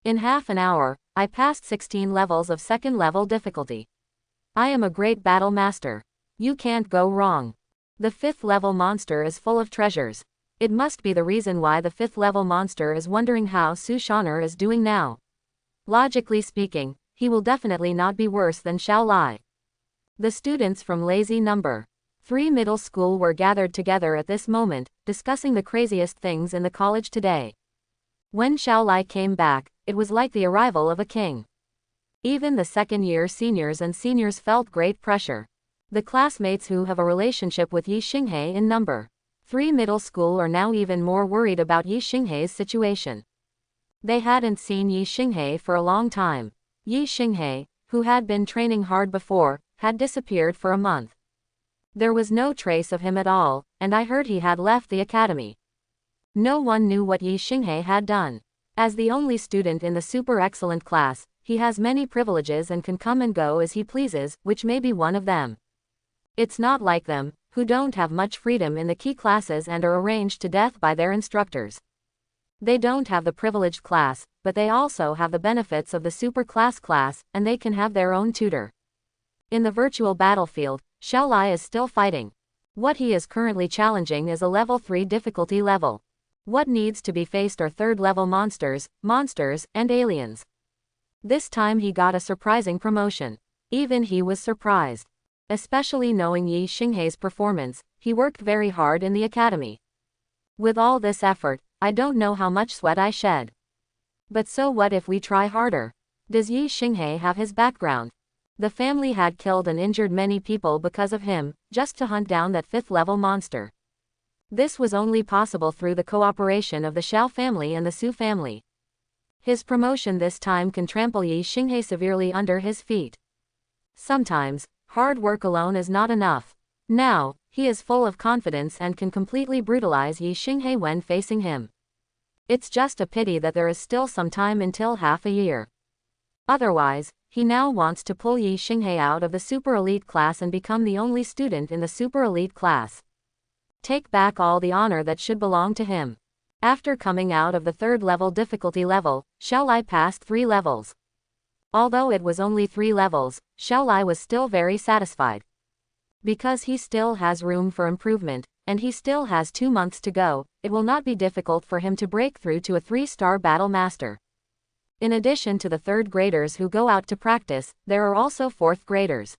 In half an hour, I passed 16 levels of 2nd level difficulty. I am a great battle master. You can't go wrong. The 5th level monster is full of treasures. It must be the reason why the 5th level monster is wondering how Su Xianer is doing now. Logically speaking, he will definitely not be worse than Xiao Lai. The students from Lazy No. 3 Middle School were gathered together at this moment, discussing the craziest things in the college today. When Xiao Lai came back, it was like the arrival of a king. Even the 2nd-year seniors and seniors felt great pressure. The classmates who have a relationship with Yi Xinghe in No. 3 middle school are now even more worried about Yi Xinghei's situation. They hadn't seen Yi Xinghei for a long time. Yi Xinghei, who had been training hard before, had disappeared for a month. There was no trace of him at all, and I heard he had left the academy. No one knew what Yi Xinghei had done. As the only student in the super excellent class, he has many privileges and can come and go as he pleases, which may be one of them. It's not like them, who don't have much freedom in the key classes and are arranged to death by their instructors. They don't have the privileged class, but they also have the benefits of the super class, and they can have their own tutor. In the virtual battlefield, Xiaolai is still fighting. What he is currently challenging is a level 3 difficulty level. What needs to be faced are third-level monsters, and aliens. This time he got a surprising promotion. Even he was surprised. Especially knowing Yi Xinghei's performance, he worked very hard in the academy. With all this effort, I don't know how much sweat I shed. But so what if we try harder? Does Yi Xinghei have his background? The family had killed and injured many people because of him, just to hunt down that 5th-level monster. This was only possible through the cooperation of the Xiao family and the Su family. His promotion this time can trample Yi Xinghei severely under his feet. Sometimes, hard work alone is not enough. Now, he is full of confidence and can completely brutalize Yi Xinghei when facing him. It's just a pity that there is still some time until half a year. Otherwise, he now wants to pull Yi Xinghei out of the super elite class and become the only student in the super elite class. Take back all the honor that should belong to him. After coming out of the 3rd-level difficulty level, Xiaolai passed 3 levels. Although it was only 3 levels, Xiaolai was still very satisfied. Because he still has room for improvement, and he still has 2 months to go, it will not be difficult for him to break through to a 3-star battle master. In addition to the 3rd graders who go out to practice, there are also 4th graders.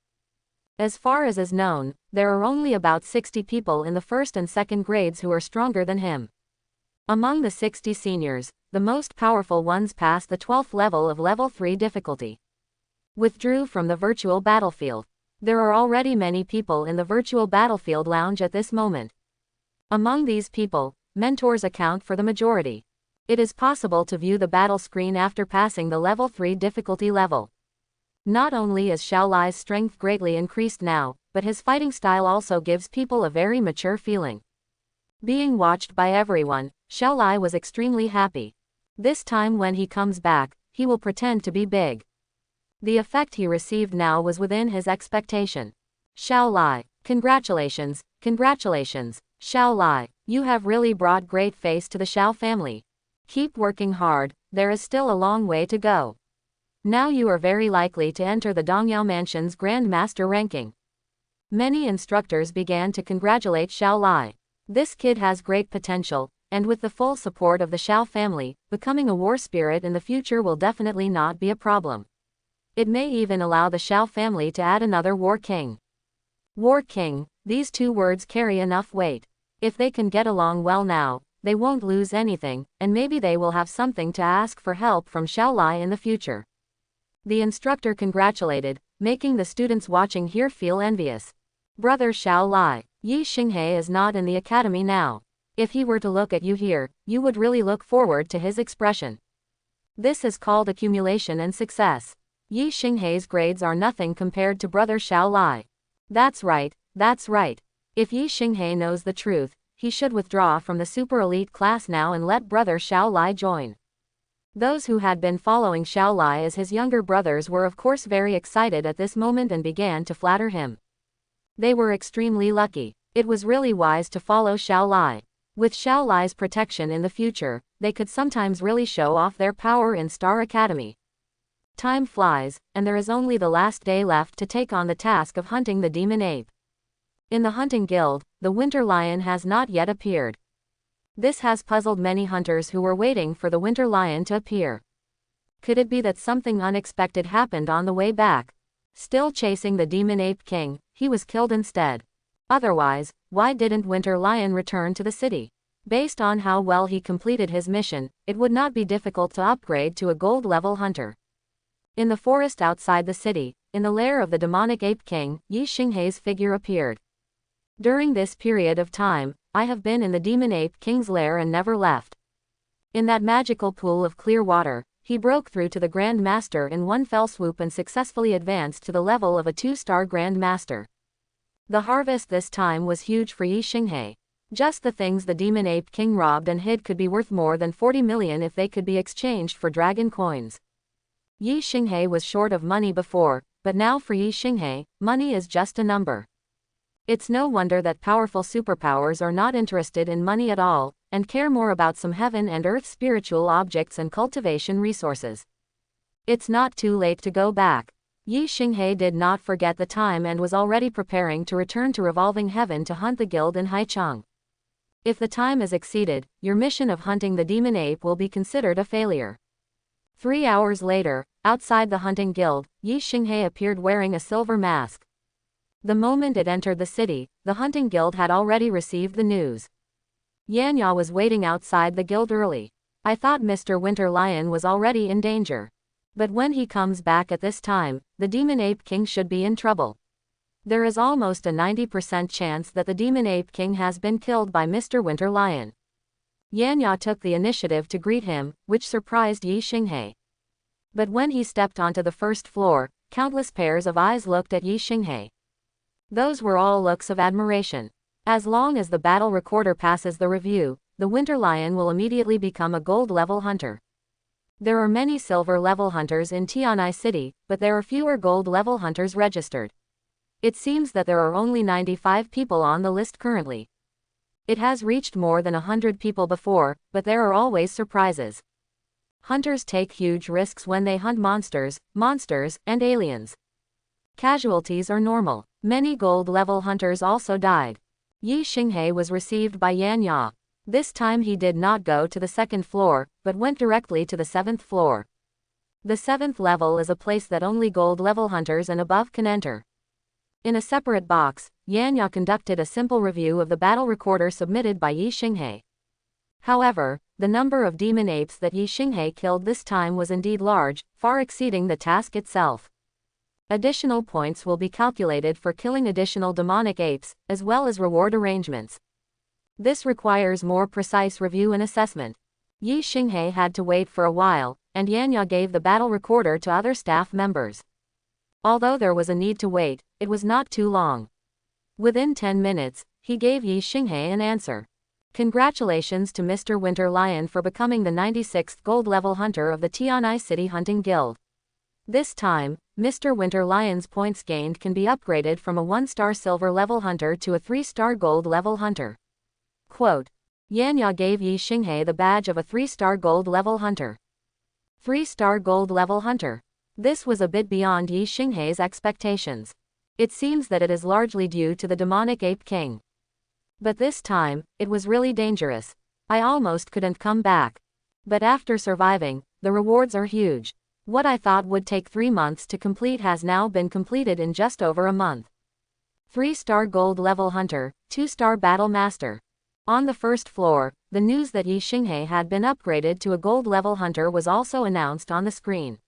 As far as is known, there are only about 60 people in the 1st and 2nd grades who are stronger than him. Among the 60 seniors, the most powerful ones pass the 12th level of level 3 difficulty. Withdrew from the virtual battlefield. There are already many people in the virtual battlefield lounge at this moment. Among these people, mentors account for the majority. It is possible to view the battle screen after passing the level 3 difficulty level. Not only is Xiaolai's strength greatly increased now, but his fighting style also gives people a very mature feeling. Being watched by everyone, Xiaolai was extremely happy. This time when he comes back, he will pretend to be big. The effect he received now was within his expectation. Xiaolai, congratulations, congratulations, Xiaolai, you have really brought great face to the Xiao family. Keep working hard, there is still a long way to go. Now you are very likely to enter the Dongyao Mansion's Grand Master ranking. Many instructors began to congratulate Xiaolai. This kid has great potential, and with the full support of the Xiao family, becoming a war spirit in the future will definitely not be a problem. It may even allow the Xiao family to add another war king. War king, these 2 words carry enough weight. If they can get along well now, they won't lose anything, and maybe they will have something to ask for help from Xiaolai in the future. The instructor congratulated, making the students watching here feel envious. Brother Xiaolai, Yi Xinghei is not in the academy now. If he were to look at you here, you would really look forward to his expression. This is called accumulation and success. Yi Xinghei's grades are nothing compared to brother Xiaolai. That's right, that's right. If Yi Xinghei knows the truth, he should withdraw from the super elite class now and let brother Xiaolai join. Those who had been following Xiaolai as his younger brothers were of course very excited at this moment and began to flatter him. They were extremely lucky. It was really wise to follow Xiaolai. With Xiaolai's protection in the future, they could sometimes really show off their power in Star Academy. Time flies, and there is only the last day left to take on the task of hunting the demon ape. In the hunting guild, the winter lion has not yet appeared. This has puzzled many hunters who were waiting for the winter lion to appear. Could it be that something unexpected happened on the way back? Still chasing the demon ape king, he was killed instead. Otherwise, why didn't winter lion return to the city? Based on how well he completed his mission, it would not be difficult to upgrade to a gold level hunter. In the forest outside the city, in the lair of the demonic ape king, Yi Xinghei's figure appeared. During this period of time, I have been in the Demon Ape King's lair and never left. In that magical pool of clear water, he broke through to the Grand Master in one fell swoop and successfully advanced to the level of a 2-star Grand Master. The harvest this time was huge for Yi Xinghe. Just the things the Demon Ape King robbed and hid could be worth more than 40 million if they could be exchanged for dragon coins. Yi Xinghe was short of money before, but now for Yi Xinghe, money is just a number. It's no wonder that powerful superpowers are not interested in money at all, and care more about some heaven and earth spiritual objects and cultivation resources. It's not too late to go back. Yi Xinghe did not forget the time and was already preparing to return to Revolving Heaven to hunt the guild in Haicheng. If the time is exceeded, your mission of hunting the demon ape will be considered a failure. 3 hours later, outside the hunting guild, Yi Xinghe appeared wearing a silver mask. The moment it entered the city, the hunting guild had already received the news. Yanya was waiting outside the guild early. I thought Mr. Winter Lion was already in danger. But when he comes back at this time, the Demon Ape King should be in trouble. There is almost a 90% chance that the Demon Ape King has been killed by Mr. Winter Lion. Yanya took the initiative to greet him, which surprised Yi Xinghe. But when he stepped onto the first floor, countless pairs of eyes looked at Yi Xinghe. Those were all looks of admiration. As long as the battle recorder passes the review, the Winter Lion will immediately become a gold level hunter. There are many silver level hunters in Tianai City, but there are fewer gold level hunters registered. It seems that there are only 95 people on the list currently. It has reached more than 100 people before, but there are always surprises. Hunters take huge risks when they hunt monsters, and aliens. Casualties are normal. Many gold-level hunters also died. Yi Xinghe was received by Yanya. This time he did not go to the second floor, but went directly to the 7th floor. The 7th level is a place that only gold-level hunters and above can enter. In a separate box, Yanya conducted a simple review of the battle recorder submitted by Yi Xinghe. However, the number of demon apes that Yi Xinghe killed this time was indeed large, far exceeding the task itself. Additional points will be calculated for killing additional demonic apes, as well as reward arrangements. This requires more precise review and assessment. Yi Xinghe had to wait for a while, and Yanya gave the battle recorder to other staff members. Although there was a need to wait, it was not too long. Within 10 minutes, he gave Yi Xinghe an answer. Congratulations to Mr. Winter Lion for becoming the 96th gold level hunter of the Tianai City Hunting Guild. This time, Mr. Winter Lion's points gained can be upgraded from a 1-star silver level hunter to a 3-star gold level hunter. Quote. Yanya gave Yi Xinghe the badge of a 3-star gold level hunter. 3-star gold level hunter. This was a bit beyond Yi Xinghe's expectations. It seems that it is largely due to the demonic ape king. But this time, it was really dangerous. I almost couldn't come back. But after surviving, the rewards are huge. What I thought would take 3 months to complete has now been completed in just over a month. 3-star gold level hunter, 2-star battle master. On the first floor, the news that Yi Xinghe had been upgraded to a gold level hunter was also announced on the screen.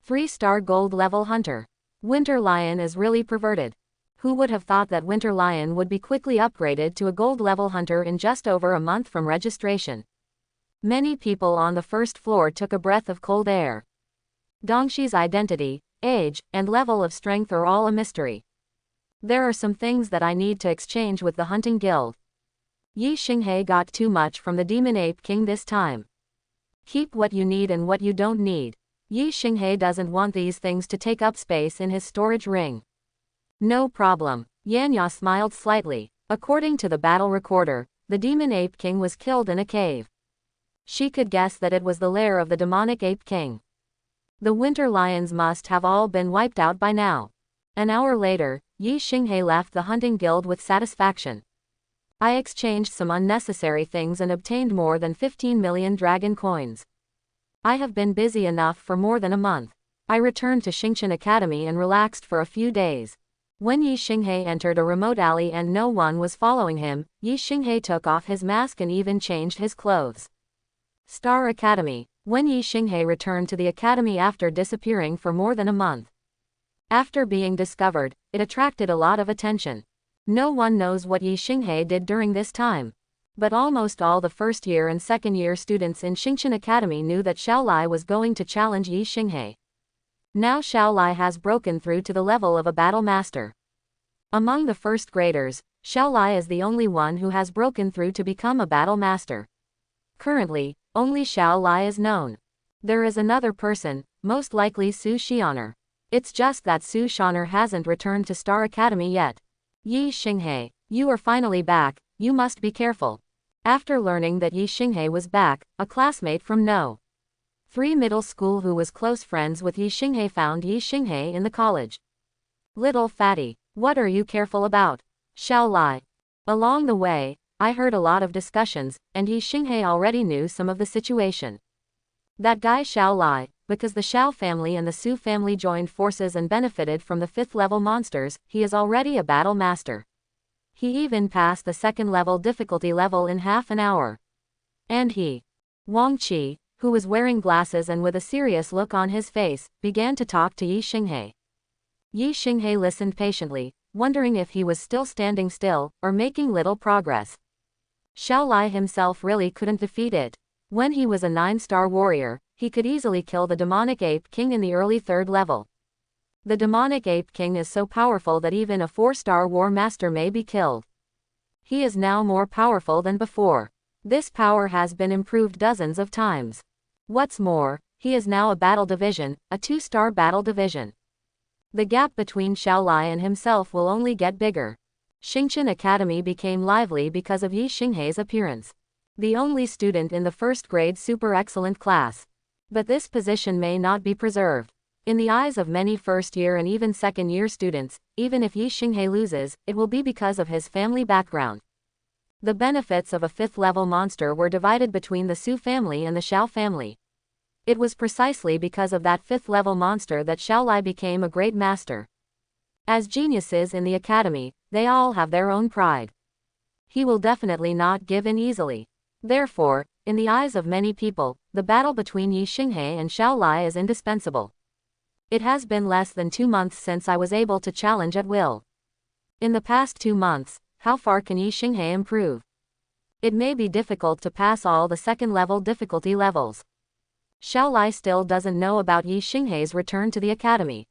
3-star gold level hunter. Winter Lion is really perverted. Who would have thought that Winter Lion would be quickly upgraded to a gold level hunter in just over a month from registration? Many people on the first floor took a breath of cold air. Dongshi's identity, age, and level of strength are all a mystery. There are some things that I need to exchange with the hunting guild. Yi Xinghe got too much from the Demon Ape King this time. Keep what you need and what you don't need. Yi Xinghe doesn't want these things to take up space in his storage ring. No problem. Yanya smiled slightly. According to the battle recorder, the Demon Ape King was killed in a cave. She could guess that it was the lair of the demonic ape king. The Winter Lions must have all been wiped out by now. An hour later, Yi Xinghe left the hunting guild with satisfaction. I exchanged some unnecessary things and obtained more than 15 million dragon coins. I have been busy enough for more than a month. I returned to Xingchen Academy and relaxed for a few days. When Yi Xinghe entered a remote alley and no one was following him, Yi Xinghe took off his mask and even changed his clothes. Star Academy. When Yi Xinghe returned to the academy after disappearing for more than a month. After being discovered, it attracted a lot of attention. No one knows what Yi Xinghe did during this time. But almost all the first year and second year students in Xingqian Academy knew that Xiao Lai was going to challenge Yi Xinghe. Now Xiao Lai has broken through to the level of a battle master. Among the first graders, Xiao Lai is the only one who has broken through to become a battle master. Currently, only Xiao Lai is known. There is another person, most likely Su Xianer. It's just that Su Xianer hasn't returned to Star Academy yet. Yi Xinghe, you are finally back, you must be careful. After learning that Yi Xinghe was back, a classmate from No. 3 middle school who was close friends with Yi Xinghe found Yi Xinghe in the college. Little fatty, what are you careful about? Xiao Lai. Along the way, I heard a lot of discussions, and Yi Xinghe already knew some of the situation. That guy Xiao Lai, because the Xiao family and the Su family joined forces and benefited from the 5th level monsters, he is already a battle master. He even passed the 2nd level difficulty level in half an hour. And he, Wang Qi, who was wearing glasses and with a serious look on his face, began to talk to Yi Xinghe. Yi Xinghe listened patiently, wondering if he was still standing still, or making little progress. Xiao Lai himself really couldn't defeat it. When he was a 9-star warrior, he could easily kill the demonic ape king in the early 3rd level. The demonic ape king is so powerful that even a 4-star war master may be killed. He is now more powerful than before. This power has been improved dozens of times. What's more, he is now a battle division, a 2-star battle division. The gap between Xiao Lai and himself will only get bigger. Xingqian Academy became lively because of Yi Xinghe's appearance. The only student in the 1st grade super excellent class. But this position may not be preserved. In the eyes of many first-year and even second-year students, even if Yi Xinghe loses, it will be because of his family background. The benefits of a 5th-level monster were divided between the Su family and the Xiao family. It was precisely because of that 5th-level monster that Xiao Lai became a great master. As geniuses in the academy, they all have their own pride. He will definitely not give in easily. Therefore, in the eyes of many people, the battle between Yi Xinghe and Xiao Lai is indispensable. It has been less than 2 months since I was able to challenge at will. In the past 2 months, how far can Yi Xinghe improve? It may be difficult to pass all the 2nd-level difficulty levels. Xiao Lai still doesn't know about Yi Xinghe's return to the academy.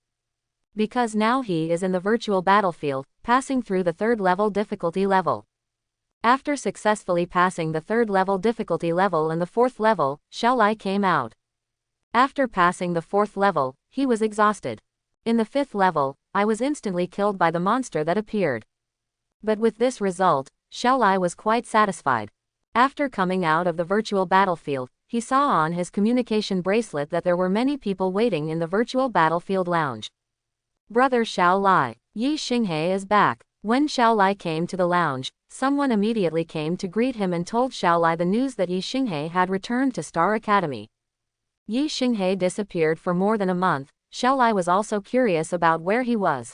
Because now he is in the virtual battlefield, passing through the 3rd-level difficulty level. After successfully passing the 3rd-level difficulty level and the 4th level, Xiao Lai came out. After passing the 4th level, he was exhausted. In the 5th level, I was instantly killed by the monster that appeared. But with this result, Xiao Lai was quite satisfied. After coming out of the virtual battlefield, he saw on his communication bracelet that there were many people waiting in the virtual battlefield lounge. Brother Xiao Lai, Yi Xinghe is back. When Xiao Lai came to the lounge, someone immediately came to greet him and told Xiao Lai the news that Yi Xinghe had returned to Star Academy. Yi Xinghe disappeared for more than a month. Xiao Lai was also curious about where he was.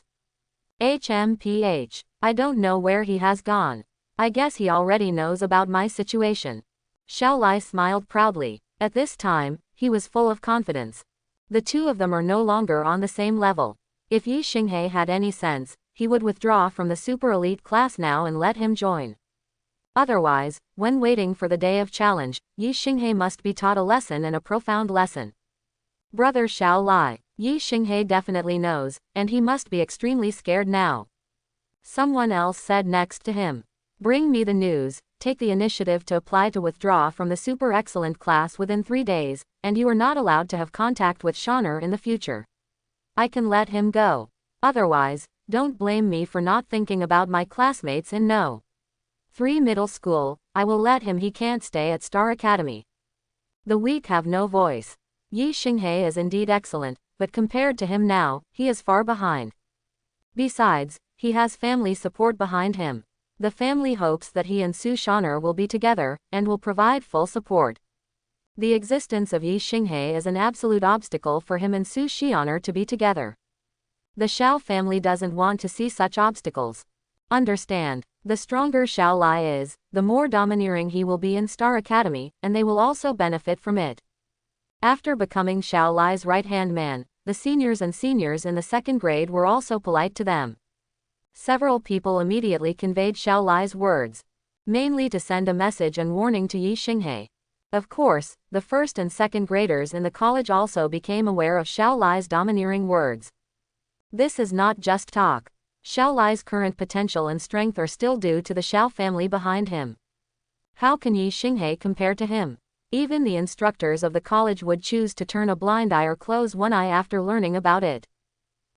HMPH. I don't know where he has gone. I guess he already knows about my situation. Xiao Lai smiled proudly. At this time, he was full of confidence. The two of them are no longer on the same level. If Yi Xinghe had any sense, he would withdraw from the super elite class now and let him join. Otherwise, when waiting for the day of challenge, Yi Xinghe must be taught a lesson, and a profound lesson. Brother Xiao Lai, Yi Xinghe definitely knows, and he must be extremely scared now. Someone else said next to him. Bring me the news. Take the initiative to apply to withdraw from the super excellent class within 3 days, and you are not allowed to have contact with Shaner in the future. I can let him go. Otherwise, don't blame me for not thinking about my classmates in No. 3 middle school. I will let him. He can't stay at Star Academy. The weak have no voice. Yi Xinghe is indeed excellent, but compared to him now, he is far behind. Besides, he has family support behind him. The family hopes that he and Su Shaner will be together, and will provide full support. The existence of Yi Xinghe is an absolute obstacle for him and Su Xianer to be together. The Xiao family doesn't want to see such obstacles. Understand, the stronger Xiao Lai is, the more domineering he will be in Star Academy, and they will also benefit from it. After becoming Xiao Lai's right-hand man, the seniors and seniors in the 2nd grade were also polite to them. Several people immediately conveyed Xiao Lai's words, mainly to send a message and warning to Yi Xinghe. Of course, the first and second graders in the college also became aware of Xiao Lai's domineering words. This is not just talk. Xiao Lai's current potential and strength are still due to the Xiao family behind him. How can Yi Xinghe compare to him? Even the instructors of the college would choose to turn a blind eye or close one eye after learning about it.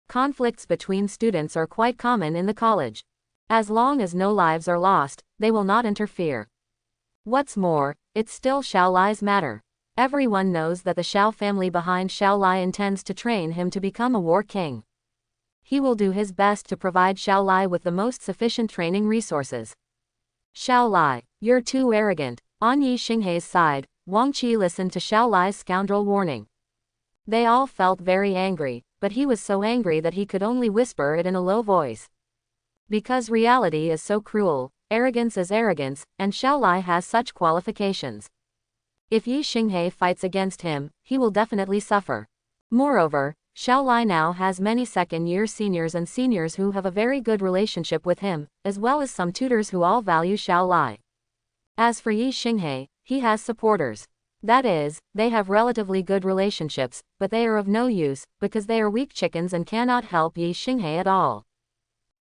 Conflicts between students are quite common in the college. As long as no lives are lost, they will not interfere. What's more, it's still Xiao Lai's matter. Everyone knows that the Xiao family behind Xiao Lai intends to train him to become a war king. He will do his best to provide Xiao Lai with the most sufficient training resources. Xiao Lai, you're too arrogant. On Yi Xinghe's side, Wang Qi listened to Xiao Lai's scoundrel warning. They all felt very angry, but he was so angry that he could only whisper it in a low voice. Because reality is so cruel, arrogance is arrogance, and Xiao Lai has such qualifications. If Yi Xinghe fights against him, he will definitely suffer. Moreover, Xiao Lai now has many second-year seniors and seniors who have a very good relationship with him, as well as some tutors who all value Xiao Lai. As for Yi Xinghe, he has supporters. That is, they have relatively good relationships, but they are of no use, because they are weak chickens and cannot help Yi Xinghe at all.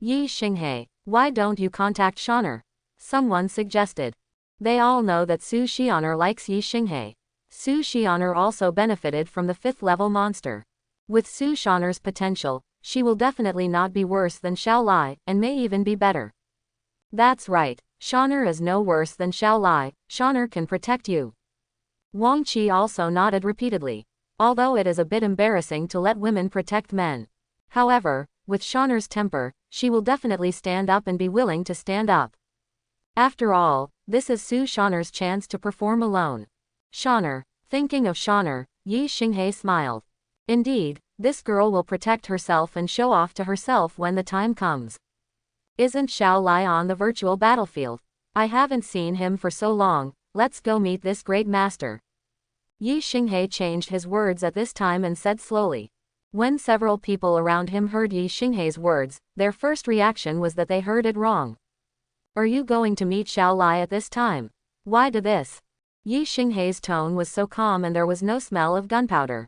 Yi Xinghe, why don't you contact Shoner? Someone suggested. They all know that Su Xianer likes Yi Xinghe. Su Xianer also benefited from the 5th level monster. With Su Xianer's potential, she will definitely not be worse than Xiao Lai, and may even be better. That's right, Shoner is no worse than Xiao Lai, Shoner can protect you. Wang Qi also nodded repeatedly. Although it is a bit embarrassing to let women protect men. However, with Shoner's temper, she will definitely stand up and be willing to stand up. After all, this is Su Shoner's chance to perform alone. Shoner, thinking of Shoner, Yi Xinghe smiled. Indeed, this girl will protect herself and show off to herself when the time comes. Isn't Xiao Lai on the virtual battlefield? I haven't seen him for so long, let's go meet this great master. Yi Xinghe changed his words at this time and said slowly. When several people around him heard Yi Xinghe's words, their first reaction was that they heard it wrong. Are you going to meet Xiao Lai at this time? Why do this? Yi Xinghe's tone was so calm and there was no smell of gunpowder.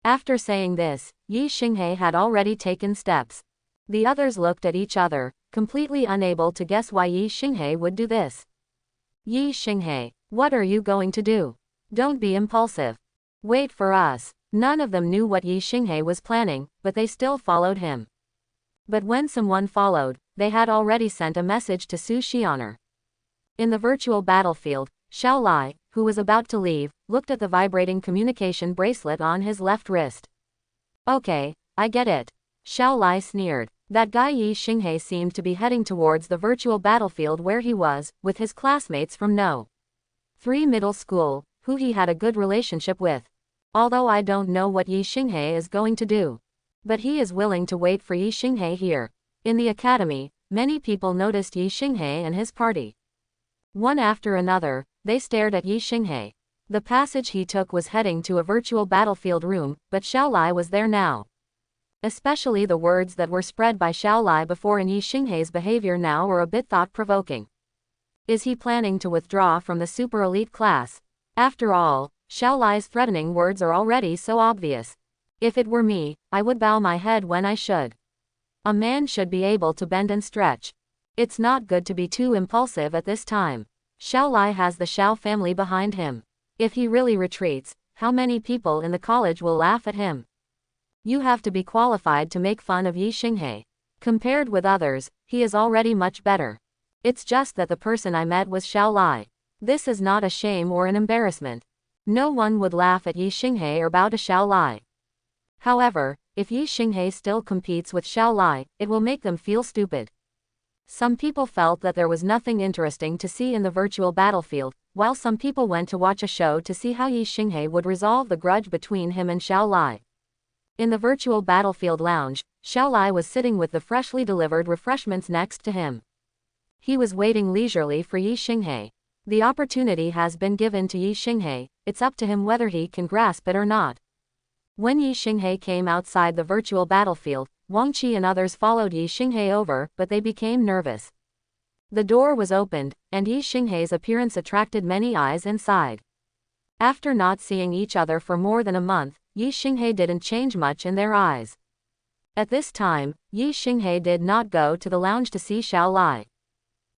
After saying this, Yi Xinghe had already taken steps. The others looked at each other, completely unable to guess why Yi Xinghe would do this. Yi Xinghe, what are you going to do? Don't be impulsive. Wait for us. None of them knew what Yi Xinghe was planning, but they still followed him. But when someone followed, they had already sent a message to Su Xianer. In the virtual battlefield, Xiao Lai, who was about to leave, looked at the vibrating communication bracelet on his left wrist. Okay, I get it. Xiao Lai sneered. That guy Yi Xinghe seemed to be heading towards the virtual battlefield where he was, with his classmates from No. 3 middle school, who he had a good relationship with. Although I don't know what Yi Xinghe is going to do. But he is willing to wait for Yi Xinghe here. In the academy, many people noticed Yi Xinghe and his party. One after another, they stared at Yi Xinghe. The passage he took was heading to a virtual battlefield room, but Xiao Lai was there now. Especially the words that were spread by Xiao Lai before in Yi Xinghe's behavior now were a bit thought-provoking. Is he planning to withdraw from the super elite class? After all, Xiao Lai's threatening words are already so obvious. If it were me, I would bow my head when I should. A man should be able to bend and stretch. It's not good to be too impulsive at this time. Xiao Lai has the Xiao family behind him. If he really retreats, how many people in the college will laugh at him? You have to be qualified to make fun of Yi Xinghe. Compared with others, he is already much better. It's just that the person I met was Xiao Lai. This is not a shame or an embarrassment. No one would laugh at Yi Xinghe or bow to Xiao Lai. However, if Yi Xinghe still competes with Xiao Lai, it will make them feel stupid. Some people felt that there was nothing interesting to see in the virtual battlefield, while some people went to watch a show to see how Yi Xinghe would resolve the grudge between him and Xiao Lai. In the virtual battlefield lounge, Xiao Lai was sitting with the freshly delivered refreshments next to him. He was waiting leisurely for Yi Xinghe. The opportunity has been given to Yi Xinghe, it's up to him whether he can grasp it or not. When Yi Xinghe came outside the virtual battlefield, Wang Qi and others followed Yi Xinghe over, but they became nervous. The door was opened, and Yi Xinghe's appearance attracted many eyes inside. After not seeing each other for more than a month, Yi Xinghe didn't change much in their eyes. At this time, Yi Xinghe did not go to the lounge to see Xiao Lai.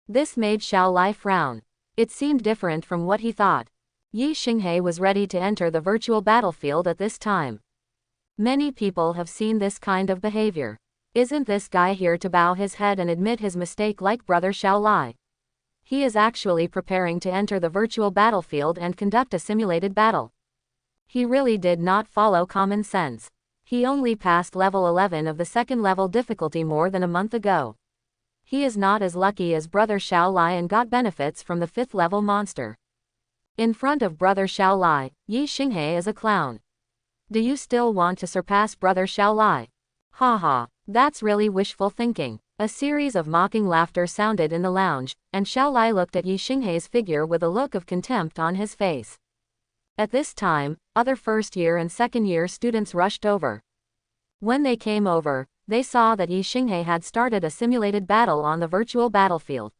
This made Xiao Lai frown. It seemed different from what he thought. Yi Xinghe was ready to enter the virtual battlefield at this time. Many people have seen this kind of behavior. Isn't this guy here to bow his head and admit his mistake like brother Xiao Lai? He is actually preparing to enter the virtual battlefield and conduct a simulated battle. He really did not follow common sense. He only passed level 11 of the second level difficulty more than a month ago. He is not as lucky as brother Xiao Lai and got benefits from the 5th level monster. In front of brother Xiao Lai, Yi Xinghe is a clown. Do you still want to surpass brother Xiao Lai? Haha, that's really wishful thinking. A series of mocking laughter sounded in the lounge, and Xiao Lai looked at Yi Xinghe's figure with a look of contempt on his face. At this time, other first-year and second-year students rushed over. When they came over, they saw that Yi Xinghe had started a simulated battle on the virtual battlefield.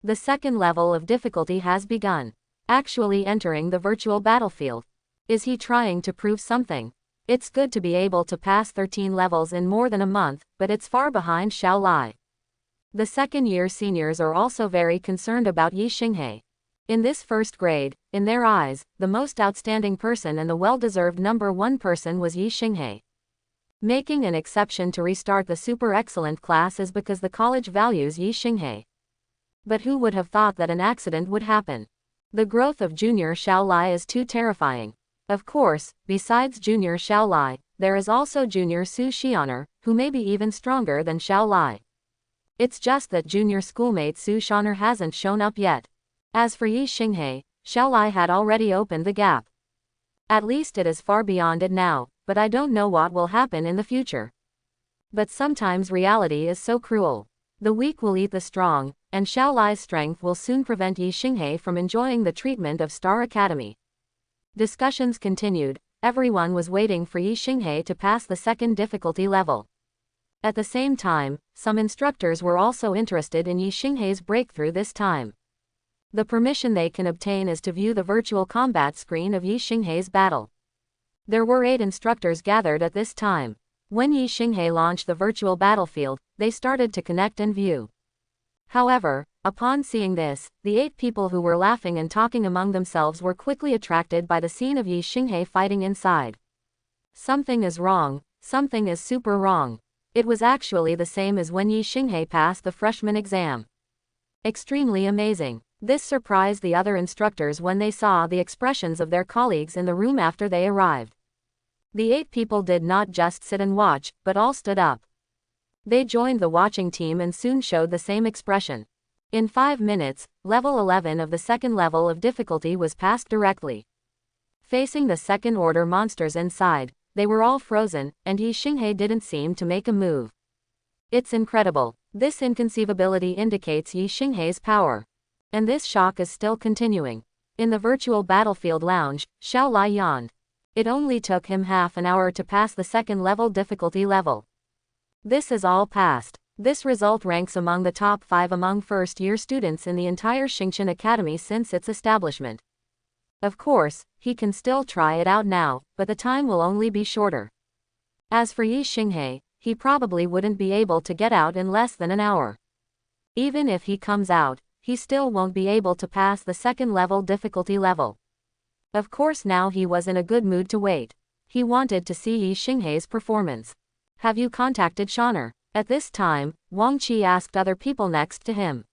The second level of difficulty has begun. Actually entering the virtual battlefield. Is he trying to prove something? It's good to be able to pass 13 levels in more than a month, but it's far behind Xiao Lai. The second-year seniors are also very concerned about Yi Xinghe. In this first grade, in their eyes, the most outstanding person and the well-deserved number one person was Yi Xinghe. Making an exception to restart the super excellent class is because the college values Yi Xinghe. But who would have thought that an accident would happen? The growth of junior Xiao Lai is too terrifying. Of course, besides junior Xiao Lai, there is also junior Su Xianer, who may be even stronger than Xiao Lai. It's just that junior schoolmate Su Xianer hasn't shown up yet. As for Yi Xinghe, Xiao Lai had already opened the gap. At least it is far beyond it now, but I don't know what will happen in the future. But sometimes reality is so cruel. The weak will eat the strong, and Xiao Lai's strength will soon prevent Yi Xinghe from enjoying the treatment of Star Academy. Discussions continued. Everyone was waiting for Yi Xinghe to pass the second difficulty level. At the same time, some instructors were also interested in Yi Xinghe's breakthrough this time. The permission they can obtain is to view the virtual combat screen of Yi Xinghe's battle. There were 8 instructors gathered at this time. When Yi Xinghe launched the virtual battlefield, they started to connect and view. However, upon seeing this, the 8 people who were laughing and talking among themselves were quickly attracted by the scene of Yi Xinghe fighting inside. Something is wrong, something is super wrong. It was actually the same as when Yi Xinghe passed the freshman exam. Extremely amazing. This surprised the other instructors when they saw the expressions of their colleagues in the room after they arrived. The 8 people did not just sit and watch, but all stood up. They joined the watching team and soon showed the same expression. In 5 minutes, level 11 of the second level of difficulty was passed directly. Facing the second-order monsters inside, they were all frozen, and Yi Xinghe didn't seem to make a move. It's incredible. This inconceivability indicates Yi Xinghe's power. And this shock is still continuing. In the virtual battlefield lounge, Xiao Lai yawned. It only took him half an hour to pass the second level difficulty level. This is all passed. This result ranks among the top 5 among first-year students in the entire Xingqian Academy since its establishment. Of course, he can still try it out now, but the time will only be shorter. As for Yi Xinghe, he probably wouldn't be able to get out in less than an hour. Even if he comes out, he still won't be able to pass the second level difficulty level. Of course now he was in a good mood to wait. He wanted to see Yi Xinghe's performance. Have you contacted Xianer? At this time, Wang Qi asked other people next to him.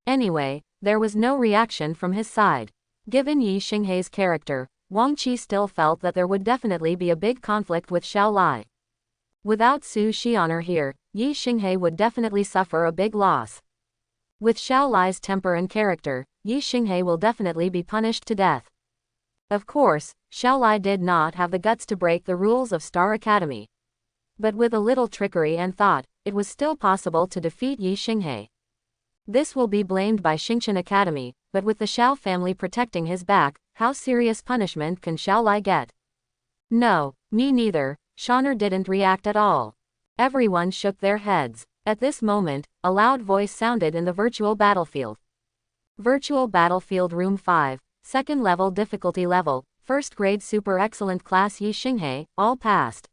Anyway, there was no reaction from his side. Given Yi Xinghe's character, Wang Qi still felt that there would definitely be a big conflict with Xiao Lai. Without Su Xianer here, Yi Xinghe would definitely suffer a big loss. With Xiao Lai's temper and character, Yi Xinghe will definitely be punished to death. Of course, Xiao Lai did not have the guts to break the rules of Star Academy. But with a little trickery and thought, it was still possible to defeat Yi Xinghe. This will be blamed by Xingqian Academy, but with the Xiao family protecting his back, how serious punishment can Xiao Lai get? No, Me neither. Shaner didn't react at all. Everyone shook their heads. At this moment, a loud voice sounded in the virtual battlefield. Virtual Battlefield Room 5, second level difficulty level, first grade super excellent class Yi Xinghe, all passed.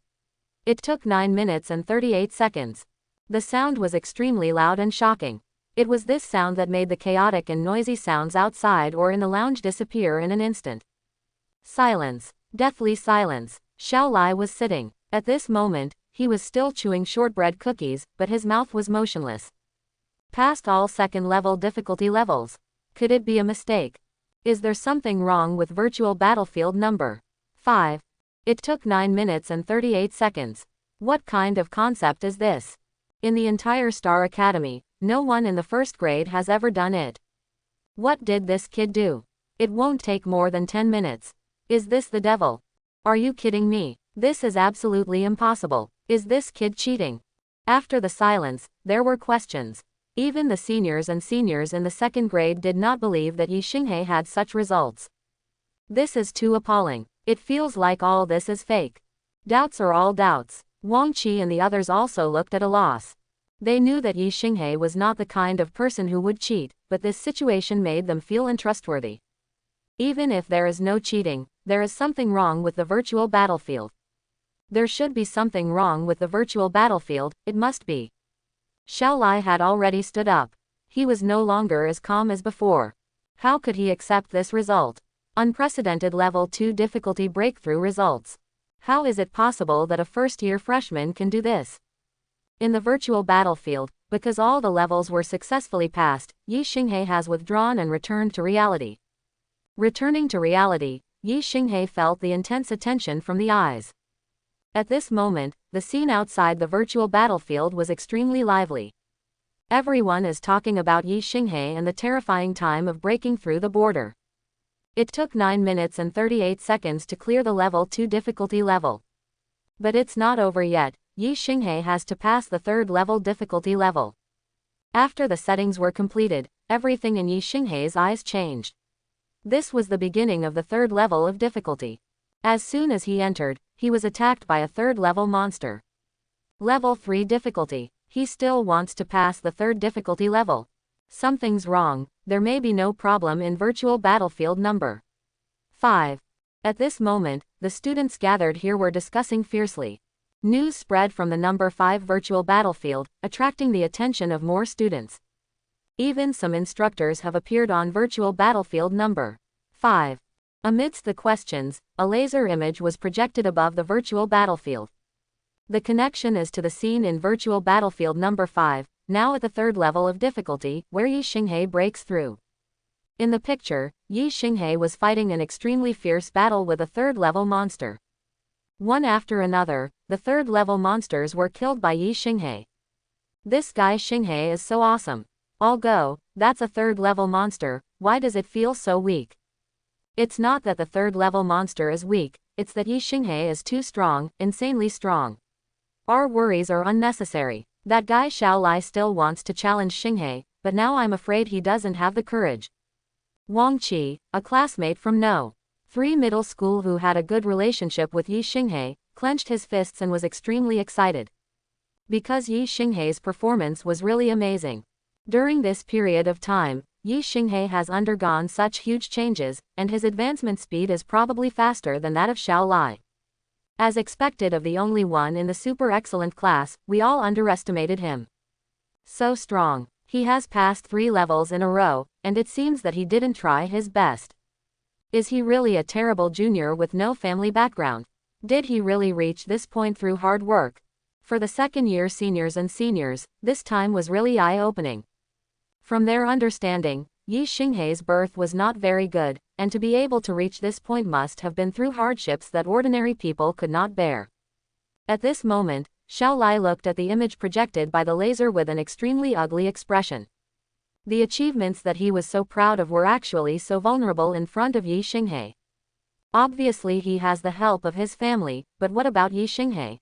It took 9 minutes and 38 seconds. The sound was extremely loud and shocking. It was this sound that made the chaotic and noisy sounds outside or in the lounge disappear in an instant. Silence. Deathly silence. Xiao Lai was sitting. At this moment, he was still chewing shortbread cookies, but his mouth was motionless. Passed all second-level difficulty levels. Could it be a mistake? Is there something wrong with Virtual Battlefield number 5? It took 9 minutes and 38 seconds. What kind of concept is this? In the entire Star Academy, no one in the first grade has ever done it. What did this kid do? It won't take more than 10 minutes. Is this the devil? Are you kidding me? This is absolutely impossible. Is this kid cheating? After the silence, there were questions. Even the seniors in the second grade did not believe that Yi Xinghe had such results. This is too appalling. It feels like all this is fake. Doubts are all doubts. Wang Qi and the others also looked at a loss. They knew that Yi Xinghe was not the kind of person who would cheat, but this situation made them feel untrustworthy. Even if there is no cheating, there is something wrong with the virtual battlefield. There should be something wrong with the virtual battlefield, it must be. Xiao Lai had already stood up. He was no longer as calm as before. How could he accept this result? Unprecedented level 2 difficulty breakthrough results. How is it possible that a first-year freshman can do this? In the virtual battlefield, because all the levels were successfully passed, Yi Xinghe has withdrawn and returned to reality. Returning to reality, Yi Xinghe felt the intense attention from the eyes. At this moment, the scene outside the virtual battlefield was extremely lively. Everyone is talking about Yi Xinghe and the terrifying time of breaking through the border. It took 9 minutes and 38 seconds to clear the level 2 difficulty level. But it's not over yet. Yi Xinghe has to pass the third level difficulty level. After the settings were completed, everything in Yi Xinghe's eyes changed. This was the beginning of the third level of difficulty. As soon as he entered, he was attacked by a third-level monster. Level 3 difficulty. He still wants to pass the third difficulty level. Something's wrong. There may be no problem in virtual battlefield number 5. At this moment, the students gathered here were discussing fiercely. News spread from the number 5 virtual battlefield, attracting the attention of more students. Even some instructors have appeared on virtual battlefield number 5. Amidst the questions, a laser image was projected above the virtual battlefield. The connection is to the scene in virtual battlefield number 5, now at the third level of difficulty, where Yi Xinghe breaks through. In the picture, Yi Xinghe was fighting an extremely fierce battle with a third-level monster. One after another, the third-level monsters were killed by Yi Xinghe. This guy Xinghe is so awesome. I'll go, that's a third-level monster, why does it feel so weak? It's not that the third-level monster is weak, it's that Yi Xinghe is too strong, insanely strong. Our worries are unnecessary. That guy Xiao Lai still wants to challenge Xinghe, but now I'm afraid he doesn't have the courage. Wang Qi, a classmate from No. 3 middle school who had a good relationship with Yi Xinghe, clenched his fists and was extremely excited. Because Yi Xinghe's performance was really amazing. During this period of time, Yi Xinghe has undergone such huge changes, and his advancement speed is probably faster than that of Xiao Lai. As expected of the only one in the super excellent class, we all underestimated him. So strong. He has passed 3 levels in a row, and it seems that he didn't try his best. Is he really a terrible junior with no family background? Did he really reach this point through hard work? For the second-year seniors, this time was really eye-opening. From their understanding, Yi Xinghe's birth was not very good, and to be able to reach this point must have been through hardships that ordinary people could not bear. At this moment, Xiao Lai looked at the image projected by the laser with an extremely ugly expression. The achievements that he was so proud of were actually so vulnerable in front of Yi Xinghe. Obviously he has the help of his family, but what about Yi Xinghe?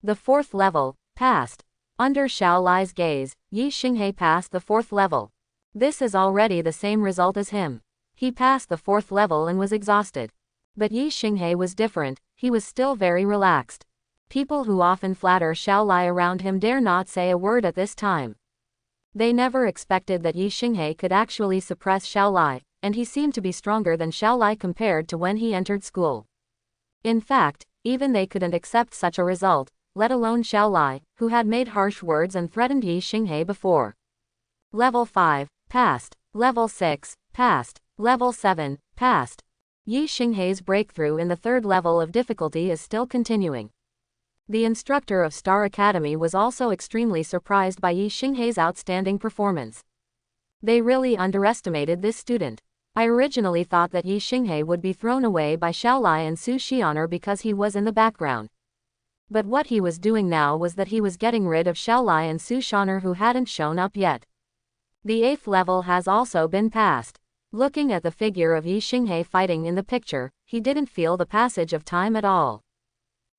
The 4th level, passed. Under Xiao Lai's gaze, Yi Xinghe passed the 4th level. This is already the same result as him. He passed the 4th level and was exhausted. But Yi Xinghe was different, he was still very relaxed. People who often flatter Xiao Lai around him dare not say a word at this time. They never expected that Yi Xinghe could actually suppress Xiao Lai, and he seemed to be stronger than Xiao Lai compared to when he entered school. In fact, even they couldn't accept such a result, let alone Xiao Lai, who had made harsh words and threatened Yi Xinghe before. Level 5, passed. Level 6, passed. Level 7, passed. Yi Xinghe's breakthrough in the third level of difficulty is still continuing. The instructor of Star Academy was also extremely surprised by Yi Xinghe's outstanding performance. They really underestimated this student. I originally thought that Yi Xinghe would be thrown away by Xiao Lai and Su Xianer because he was in the background. But what he was doing now was that he was getting rid of Xiao Lai and Su Xianer who hadn't shown up yet. The 8th level has also been passed. Looking at the figure of Yi Xinghe fighting in the picture, he didn't feel the passage of time at all.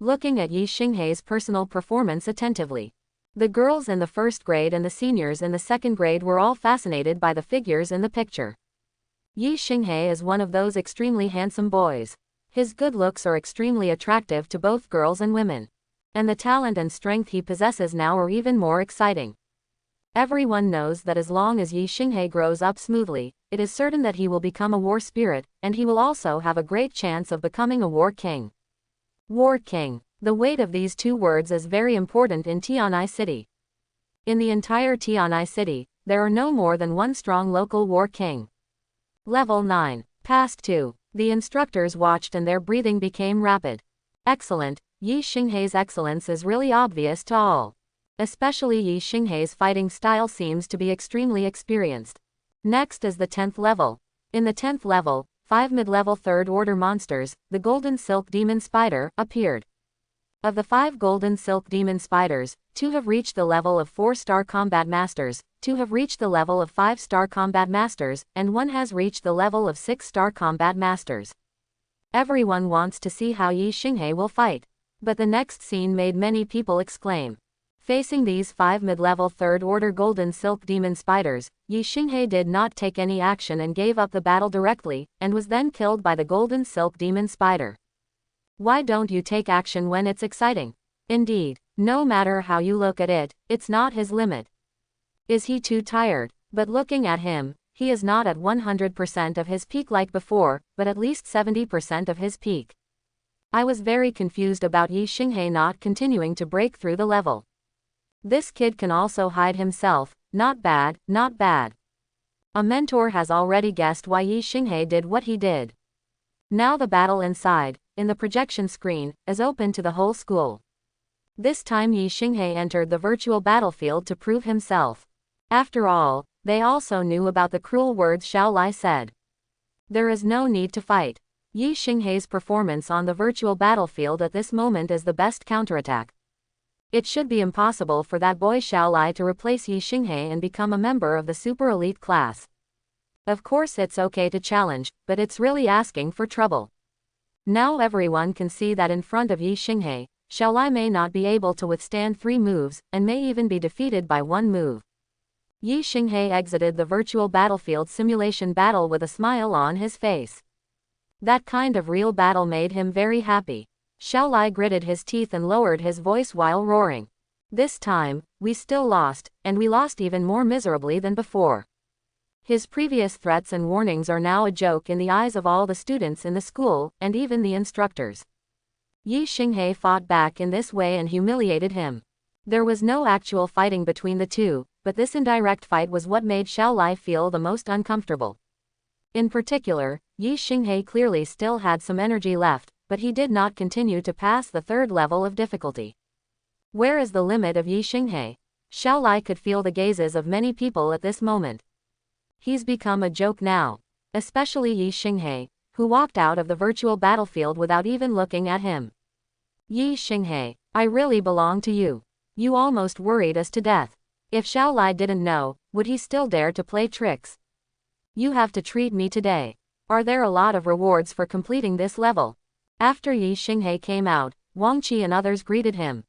Looking at Yi Xinghe's personal performance attentively, the girls in the first grade and the seniors in the second grade were all fascinated by the figures in the picture. Yi Xinghe is one of those extremely handsome boys. His good looks are extremely attractive to both girls and women. And the talent and strength he possesses now are even more exciting. Everyone knows that as long as Yi Xinghe grows up smoothly, it is certain that he will become a war spirit, and he will also have a great chance of becoming a war king. War King. The weight of these two words is very important in Tianai City. In the entire Tianai City, there are no more than one strong local war king. Level 9. Past 2. The instructors watched and their breathing became rapid. Excellent. Yi Xinghe's excellence is really obvious to all. Especially Yi Xinghe's fighting style seems to be extremely experienced. Next is the 10th level. In the 10th level, 5 mid-level third-order monsters, the Golden Silk Demon Spider, appeared. Of the 5 Golden Silk Demon Spiders, 2 have reached the level of 4-star Combat Masters, 2 have reached the level of 5-star Combat Masters, and 1 has reached the level of 6-star Combat Masters. Everyone wants to see how Yi Xinghe will fight. But the next scene made many people exclaim. Facing these 5 mid-level third-order Golden Silk Demon Spiders, Yi Xinghe did not take any action and gave up the battle directly, and was then killed by the Golden Silk Demon Spider. Why don't you take action when it's exciting? Indeed, no matter how you look at it, it's not his limit. Is he too tired? But looking at him, he is not at 100% of his peak like before, but at least 70% of his peak. I was very confused about Yi Xinghe not continuing to break through the level. This kid can also hide himself, not bad, not bad. A mentor has already guessed why Yi Xinghe did what he did. Now the battle inside, in the projection screen, is open to the whole school. This time Yi Xinghe entered the virtual battlefield to prove himself. After all, they also knew about the cruel words Xiao Lai said. There is no need to fight. Yi Xinghe's performance on the virtual battlefield at this moment is the best counterattack. It should be impossible for that boy Xiao Lai to replace Yi Xinghe and become a member of the super elite class. Of course it's okay to challenge, but it's really asking for trouble. Now everyone can see that in front of Yi Xinghe, Xiao Lai may not be able to withstand 3 moves, and may even be defeated by 1 move. Yi Xinghe exited the virtual battlefield simulation battle with a smile on his face. That kind of real battle made him very happy. Xiao Lai gritted his teeth and lowered his voice while roaring. This time, we still lost, and we lost even more miserably than before. His previous threats and warnings are now a joke in the eyes of all the students in the school, and even the instructors. Yi Xinghe fought back in this way and humiliated him. There was no actual fighting between the two, but this indirect fight was what made Xiao Lai feel the most uncomfortable. In particular, Yi Xinghe clearly still had some energy left, but he did not continue to pass the 3rd level of difficulty. Where is the limit of Yi Xinghe? Xiao Lai could feel the gazes of many people at this moment. He's become a joke now. Especially Yi Xinghe, who walked out of the virtual battlefield without even looking at him. Yi Xinghe, I really belong to you. You almost worried us to death. If Xiao Lai didn't know, would he still dare to play tricks? You have to treat me today. Are there a lot of rewards for completing this level? After Yi Xinghe came out, Wang Qi and others greeted him.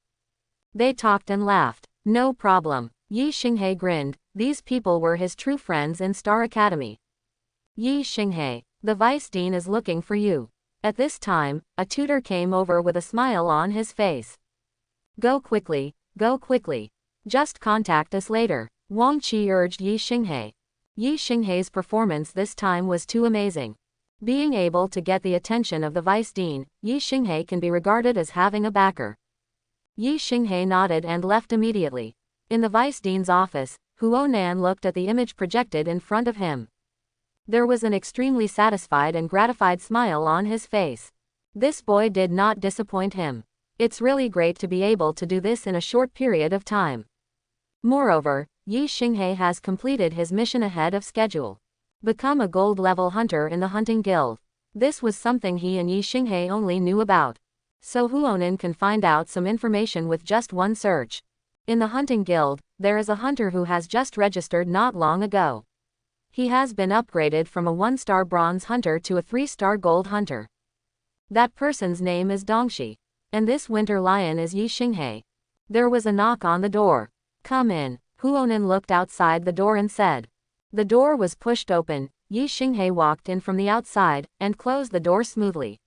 They talked and laughed. No problem. Yi Xinghe grinned. These people were his true friends in Star Academy. Yi Xinghe, the vice dean is looking for you. At this time, a tutor came over with a smile on his face. Go quickly, go quickly. Just contact us later, Wang Qi urged Yi Xinghe. Yi Xinghei's performance this time was too amazing. Being able to get the attention of the vice dean, Yi Xinghe can be regarded as having a backer. Yi Xinghe nodded and left immediately. In the vice dean's office, Huo Nan looked at the image projected in front of him. There was an extremely satisfied and gratified smile on his face. This boy did not disappoint him. It's really great to be able to do this in a short period of time. Moreover, Yi Xinghe has completed his mission ahead of schedule. Become a gold-level hunter in the hunting guild. This was something he and Yi Xinghe only knew about. So Huonan can find out some information with just one search. In the hunting guild, there is a hunter who has just registered not long ago. He has been upgraded from a 1-star bronze hunter to a 3-star gold hunter. That person's name is Dongxi. And this winter lion is Yi Xinghe. There was a knock on the door. Come in. Huonan looked outside the door and said. The door was pushed open. Yi Xinghe walked in from the outside, and closed the door smoothly.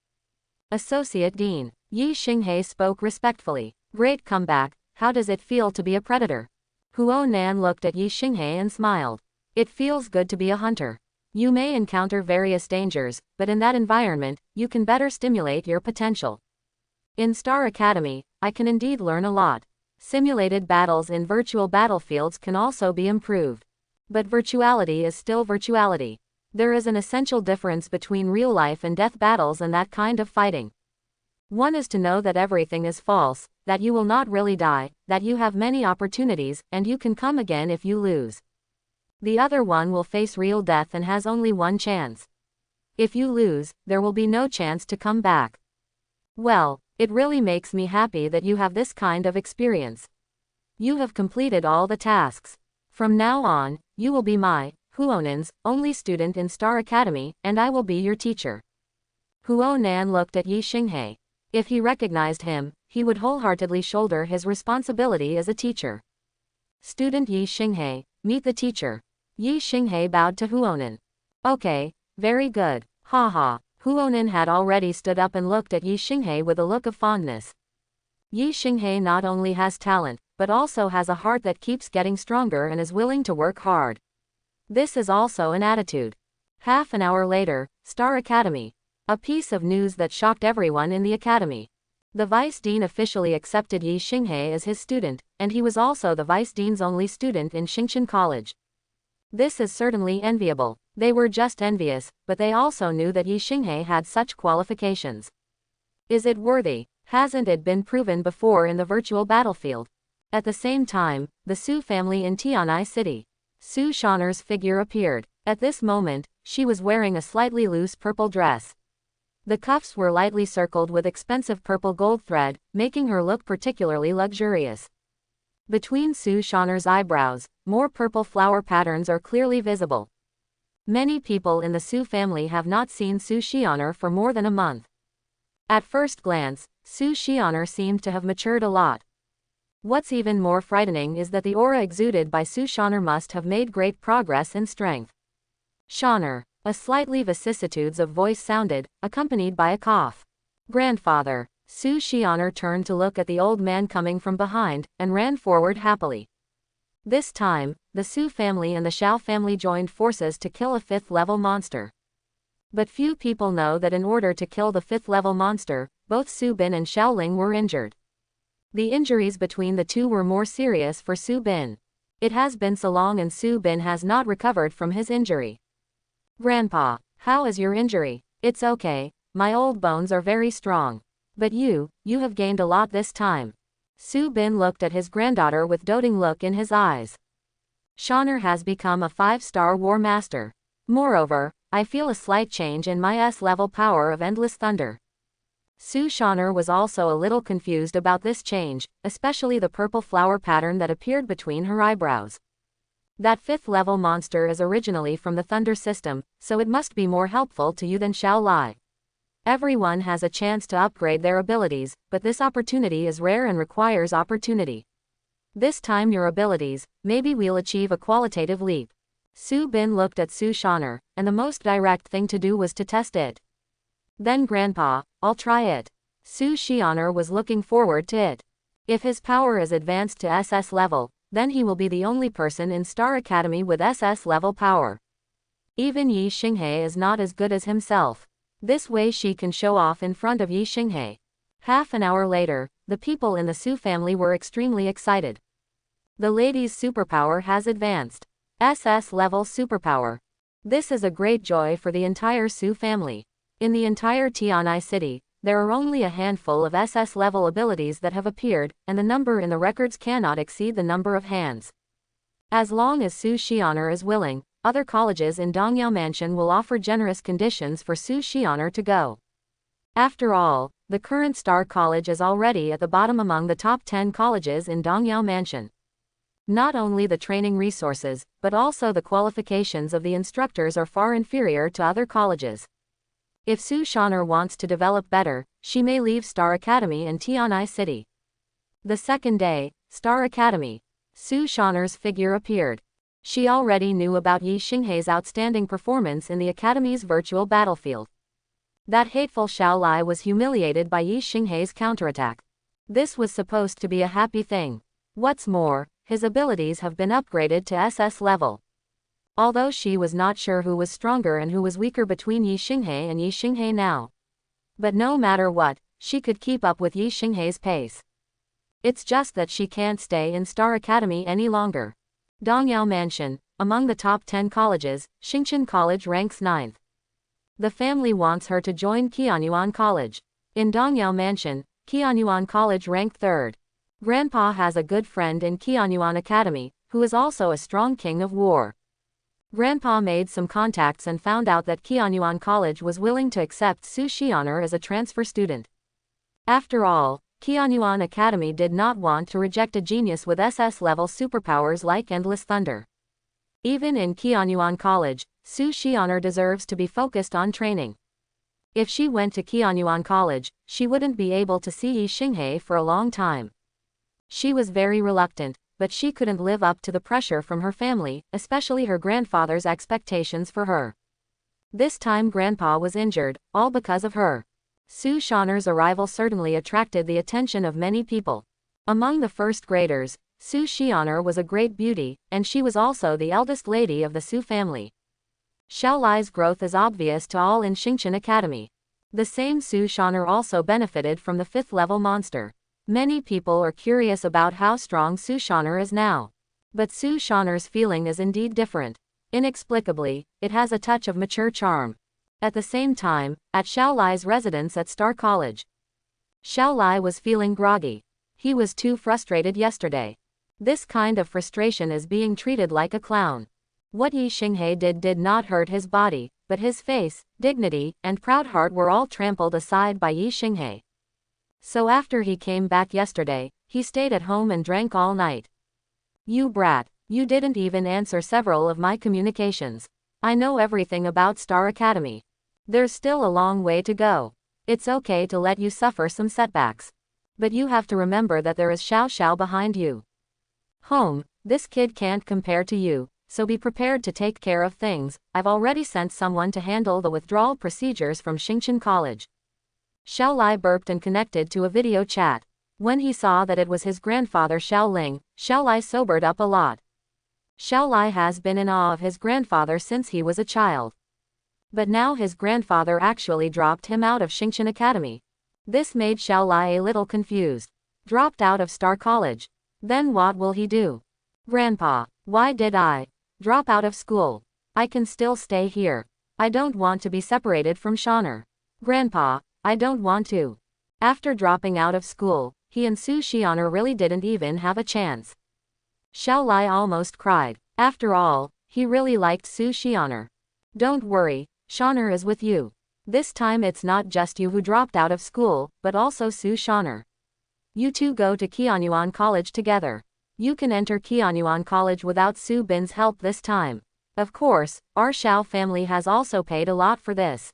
Associate Dean. Yi Xinghe spoke respectfully. Great comeback, how does it feel to be a predator? Huonan looked at Yi Xinghe and smiled. It feels good to be a hunter. You may encounter various dangers, but in that environment, you can better stimulate your potential. In Star Academy, I can indeed learn a lot. Simulated battles in virtual battlefields can also be improved. But virtuality is still virtuality. There is an essential difference between real life and death battles and that kind of fighting. One is to know that everything is false, that you will not really die, that you have many opportunities, and you can come again if you lose. The other one will face real death and has only one chance. If you lose, there will be no chance to come back. Well, it really makes me happy that you have this kind of experience. You have completed all the tasks. From now on, you will be my, Huonan's, only student in Star Academy, and I will be your teacher. Huonan looked at Yi Xinghe. If he recognized him, he would wholeheartedly shoulder his responsibility as a teacher. Student Yi Xinghe, meet the teacher. Yi Xinghe bowed to Huonan. Okay, very good, haha. Huonan had already stood up and looked at Yi Xinghe with a look of fondness. Yi Xinghe not only has talent, but also has a heart that keeps getting stronger and is willing to work hard. This is also an attitude. Half an hour later, Star Academy. A piece of news that shocked everyone in the academy. The vice dean officially accepted Yi Xinghe as his student, and he was also the vice dean's only student in Xingqian College. This is certainly enviable. They were just envious, but they also knew that Yi Xinghe had such qualifications. Is it worthy? Hasn't it been proven before in the virtual battlefield? At the same time, the Su family in Tianai City. Su Shaner's figure appeared. At this moment, she was wearing a slightly loose purple dress. The cuffs were lightly circled with expensive purple gold thread, making her look particularly luxurious. Between Su Shaner's eyebrows, more purple flower patterns are clearly visible. Many people in the Su family have not seen Su Xianer for more than a month. At first glance, Su Xianer seemed to have matured a lot. What's even more frightening is that the aura exuded by Su Shaner must have made great progress in strength. Shaner. A slightly vicissitudes of voice sounded, accompanied by a cough. Grandfather. Su Xianer turned to look at the old man coming from behind, and ran forward happily. This time, the Su family and the Xiao family joined forces to kill a 5th-level monster. But few people know that in order to kill the 5th-level monster, both Su Bin and Xiao Ling were injured. The injuries between the two were more serious for Su Bin. It has been so long and Su Bin has not recovered from his injury. Grandpa, how is your injury? It's okay, my old bones are very strong. But you have gained a lot this time. Su Bin looked at his granddaughter with doting look in his eyes. Shaner has become a 5-star war master. Moreover, I feel a slight change in my S-level power of endless thunder. Su Shaner was also a little confused about this change, especially the purple flower pattern that appeared between her eyebrows. That 5th-level monster is originally from the Thunder system, so it must be more helpful to you than Xiao Lai. Everyone has a chance to upgrade their abilities, but this opportunity is rare and requires opportunity. This time your abilities, maybe we'll achieve a qualitative leap. Su Bin looked at Su Shaner, and the most direct thing to do was to test it. Then Grandpa, I'll try it. Su Xian'er was looking forward to it. If his power is advanced to SS level, then he will be the only person in Star Academy with SS level power. Even Yi Xinghe is not as good as himself. This way she can show off in front of Yi Xinghe. Half an hour later, the people in the Su family were extremely excited. The lady's superpower has advanced. SS level superpower. This is a great joy for the entire Su family. In the entire Tian'ai city, there are only a handful of SS level abilities that have appeared, and the number in the records cannot exceed the number of hands. As long as Su Xian'er is willing, other colleges in Dongyao Mansion will offer generous conditions for Su Xian'er to go. After all, the current Star College is already at the bottom among the top 10 colleges in Dongyao Mansion. Not only the training resources, but also the qualifications of the instructors are far inferior to other colleges. If Su Xian'er wants to develop better, she may leave Star Academy in Tian'ai City. The second day, Star Academy. Su Xian'er's figure appeared. She already knew about Yi Xinghe's outstanding performance in the Academy's virtual battlefield. That hateful Xiao Lai was humiliated by Yi Xinghe's counterattack. This was supposed to be a happy thing. What's more, his abilities have been upgraded to SS level. Although she was not sure who was stronger and who was weaker between Yi Xinghe and Yi Xinghe now. But no matter what, she could keep up with Yi Xinghe's pace. It's just that she can't stay in Star Academy any longer. Dongyao Mansion, among the top 10 colleges, Xingqian College ranks 9th. The family wants her to join Qianyuan College. In Dongyao Mansion, Qianyuan College ranked 3rd. Grandpa has a good friend in Qianyuan Academy, who is also a strong king of war. Grandpa made some contacts and found out that Qianyuan College was willing to accept Su Xian'er as a transfer student. After all, Qianyuan Academy did not want to reject a genius with SS-level superpowers like Endless Thunder. Even in Qianyuan College, Su Xian'er deserves to be focused on training. If she went to Qianyuan College, she wouldn't be able to see Yi Xinghe for a long time. She was very reluctant, but she couldn't live up to the pressure from her family, especially her grandfather's expectations for her. This time Grandpa was injured, all because of her. Su Xian'er's arrival certainly attracted the attention of many people. Among the first graders, Su Xian'er was a great beauty, and she was also the eldest lady of the Su family. Xiao Lai's growth is obvious to all in Xingqian Academy. The same Su Xian'er also benefited from the 5th level monster. Many people are curious about how strong Su Xian'er is now. But Su Xian'er's feeling is indeed different. Inexplicably, it has a touch of mature charm. At the same time, at Xiao Lai's residence at Star College, Xiao Lai was feeling groggy. He was too frustrated yesterday. This kind of frustration is being treated like a clown. What Yi Xinghe did not hurt his body, but his face, dignity, and proud heart were all trampled aside by Yi Xinghe. So after he came back yesterday, he stayed at home and drank all night. You brat, you didn't even answer several of my communications. I know everything about Star Academy. There's still a long way to go. It's okay to let you suffer some setbacks. But you have to remember that there is Xiao Xiao behind you. Home, this kid can't compare to you, so be prepared to take care of things. I've already sent someone to handle the withdrawal procedures from Xingqian College. Xiao Lai burped and connected to a video chat. When he saw that it was his grandfather Xiao Ling, Xiao Lai sobered up a lot. Xiao Lai has been in awe of his grandfather since he was a child. But now his grandfather actually dropped him out of Xingqian Academy. This made Xiao Lai a little confused. Dropped out of Star College. Then what will he do? Grandpa, why did I drop out of school? I can still stay here. I don't want to be separated from Xian'er. Grandpa, I don't want to. After dropping out of school, he and Su Xian'er really didn't even have a chance. Xiao Lai almost cried. After all, he really liked Su Xian'er. Don't worry, Xian'er is with you. This time it's not just you who dropped out of school, but also Su Xian'er. You two go to Qianyuan College together. You can enter Qianyuan College without Su Bin's help this time. Of course, our Xiao family has also paid a lot for this.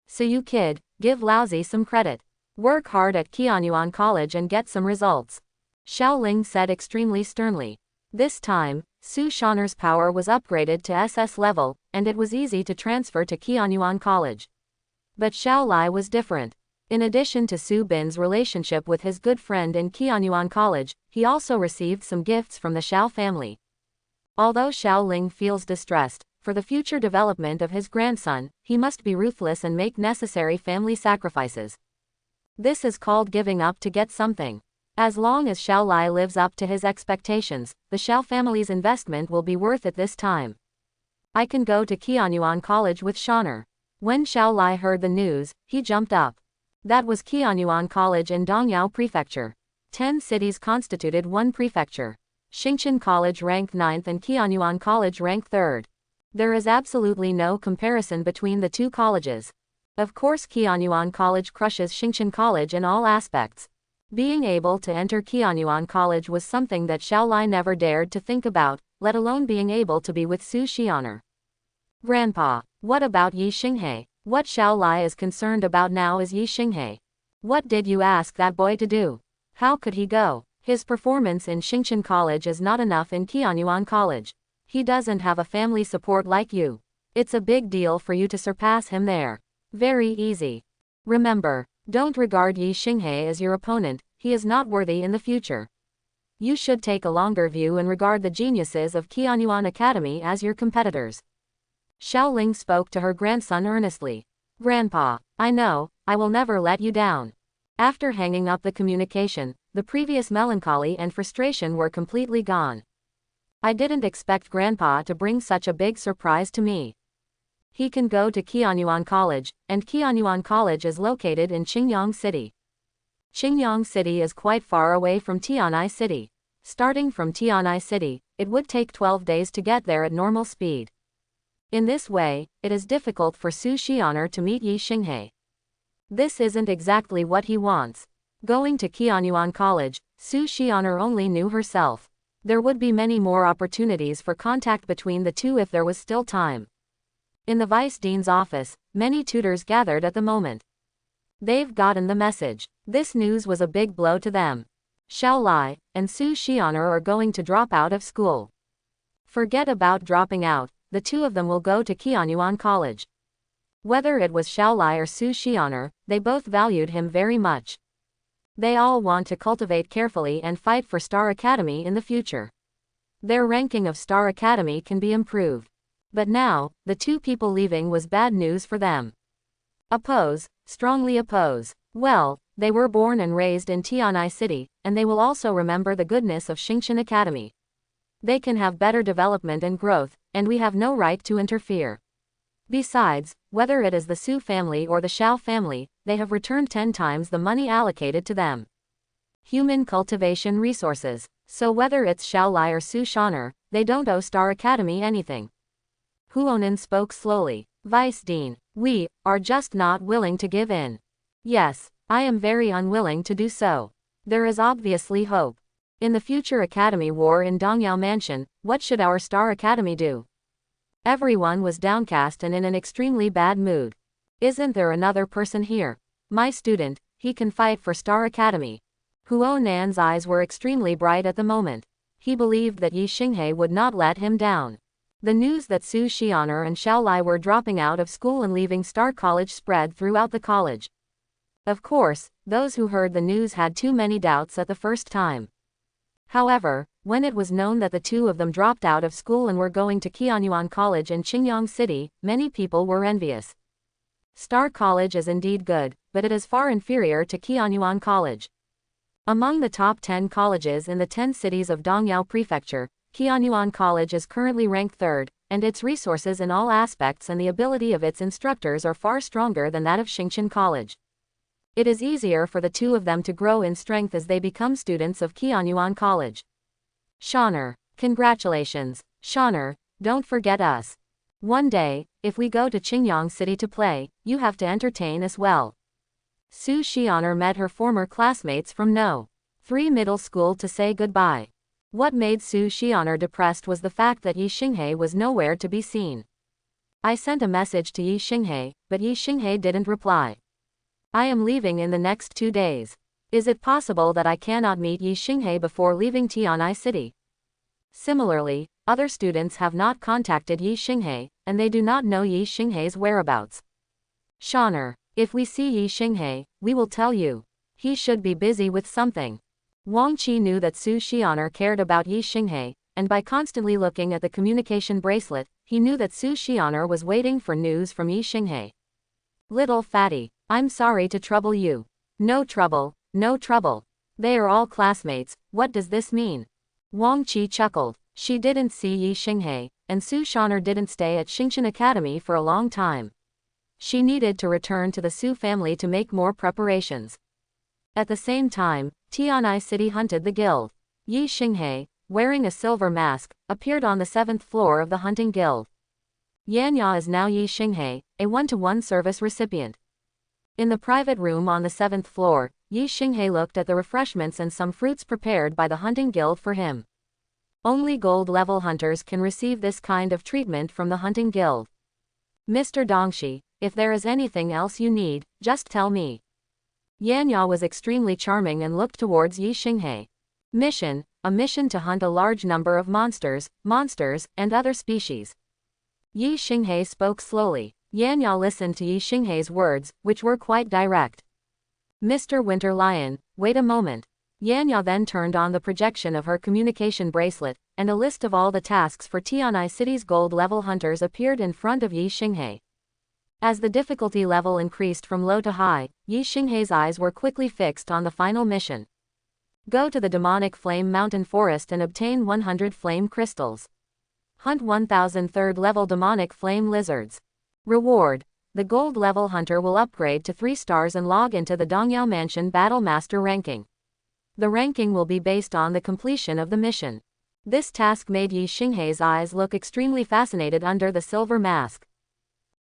So you kid, give Laozi some credit. Work hard at Qianyuan College and get some results. Xiao Ling said extremely sternly. This time, Su Xian'er's power was upgraded to SS level, and it was easy to transfer to Qianyuan College. But Xiao Lai was different. In addition to Su Bin's relationship with his good friend in Qianyuan College, he also received some gifts from the Xiao family. Although Xiao Ling feels distressed for the future development of his grandson, he must be ruthless and make necessary family sacrifices. This is called giving up to get something. As long as Xiao Lai lives up to his expectations, the Xiao family's investment will be worth it this time. I can go to Qianyuan College with Shaner. When Xiao Lai heard the news, he jumped up. That was Qianyuan College in Dongyao Prefecture. 10 cities constituted one prefecture. Xingqian College ranked 9th and Qianyuan College ranked 3rd. There is absolutely no comparison between the two colleges. Of course Qianyuan College crushes Xingqian College in all aspects. Being able to enter Qianyuan College was something that Xiao Lai never dared to think about, let alone being able to be with Su Xianer. Grandpa, what about Yi Xinghe? What Xiao Lai is concerned about now is Yi Xinghe. What did you ask that boy to do? How could he go? His performance in Xingqian College is not enough in Qianyuan College. He doesn't have a family support like you. It's a big deal for you to surpass him there. Very easy. Remember, don't regard Yi Xinghe as your opponent, he is not worthy in the future. You should take a longer view and regard the geniuses of Qianyuan Academy as your competitors. Xiao Ling spoke to her grandson earnestly. Grandpa, I know, I will never let you down. After hanging up the communication, the previous melancholy and frustration were completely gone. I didn't expect Grandpa to bring such a big surprise to me. He can go to Qianyuan College, and Qianyuan College is located in Qingyang City. Qingyang City is quite far away from Tianai City. Starting from Tianai City, it would take 12 days to get there at normal speed. In this way, it is difficult for Su Xianer to meet Yi Xinghe. This isn't exactly what he wants. Going to Qianyuan College, Su Xianer only knew herself. There would be many more opportunities for contact between the two if there was still time. In the Vice Dean's office, many tutors gathered at the moment. They've gotten the message. This news was a big blow to them. Xiao Lai and Su Xianer are going to drop out of school. Forget about dropping out, the two of them will go to Qianyuan College. Whether it was Xiao Lai or Su Xianer, they both valued him very much. They all want to cultivate carefully and fight for Star Academy in the future. Their ranking of Star Academy can be improved. But now, the two people leaving was bad news for them. Oppose, strongly oppose. Well, they were born and raised in Tianai City, and they will also remember the goodness of Xingqian Academy. They can have better development and growth, and we have no right to interfere. Besides, whether it is the Su family or the Xiao family, they have returned 10 times the money allocated to them. Human cultivation resources. So whether it's Xiao Lai or Su Xianer, they don't owe Star Academy anything. Huonan spoke slowly. Vice Dean, we are just not willing to give in. Yes, I am very unwilling to do so. There is obviously hope. In the future Academy War in Dongyao Mansion, what should our Star Academy do? Everyone was downcast and in an extremely bad mood. Isn't there another person here? My student, he can fight for Star Academy. Huonan's eyes were extremely bright at the moment. He believed that Yi Xinghe would not let him down. The news that Su Xianer and Xiao Lai were dropping out of school and leaving Star College spread throughout the college. Of course, those who heard the news had too many doubts at the first time. However, when it was known that the two of them dropped out of school and were going to Qianyuan College in Qingyang City, many people were envious. Star College is indeed good, but it is far inferior to Qianyuan College. Among the top 10 colleges in the 10 cities of Dongyao Prefecture, Qianyuan College is currently ranked 3rd, and its resources in all aspects and the ability of its instructors are far stronger than that of Xingqian College. It is easier for the two of them to grow in strength as they become students of Qianyuan College. Shaner, congratulations. Shaner, don't forget us. One day, if we go to Qingyang City to play, you have to entertain us well. Su Xianer met her former classmates from No. 3 middle school to say goodbye. What made Su Xianer depressed was the fact that Yi Xinghe was nowhere to be seen. I sent a message to Yi Xinghe, but Yi Xinghe didn't reply. I am leaving in the next 2 days. Is it possible that I cannot meet Yi Xinghe before leaving Tianai City? Similarly, other students have not contacted Yi Xinghe, and they do not know Yi Xinghe's whereabouts. Shaner, If we see Yi Xinghe, we will tell you. He should be busy with something. Wang Qi knew that Su Xianer cared about Yi Xinghe, and by constantly looking at the communication bracelet, he knew that Su Xianer was waiting for news from Yi Xinghe. Little fatty, I'm sorry to trouble you. No trouble, no trouble. They are all classmates, what does this mean? Wang Qi chuckled. She didn't see Yi Xinghe, and Su Xianer didn't stay at Xingqian Academy for a long time. She needed to return to the Su family to make more preparations. At the same time, Tian'ai City hunted the guild. Yi Xinghe, wearing a silver mask, appeared on the 7th floor of the hunting guild. Yanya is now Yi Xinghe, a one-to-one service recipient. In the private room on the 7th floor, Yi Xinghe looked at the refreshments and some fruits prepared by the hunting guild for him. Only gold-level hunters can receive this kind of treatment from the hunting guild. Mr. Dongxi, if there is anything else you need, just tell me. Yanya was extremely charming and looked towards Yi Xinghe. Mission, a mission to hunt a large number of monsters, and other species. Yi Xinghe spoke slowly. Yanya listened to Yi Xinghe's words, which were quite direct. Mr. Winter Lion, wait a moment. Yanya then turned on the projection of her communication bracelet, and a list of all the tasks for Tian'ai City's gold-level hunters appeared in front of Yi Xinghe. As the difficulty level increased from low to high, Yi Xinghe's eyes were quickly fixed on the final mission. Go to the demonic flame mountain forest and obtain 100 flame crystals. Hunt 1000 third-level demonic flame lizards. Reward: the gold-level hunter will upgrade to 3 stars and log into the Dongyao Mansion Battle Master ranking. The ranking will be based on the completion of the mission. This task made Yi Xinghe's eyes look extremely fascinated under the silver mask.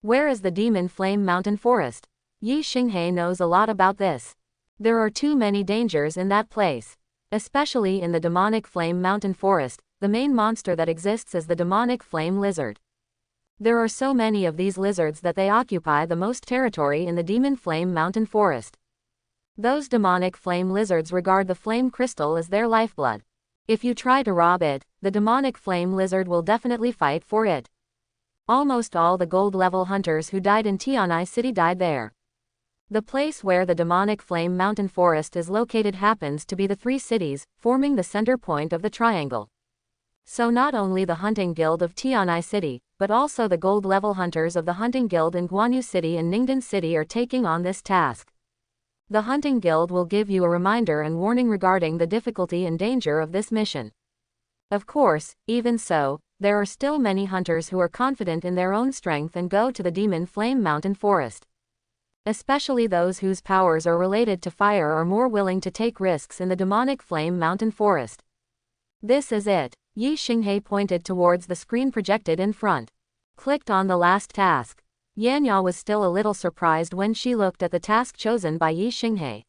Where is the Demon Flame Mountain Forest? Yi Xinghe knows a lot about this. There are too many dangers in that place. Especially in the Demonic Flame Mountain Forest, the main monster that exists is the Demonic Flame Lizard. There are so many of these lizards that they occupy the most territory in the Demon Flame Mountain Forest. Those demonic flame lizards regard the flame crystal as their lifeblood. If you try to rob it, the demonic flame lizard will definitely fight for it. Almost all the gold-level hunters who died in Tian'ai City died there. The place where the demonic flame mountain forest is located happens to be the 3 cities, forming the center point of the triangle. So not only the hunting guild of Tian'ai City, but also the gold-level hunters of the hunting guild in Guanyu City and Ningdan City are taking on this task. The hunting guild will give you a reminder and warning regarding the difficulty and danger of this mission. Of course, even so, there are still many hunters who are confident in their own strength and go to the Demon Flame Mountain Forest. Especially those whose powers are related to fire are more willing to take risks in the Demonic Flame Mountain Forest. This is it. Yi Xinghe pointed towards the screen projected in front. Clicked on the last task. Yanya was still a little surprised when she looked at the task chosen by Yi Xinghe.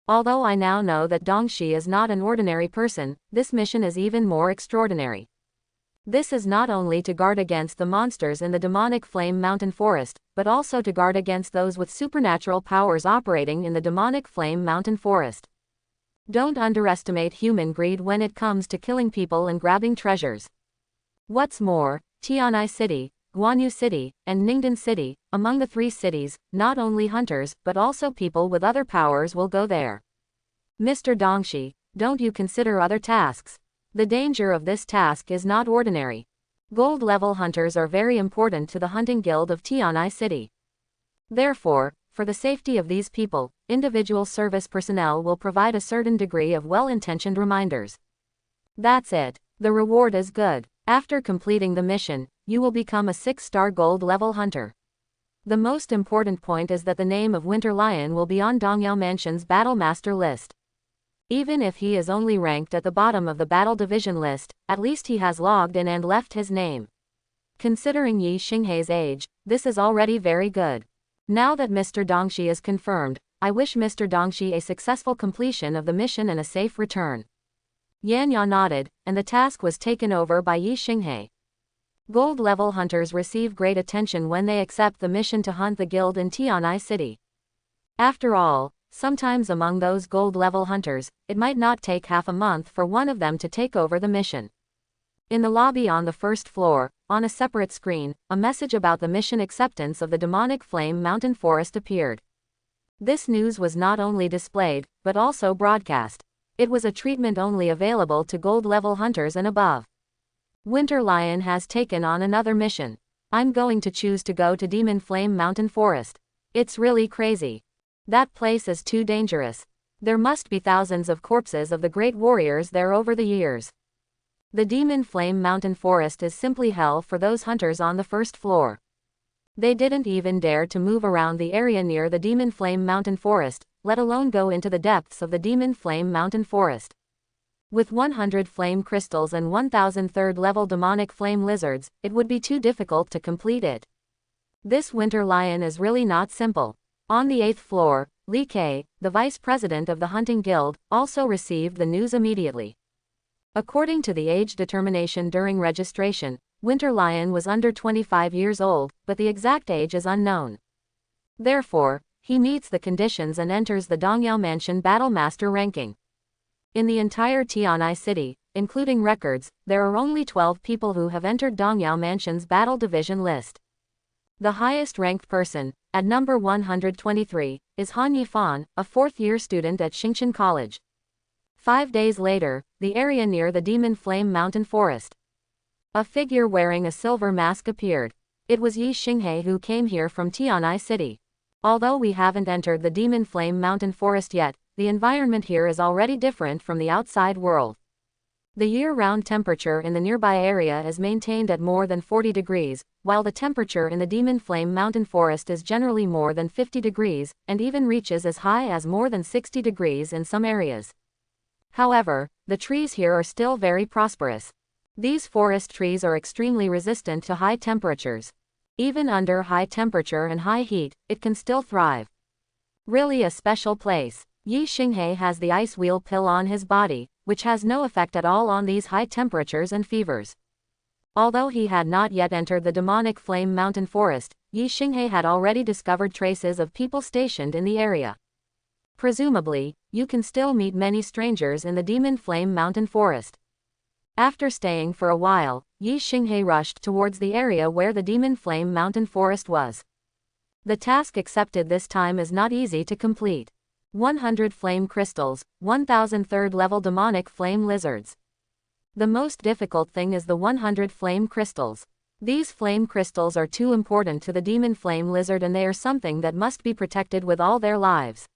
Although I now know that Dongxi is not an ordinary person, this mission is even more extraordinary. This is not only to guard against the monsters in the Demonic Flame Mountain Forest, but also to guard against those with supernatural powers operating in the Demonic Flame Mountain Forest. Don't underestimate human greed when it comes to killing people and grabbing treasures. What's more, Tian'ai City, Guanyu City, and Ningdan City, among the 3 cities, not only hunters, but also people with other powers will go there. Mr. Dongxi, don't you consider other tasks? The danger of this task is not ordinary. Gold-level hunters are very important to the hunting guild of Tian'ai City. Therefore, for the safety of these people, individual service personnel will provide a certain degree of well-intentioned reminders. That's it. The reward is good. After completing the mission, you will become a 6-star gold-level hunter. The most important point is that the name of Winter Lion will be on Dongyao Mansion's Battle Master list. Even if he is only ranked at the bottom of the Battle Division list, at least he has logged in and left his name. Considering Yi Xinghe's age, this is already very good. Now that Mr. Dongxi is confirmed, I wish Mr. Dongxi a successful completion of the mission and a safe return. Yanya nodded, and the task was taken over by Yi Xinghe. Gold-level hunters receive great attention when they accept the mission to hunt the guild in Tian'ai City. After all, sometimes among those gold-level hunters, it might not take half a month for one of them to take over the mission. In the lobby on the first floor, on a separate screen, a message about the mission acceptance of the demonic flame mountain forest appeared. This news was not only displayed, but also broadcast. It was a treatment only available to gold-level hunters and above. Winter Lion has taken on another mission. I'm going to choose to go to Demon Flame Mountain Forest. It's really crazy. That place is too dangerous. There must be thousands of corpses of the great warriors there over the years. The Demon Flame Mountain Forest is simply hell for those hunters on the first floor. They didn't even dare to move around the area near the Demon Flame Mountain Forest, let alone go into the depths of the Demon Flame Mountain Forest. With 100 flame crystals and 1,000 third-level demonic flame lizards, it would be too difficult to complete it. This Winter Lion is really not simple. On the 8th floor, Li Kei, the vice president of the Hunting Guild, also received the news immediately. According to the age determination during registration, Winter Lion was under 25 years old, but the exact age is unknown. Therefore, he meets the conditions and enters the Dongyao Mansion Battle Master ranking. In the entire Tianai City, including records, there are only 12 people who have entered Dongyao Mansion's Battle Division list. The highest-ranked person, at number 123, is Han Yifan, a fourth-year student at Xingqian College. 5 days later, the area near the Demon Flame Mountain Forest. A figure wearing a silver mask appeared. It was Yi Xinghe who came here from Tianai City. Although we haven't entered the Demon Flame Mountain Forest yet, the environment here is already different from the outside world. The year-round temperature in the nearby area is maintained at more than 40 degrees, while the temperature in the Demon Flame Mountain Forest is generally more than 50 degrees, and even reaches as high as more than 60 degrees in some areas. However, the trees here are still very prosperous. These forest trees are extremely resistant to high temperatures. Even under high temperature and high heat, it can still thrive. Really a special place. Yi Xinghe has the ice wheel pill on his body, which has no effect at all on these high temperatures and fevers. Although he had not yet entered the demonic flame mountain forest, Yi Xinghe had already discovered traces of people stationed in the area. Presumably, you can still meet many strangers in the Demon Flame Mountain Forest. After staying for a while, Yi Xinghe rushed towards the area where the Demon Flame Mountain Forest was. The task accepted this time is not easy to complete. 100 flame crystals, 1,000 third-level demonic flame lizards. The most difficult thing is the 100 flame crystals. These flame crystals are too important to the Demon Flame Lizard and they are something that must be protected with all their lives.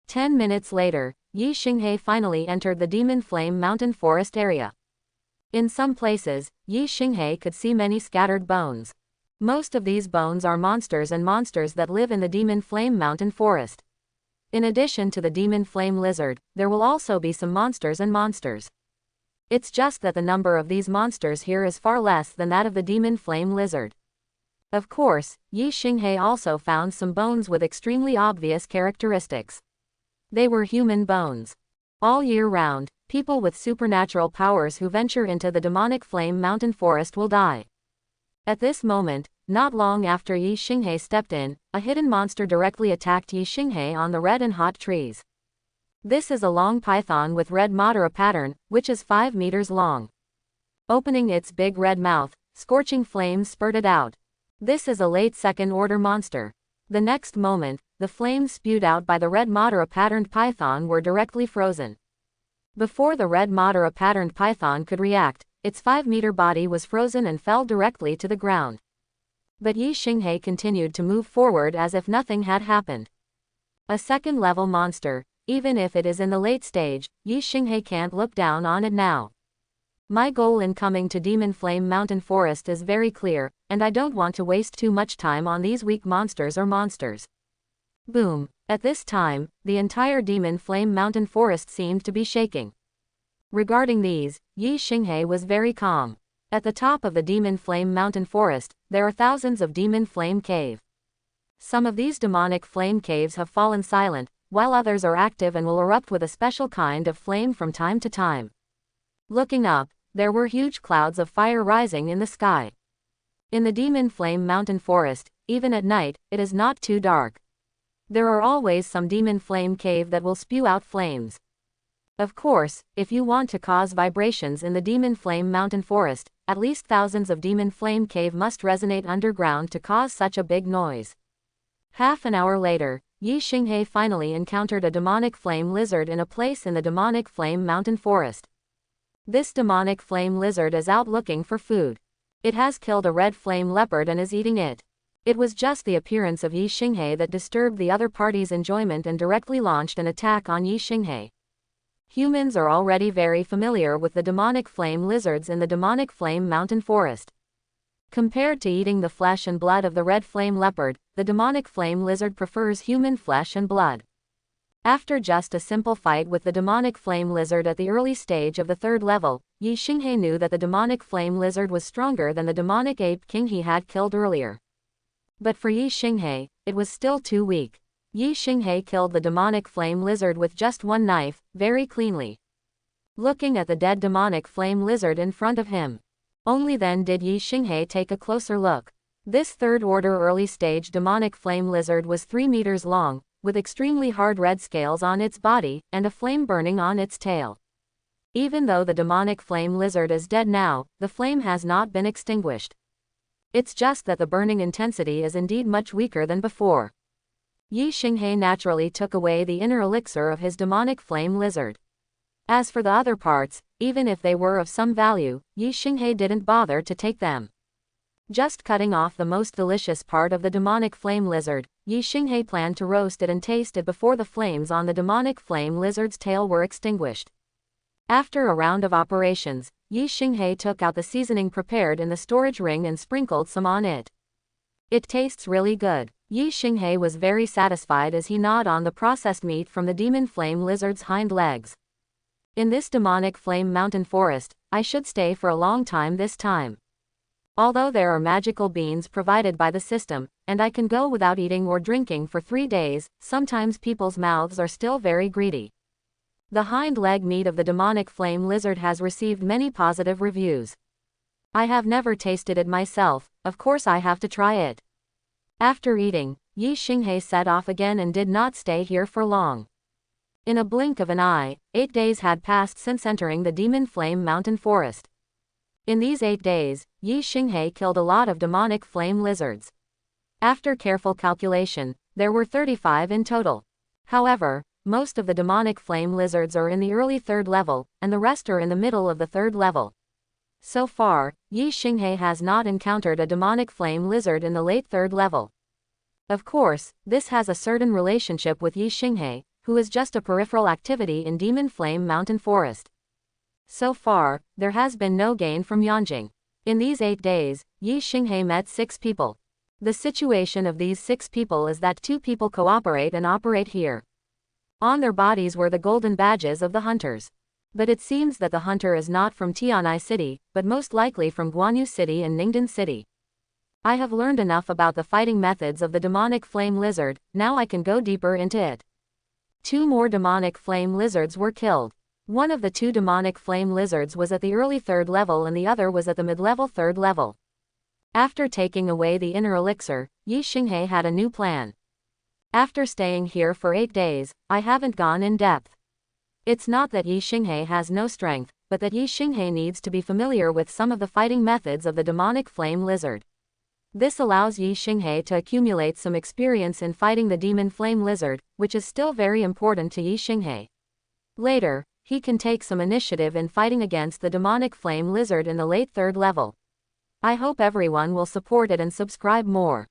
10 minutes later, Yi Xinghe finally entered the Demon Flame Mountain Forest area. In some places, Yi Xinghe could see many scattered bones. Most of these bones are monsters and monsters that live in the Demon Flame Mountain Forest. In addition to the Demon Flame Lizard, there will also be some monsters and monsters. It's just that the number of these monsters here is far less than that of the Demon Flame Lizard. Of course, Yi Xinghe also found some bones with extremely obvious characteristics. They were human bones. All year round, people with supernatural powers who venture into the demonic flame mountain forest will die. At this moment, not long after Yi Xinghe stepped in, a hidden monster directly attacked Yi Xinghe on the red and hot trees. This is a long python with red Madara pattern, which is 5 meters long. Opening its big red mouth, scorching flames spurted out. This is a late second-order monster. The next moment, the flames spewed out by the red Madara patterned python were directly frozen. Before the red Madara patterned python could react, its 5-meter body was frozen and fell directly to the ground. But Yi Xinghe continued to move forward as if nothing had happened. A second-level monster, even if it is in the late stage, Yi Xinghe can't look down on it now. My goal in coming to Demon Flame Mountain Forest is very clear, and I don't want to waste too much time on these weak monsters or monsters. Boom. At this time, the entire Demon Flame Mountain Forest seemed to be shaking. Regarding these, Yi Xinghe was very calm. At the top of the Demon Flame Mountain Forest, there are thousands of Demon Flame Cave. Some of these demonic flame caves have fallen silent, while others are active and will erupt with a special kind of flame from time to time. Looking up, there were huge clouds of fire rising in the sky. In the Demon Flame Mountain Forest, even at night, it is not too dark. There are always some Demon Flame Cave that will spew out flames. Of course, if you want to cause vibrations in the Demon Flame Mountain Forest, at least thousands of Demon Flame Cave must resonate underground to cause such a big noise. Half an hour later, Yi Xinghe finally encountered a demonic flame lizard in a place in the demonic flame mountain forest. This demonic flame lizard is out looking for food. It has killed a red flame leopard and is eating it. It was just the appearance of Yi Xinghe that disturbed the other party's enjoyment and directly launched an attack on Yi Xinghe. Humans are already very familiar with the demonic flame lizards in the demonic flame mountain forest. Compared to eating the flesh and blood of the red flame leopard, the demonic flame lizard prefers human flesh and blood. After just a simple fight with the demonic flame lizard at the early stage of the 3rd level, Yi Xinghe knew that the demonic flame lizard was stronger than the demonic ape king he had killed earlier. But for Yi Xinghe, it was still too weak. Yi Xinghe killed the demonic flame lizard with just one knife, very cleanly. Looking at the dead demonic flame lizard in front of him. Only then did Yi Xinghe take a closer look. This 3rd order early stage demonic flame lizard was 3 meters long, with extremely hard red scales on its body, and a flame burning on its tail. Even though the demonic flame lizard is dead now, the flame has not been extinguished. It's just that the burning intensity is indeed much weaker than before. Yi Xinghe naturally took away the inner elixir of his demonic flame lizard. As for the other parts, even if they were of some value, Yi Xinghe didn't bother to take them. Just cutting off the most delicious part of the demonic flame lizard, Yi Xinghe planned to roast it and taste it before the flames on the demonic flame lizard's tail were extinguished. After a round of operations, Yi Xinghe took out the seasoning prepared in the storage ring and sprinkled some on it. It tastes really good. Yi Xinghe was very satisfied as he gnawed on the processed meat from the demon flame lizard's hind legs. In this demonic flame mountain forest, I should stay for a long time this time. Although there are magical beans provided by the system, and I can go without eating or drinking for 3 days, sometimes people's mouths are still very greedy. The hind leg meat of the demonic flame lizard has received many positive reviews. I have never tasted it myself, of course I have to try it. After eating, Yi Xinghe set off again and did not stay here for long. In a blink of an eye, 8 days had passed since entering the demon flame mountain forest. In these 8 days, Yi Xinghe killed a lot of demonic flame lizards. After careful calculation, there were 35 in total. However, most of the demonic flame lizards are in the early 3rd level, and the rest are in the middle of the 3rd level. So far, Yi Xinghe has not encountered a demonic flame lizard in the late 3rd level. Of course, this has a certain relationship with Yi Xinghe, who is just a peripheral activity in Demon Flame Mountain Forest. So far, there has been no gain from Yanjing. In these 8 days, Yi Xinghe met 6 people. The situation of these 6 people is that 2 people cooperate and operate here. On their bodies were the golden badges of the hunters. But it seems that the hunter is not from Tianai City, but most likely from Guanyu City and Ningdan City. I have learned enough about the fighting methods of the demonic flame lizard, now I can go deeper into it. 2 more demonic flame lizards were killed. One of the 2 demonic flame lizards was at the early 3rd level and the other was at the mid-level 3rd level. After taking away the inner elixir, Yi Xinghe had a new plan. After staying here for 8 days, I haven't gone in depth. It's not that Yi Xinghe has no strength, but that Yi Xinghe needs to be familiar with some of the fighting methods of the demonic flame lizard. This allows Yi Xinghe to accumulate some experience in fighting the demon flame lizard, which is still very important to Yi Xinghe. Later, he can take some initiative in fighting against the demonic flame lizard in the late 3rd level. I hope everyone will support it and subscribe more.